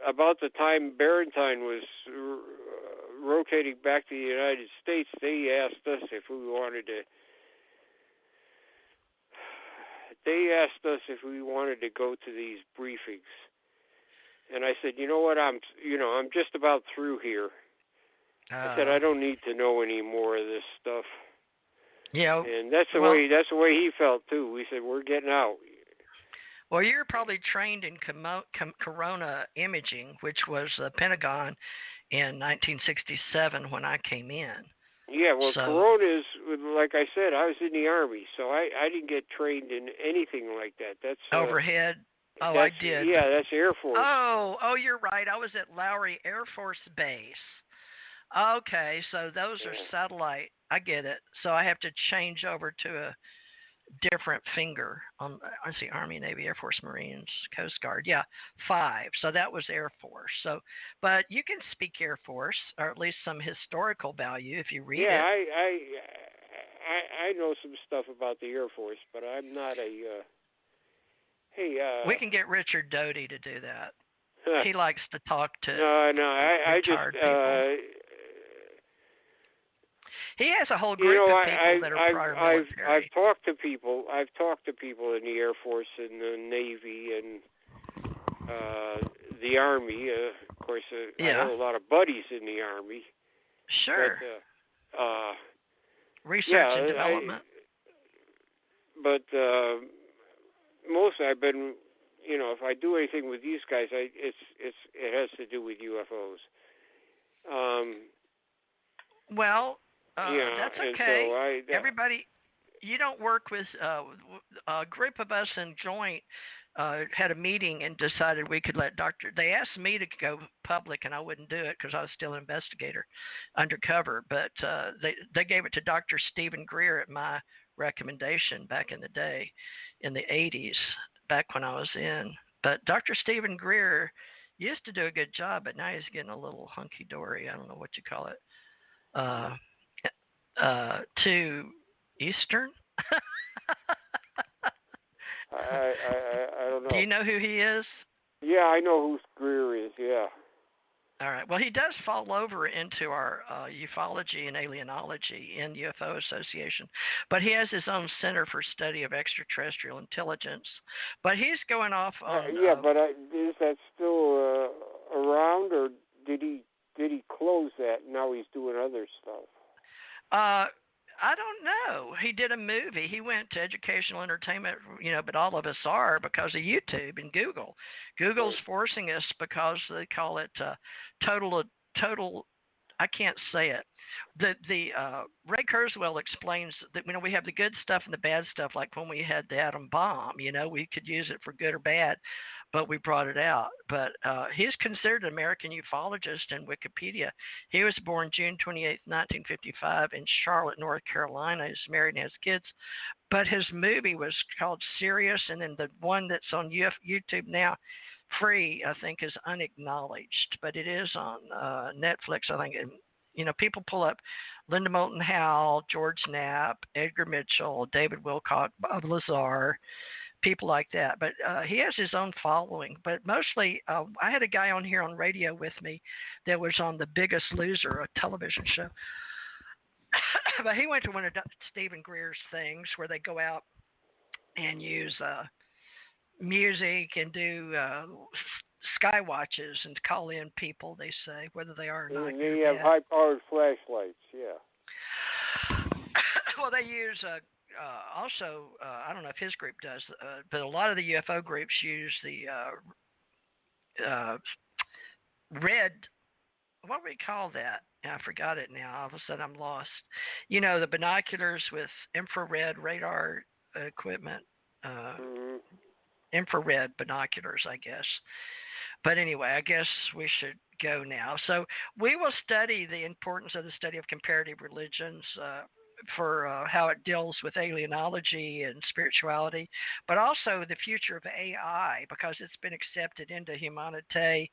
about the time Barentine was rotating back to the United States, they asked us if we wanted to go to these briefings. And I said, you know what, I'm just about through here. I said, I don't need to know any more of this stuff. Yeah. And that's the way he felt too. We said, we're getting out. Well, you're probably trained in Corona imaging, which was the Pentagon in 1967 when I came in. Yeah, well, Corona is, like I said, I was in the Army, so I didn't get trained in anything like that. That's overhead. I did. Yeah, that's Air Force. Oh, you're right. I was at Lowry Air Force Base. Okay, so those are satellite. I get it. So I have to change over to a different finger. I see Army, Navy, Air Force, Marines, Coast Guard. Yeah, 5. So that was Air Force. So, but you can speak Air Force, or at least some historical value if you read it. Yeah, I know some stuff about the Air Force, but I'm not a. We can get Richard Doty to do that. He likes to talk to retired people. He has a whole group of people that are prior military. I've talked to people in the Air Force and the Navy and the Army. Of course, I have a lot of buddies in the Army. Sure. But, research and development. But mostly I've been, if I do anything with these guys, it has to do with UFOs. That's okay. So everybody, you don't work with a group of us in joint had a meeting and decided we could let they asked me to go public and I wouldn't do it because I was still an investigator undercover, but they gave it to Dr. Stephen Greer at my recommendation back in the day in the 80s, back when I was in. But Dr. Stephen Greer used to do a good job, but now he's getting a little hunky-dory. I don't know what you call it. To Eastern? I don't know. Do you know who he is? Yeah, I know who Greer is, yeah. All right. Well, he does fall over into our ufology and alienology in UFO Association, but he has his own Center for Study of Extraterrestrial Intelligence. But he's going off on. But is that still around, or did he close that? And now he's doing other stuff. I don't know. He did a movie. He went to educational entertainment, but all of us are because of YouTube and Google. Google's forcing us because they call it total. I can't say it. The Ray Kurzweil explains that we have the good stuff and the bad stuff. Like when we had the atom bomb, we could use it for good or bad, but we brought it out. But he's considered an American ufologist in Wikipedia. He was born June 28, 1955 in Charlotte, North Carolina. He's married and has kids. But his movie was called Sirius, and then the one that's on YouTube now, free, I think, is Unacknowledged. But it is on Netflix, I think. People pull up Linda Moulton Howe, George Knapp, Edgar Mitchell, David Wilcock, Bob Lazar, people like that. But he has his own following. But mostly, I had a guy on here on radio with me that was on The Biggest Loser, a television show. but he went to one of Stephen Greer's things where they go out and use music and do sky watches and call in people, they say, whether they are or not. And you have high-powered flashlights, yeah. Well, they use also, I don't know if his group does, but a lot of the UFO groups use the red, what do we call that? I forgot it now. All of a sudden I'm lost. You know, the binoculars with infrared radar equipment, infrared binoculars, I guess. But anyway, I guess we should go now. So we will study the importance of the study of comparative religions for how it deals with alienology and spirituality, but also the future of AI, because it's been accepted into humanity,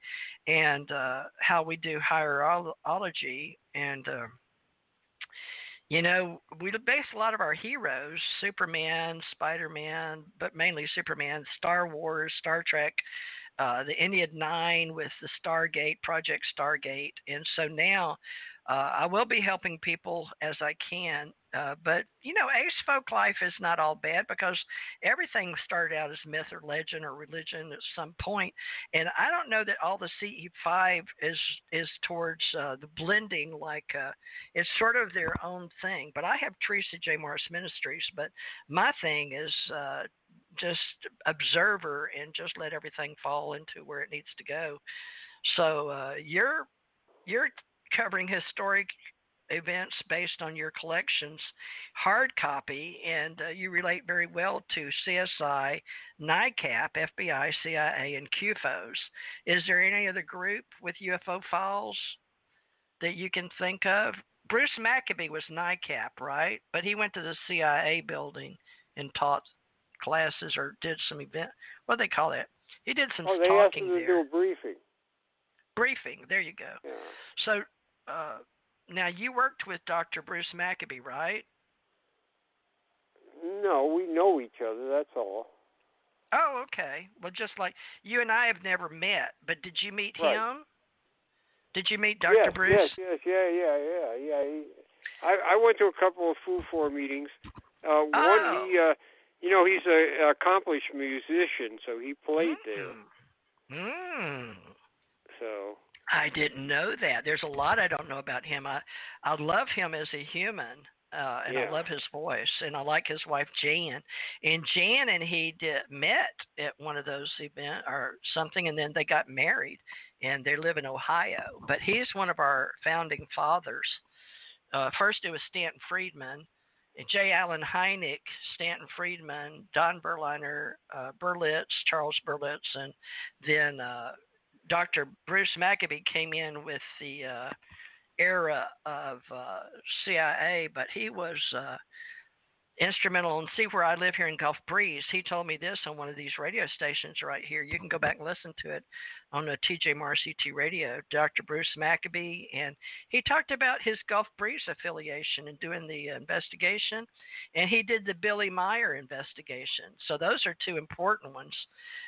and how we do hierology. And, you know, we base a lot of our heroes, Superman, Spider-Man, but mainly Superman, Star Wars, Star Trek, the Ennead 9 with the Stargate, Project Stargate. And so now I will be helping people as I can. But, you know, ace folk life is not all bad, because everything started out as myth or legend or religion at some point. And I don't know that all the CE5 is towards the blending, like it's sort of their own thing. But I have Teresa J. Morris Ministries, but my thing is just observer and just let everything fall into where it needs to go. So you're covering historic events based on your collections, hard copy, and you relate very well to CSI, NICAP, FBI, CIA, and QFOs. Is there any other group with UFO files that you can think of? Bruce Maccabee was NICAP, right? But he went to the CIA building and taught classes or did some event. What do they call that? He did some talking there. They asked him to do a briefing. Briefing, there you go. Yeah. So, now, you worked with Dr. Bruce Maccabee, right? No, we know each other, that's all. Oh, okay. Well, just like you and I have never met, but did you meet him? Did you meet Dr. Bruce? Yes, yeah. I went to a couple of FU4 meetings. One, he's an accomplished musician, so he played there. So... I didn't know that. There's a lot I don't know about him. I love him as a human, and I love his voice, and I like his wife Jan. And Jan and he met at one of those events or something, and then they got married, and they live in Ohio. But he's one of our founding fathers. First it was Stanton Friedman, J. Allen Hynek, Stanton Friedman, Don Berliner, Berlitz, Charles Berlitz, and then Dr. Bruce Maccabee came in with the era of CIA, but he was instrumental. And see, where I live here in Gulf Breeze, he told me this on one of these radio stations right here. You can go back and listen to it on the TJ Mars ET radio, Dr. Bruce Maccabee. And he talked about his Gulf Breeze affiliation and doing the investigation. And he did the Billy Meyer investigation. So those are two important ones.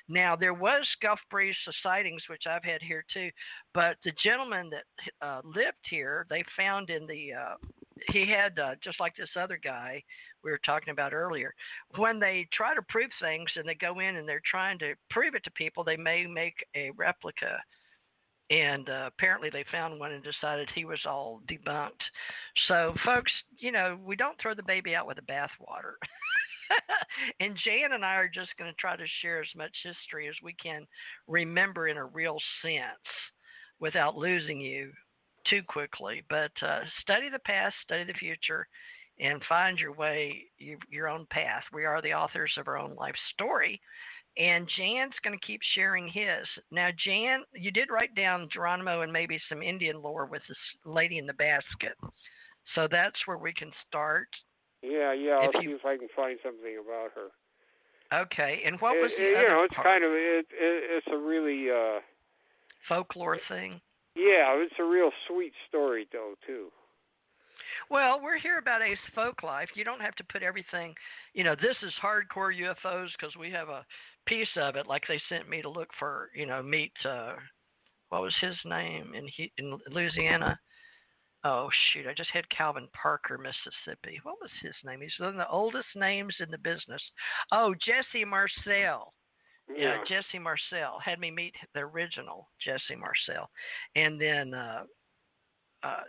Now, there was Gulf Breeze sightings, which I've had here too. But the gentleman that lived here, they found in the he had, just like this other guy we were talking about earlier, when they try to prove things and they go in and they're trying to prove it to people, they may make a replica. And apparently they found one and decided he was all debunked. So, folks, we don't throw the baby out with the bathwater. And Jan and I are just going to try to share as much history as we can remember in a real sense without losing you too quickly. But study the past, study the future, and find your way, your own path. We are the authors of our own life story. And Jan's going to keep sharing his. Now, Jan, you did write down Geronimo and maybe some Indian lore with this lady in the basket. So that's where we can start. Yeah, I'll see if I can find something about her. Okay, and what was the other it's part? kind of, it's a really... folklore thing? Yeah, it's a real sweet story, though, too. Well, we're here about ace folk life. You don't have to put everything, this is hardcore UFOs because we have a piece of it, like they sent me to look for, meet, what was his name in Louisiana? Oh shoot! I just had Calvin Parker, Mississippi. What was his name? He's one of the oldest names in the business. Oh, Jesse Marcel. Yeah, Yeah. Jesse Marcel had me meet the original Jesse Marcel, and then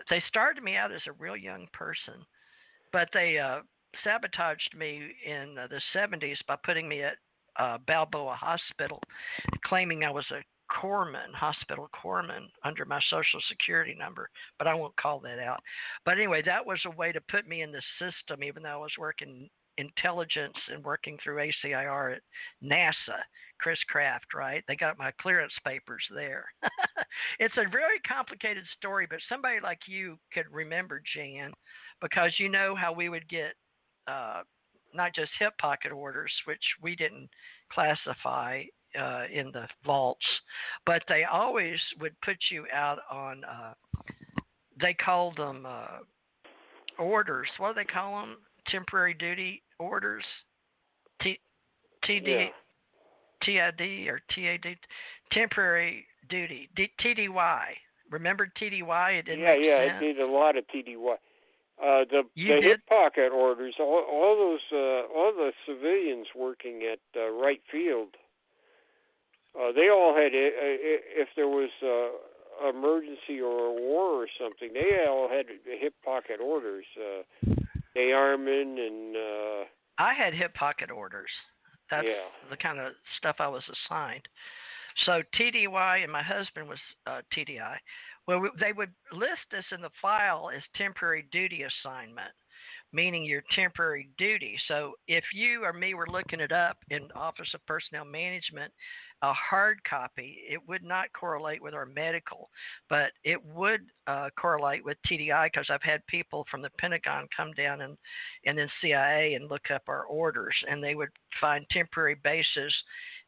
they started me out as a real young person, but they sabotaged me in the 70s by putting me at Balboa Hospital, claiming I was a corpsman, hospital corpsman, under my social security number, but I won't call that out. But anyway, that was a way to put me in the system, even though I was working intelligence and working through ACIR at NASA. Chris Kraft, right? They got my clearance papers there. It's a very complicated story, but somebody like you could remember, Jan, because you know how we would get not just hip pocket orders, which we didn't classify in the vaults, but they always would put you out on, they called them orders. What do they call them? Temporary duty orders? TD, TID or TAD? Temporary duty. TDY. Remember TDY? It didn't make sense. I did a lot of TDY. The hip pocket orders, all the civilians working at right field, they all had, if there was emergency or a war or something, they all had hip pocket orders. Day Armin and I had hip pocket orders. That's the kind of stuff I was assigned. So TDY, and my husband was TDI. Well, they would list us in the file as temporary duty assignment, meaning your temporary duty. So if you or me were looking it up in Office of Personnel Management, a hard copy, it would not correlate with our medical, but it would correlate with TDI, because I've had people from the Pentagon come down and then CIA and look up our orders, and they would find temporary bases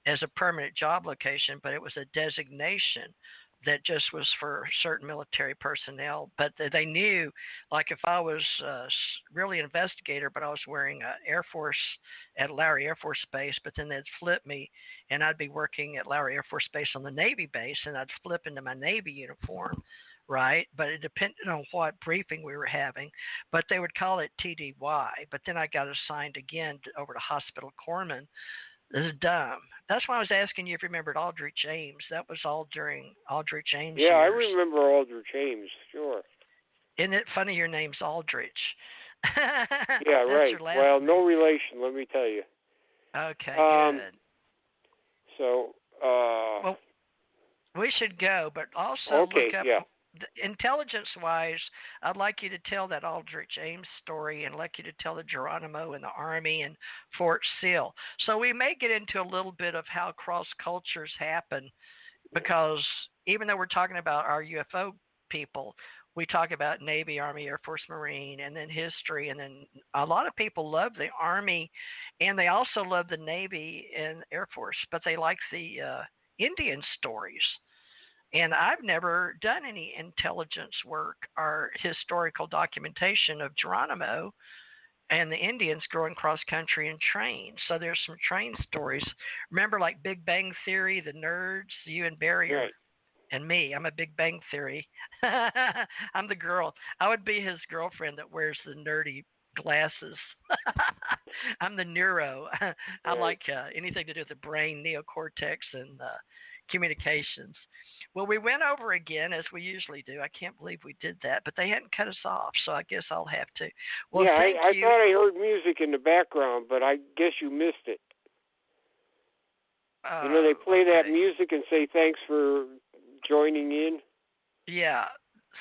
as a permanent job location, but it was a designation that just was for certain military personnel. But they knew, like if I was really an investigator, but I was wearing Air Force at Lowry Air Force Base, but then they'd flip me and I'd be working at Lowry Air Force Base on the Navy base, and I'd flip into my Navy uniform, right? But it depended on what briefing we were having. But they would call it TDY. But then I got assigned again over to Hospital Corpsman. This is dumb. That's why I was asking you if you remembered Aldrich Ames. That was all during Aldrich Ames years. I remember Aldrich Ames, sure. Isn't it funny your name's Aldrich? Yeah, right. Well, name. No relation, let me tell you. Okay, good. So, well, we should go, but also look up. Yeah. Intelligence-wise, I'd like you to tell that Aldrich Ames story, and I'd like you to tell the Geronimo and the Army and Fort Sill. So we may get into a little bit of how cross-cultures happen, because even though we're talking about our UFO people, we talk about Navy, Army, Air Force, Marine, and then history. And then a lot of people love the Army, and they also love the Navy and Air Force, but they like the Indian stories. And I've never done any intelligence work or historical documentation of Geronimo and the Indians going cross-country in trains. So there's some train stories. Remember, like Big Bang Theory, the nerds, you and Barry and me. I'm a Big Bang Theory. I'm the girl. I would be his girlfriend that wears the nerdy glasses. I'm the neuro. I like anything to do with the brain, neocortex, and communications. Well, we went over again, as we usually do. I can't believe we did that, but they hadn't cut us off, so I guess I'll have to. Well, I thought I heard music in the background, but I guess you missed it. They play that music and say thanks for joining in. Yeah,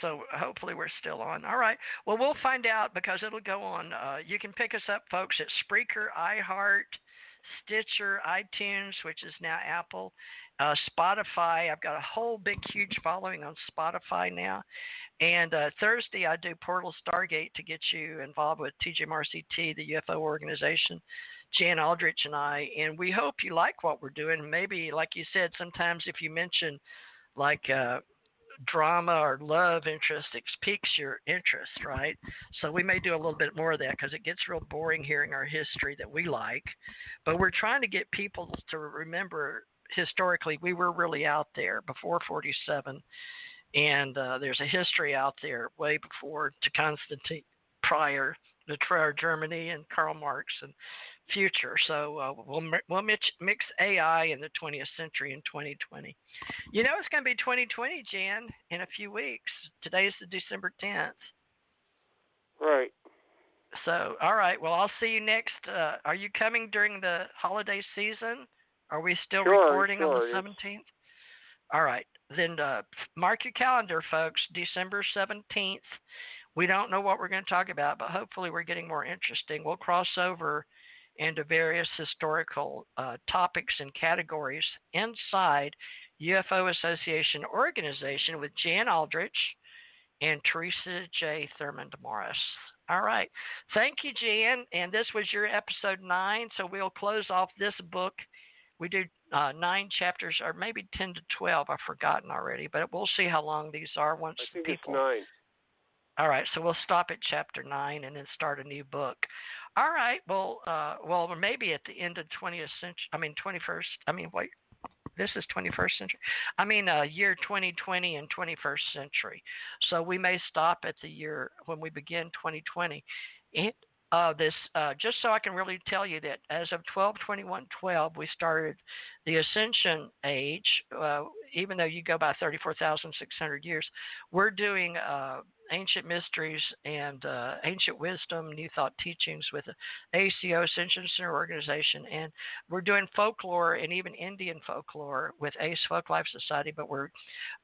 so hopefully we're still on. All right. Well, we'll find out, because it'll go on. You can pick us up, folks, at Spreaker, iHeart, Stitcher, iTunes, which is now Apple, Spotify. I've got a whole big, huge following on Spotify now. And Thursday, I do Portal Stargate to get you involved with TJMRCT, the UFO organization, Jan Aldrich and I. And we hope you like what we're doing. Maybe, like you said, sometimes if you mention like drama or love interest, it piques your interest, right? So we may do a little bit more of that, because it gets real boring hearing our history that we like. But we're trying to get people to remember historically we were really out there before 47, And there's a history out there way before to Constantine, prior to Germany and Karl Marx and future. So we'll mix AI in the 20th century in 2020. You know, it's going to be 2020, Jan, in a few weeks. Today's the December 10th. Right. So, all right. Well, I'll see you next. Are you coming during the holiday season? Are we still recording on the 17th? All right. Then mark your calendar, folks. December 17th. We don't know what we're going to talk about, but hopefully we're getting more interesting. We'll cross over into various historical topics and categories inside UFO Association Organization with Jan Aldrich and Teresa J. Thurmond Morris. All right. Thank you, Jan. And this was your episode 9. So we'll close off this book. We do 9 chapters, or maybe 10 to 12. I've forgotten already, but we'll see how long these are once I think people. It's 9. All right. So we'll stop at chapter 9 and then start a new book. All right. Well, maybe at the end of 20th century. I mean 21st. I mean, wait. This is 21st century. I mean, year 2020 and 21st century. So we may stop at the year when we begin 2020. Just so I can really tell you that as of 12/21/12, we started the Ascension Age. Even though you go by 34,600 years, we're doing ancient mysteries and ancient wisdom, new thought teachings with the ACO Ascension Center Organization, and we're doing folklore and even Indian folklore with Ace Folklife Society. But we're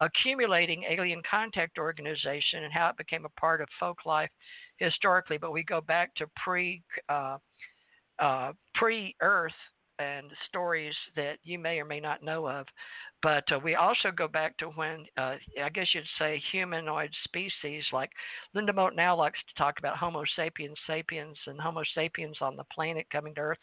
accumulating Alien Contact Organization and how it became a part of folklife historically. But we go back to pre-Earth and stories that you may or may not know of. But we also go back to when, I guess you'd say, humanoid species, like Linda Moat now likes to talk about Homo sapiens sapiens and Homo sapiens on the planet coming to Earth.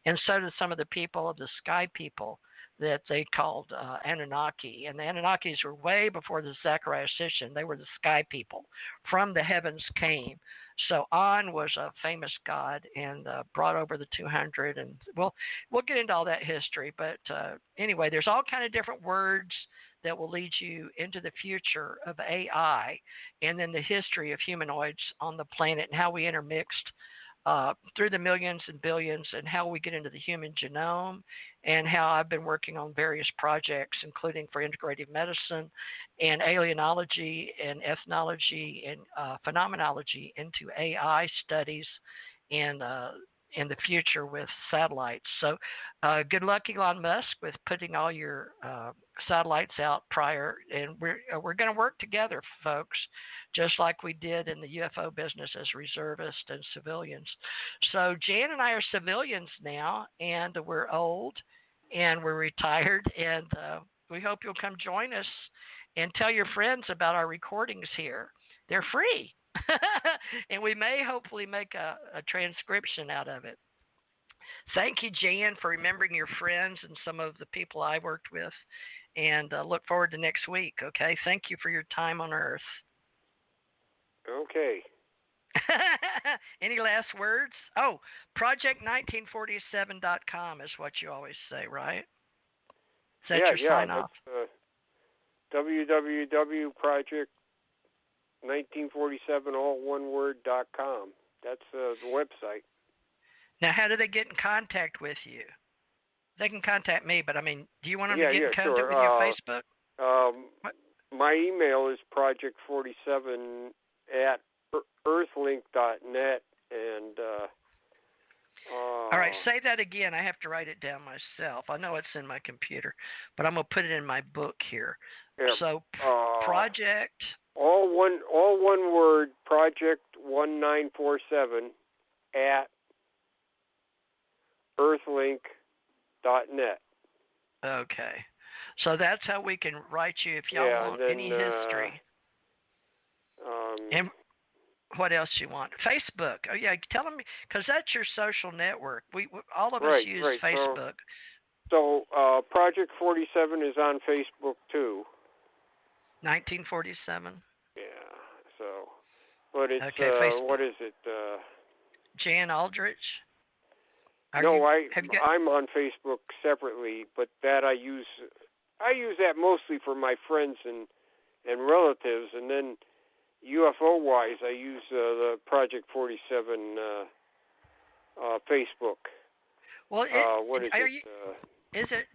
And so do some of the people of the sky people that they called Anunnaki. And the Anunnakis were way before the Zechariah Ascension. They were the sky people. From the heavens came. So An was a famous god and brought over the 200. And we'll get into all that history. But anyway, there's all kind of different words that will lead you into the future of AI and then the history of humanoids on the planet and how we intermixed through the millions and billions, and how we get into the human genome, and how I've been working on various projects, including for integrative medicine and alienology and ethnology and phenomenology into AI studies and in the future with satellites. So good luck, Elon Musk, with putting all your satellites out prior. And we're going to work together, folks, just like we did in the UFO business as reservists and civilians. So Jan and I are civilians now, and we're old, and we're retired, and we hope you'll come join us and tell your friends about our recordings here. They're free. And we may hopefully make a transcription out of it. Thank you, Jan, for remembering your friends and some of the people I worked with, and look forward to next week, okay? Thank you for your time on Earth. Okay. Any last words? Oh, project1947.com is what you always say, right? Is that your sign off? www.project1947 all one word.com. That's the website. Now, how do they get in contact with you? They can contact me, but I mean, do you want them to get in contact with your Facebook? My email is project47@earthlink.net, and all right, say that again. I have to write it down myself. I know it's in my computer, but I'm gonna put it in my book here. Yeah, so project. All one word. project1947@earthlink.net. Okay, so that's how we can write you if y'all want any history. And what else you want? Facebook. Oh yeah, tell them, because that's your social network. We all of us use Facebook. So Project 47 is on Facebook too. 1947. Yeah. So, but it's what is it? Jan Aldrich. I'm on Facebook separately, but that I use that mostly for my friends and and relatives, and then UFO-wise, I use the Project 47 Facebook. Well, what is it? Is it?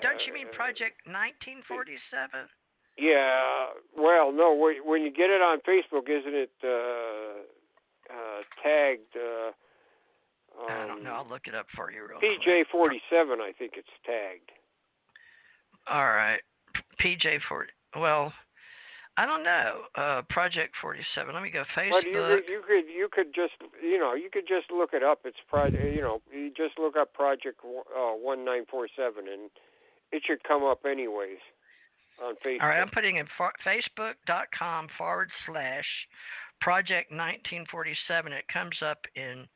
Don't you mean Project 1947? Yeah. Well, no. When you get it on Facebook, isn't it tagged? I don't know. I'll look it up for you real quick. PJ47, I think it's tagged. All right. PJ40. Well, I don't know. Project 47. Let me go Facebook. But you could just look it up. It's you just look up Project 1947 and it should come up anyways on Facebook. All right, I'm putting in facebook.com / Project 1947. It comes up in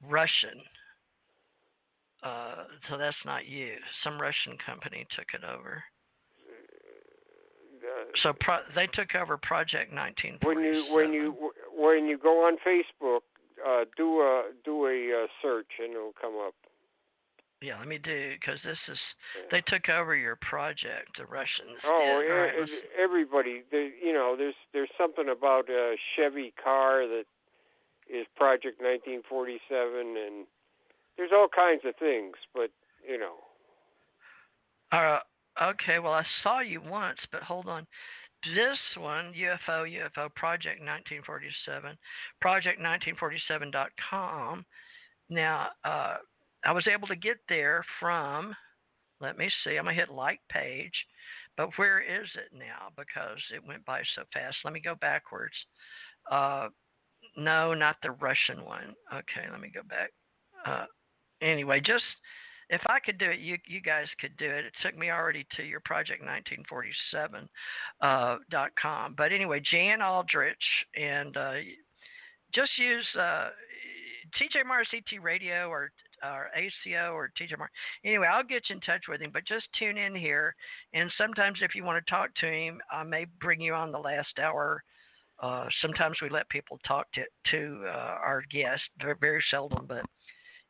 Russian. So that's not you. Some Russian company took it over. So they took over Project 1947. When you go on Facebook, do a search and it'll come up. Yeah, let me do, because they took over your project, the Russians. Oh, yeah, right, everybody. There's something about a Chevy car that is Project 1947, and there's all kinds of things, but Okay, well, I saw you once, but hold on. This one, UFO, Project 1947, project1947.com. Now, I was able to get there from, let me see, I'm going to hit like page, but where is it now? Because it went by so fast. Let me go backwards. No, not the Russian one. Okay, let me go back. Anyway, just if I could do it, you guys could do it. It took me already to your project1947.com. But anyway, Jan Aldrich, and just use TJ Mars ET Radio or ACO or TJ Mars. Anyway, I'll get you in touch with him, but just tune in here. And sometimes if you want to talk to him, I may bring you on the last hour. Sometimes we let people talk to our guests, very seldom, but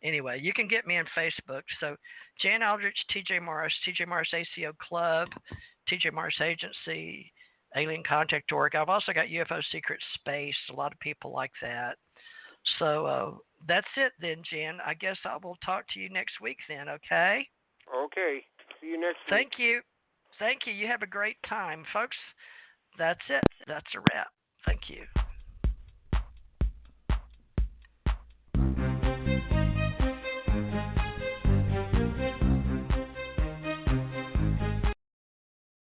anyway, you can get me on Facebook. So Jan Aldrich, TJ Mars ACO Club, TJ Mars Agency, Alien Contact Org. I've also got UFO Secret Space. A lot of people like that. So that's it then, Jan. I guess I will talk to you next week then, okay? Okay. See you next week. Thank you. Thank you. You have a great time. Folks, that's it. That's a wrap. Thank you.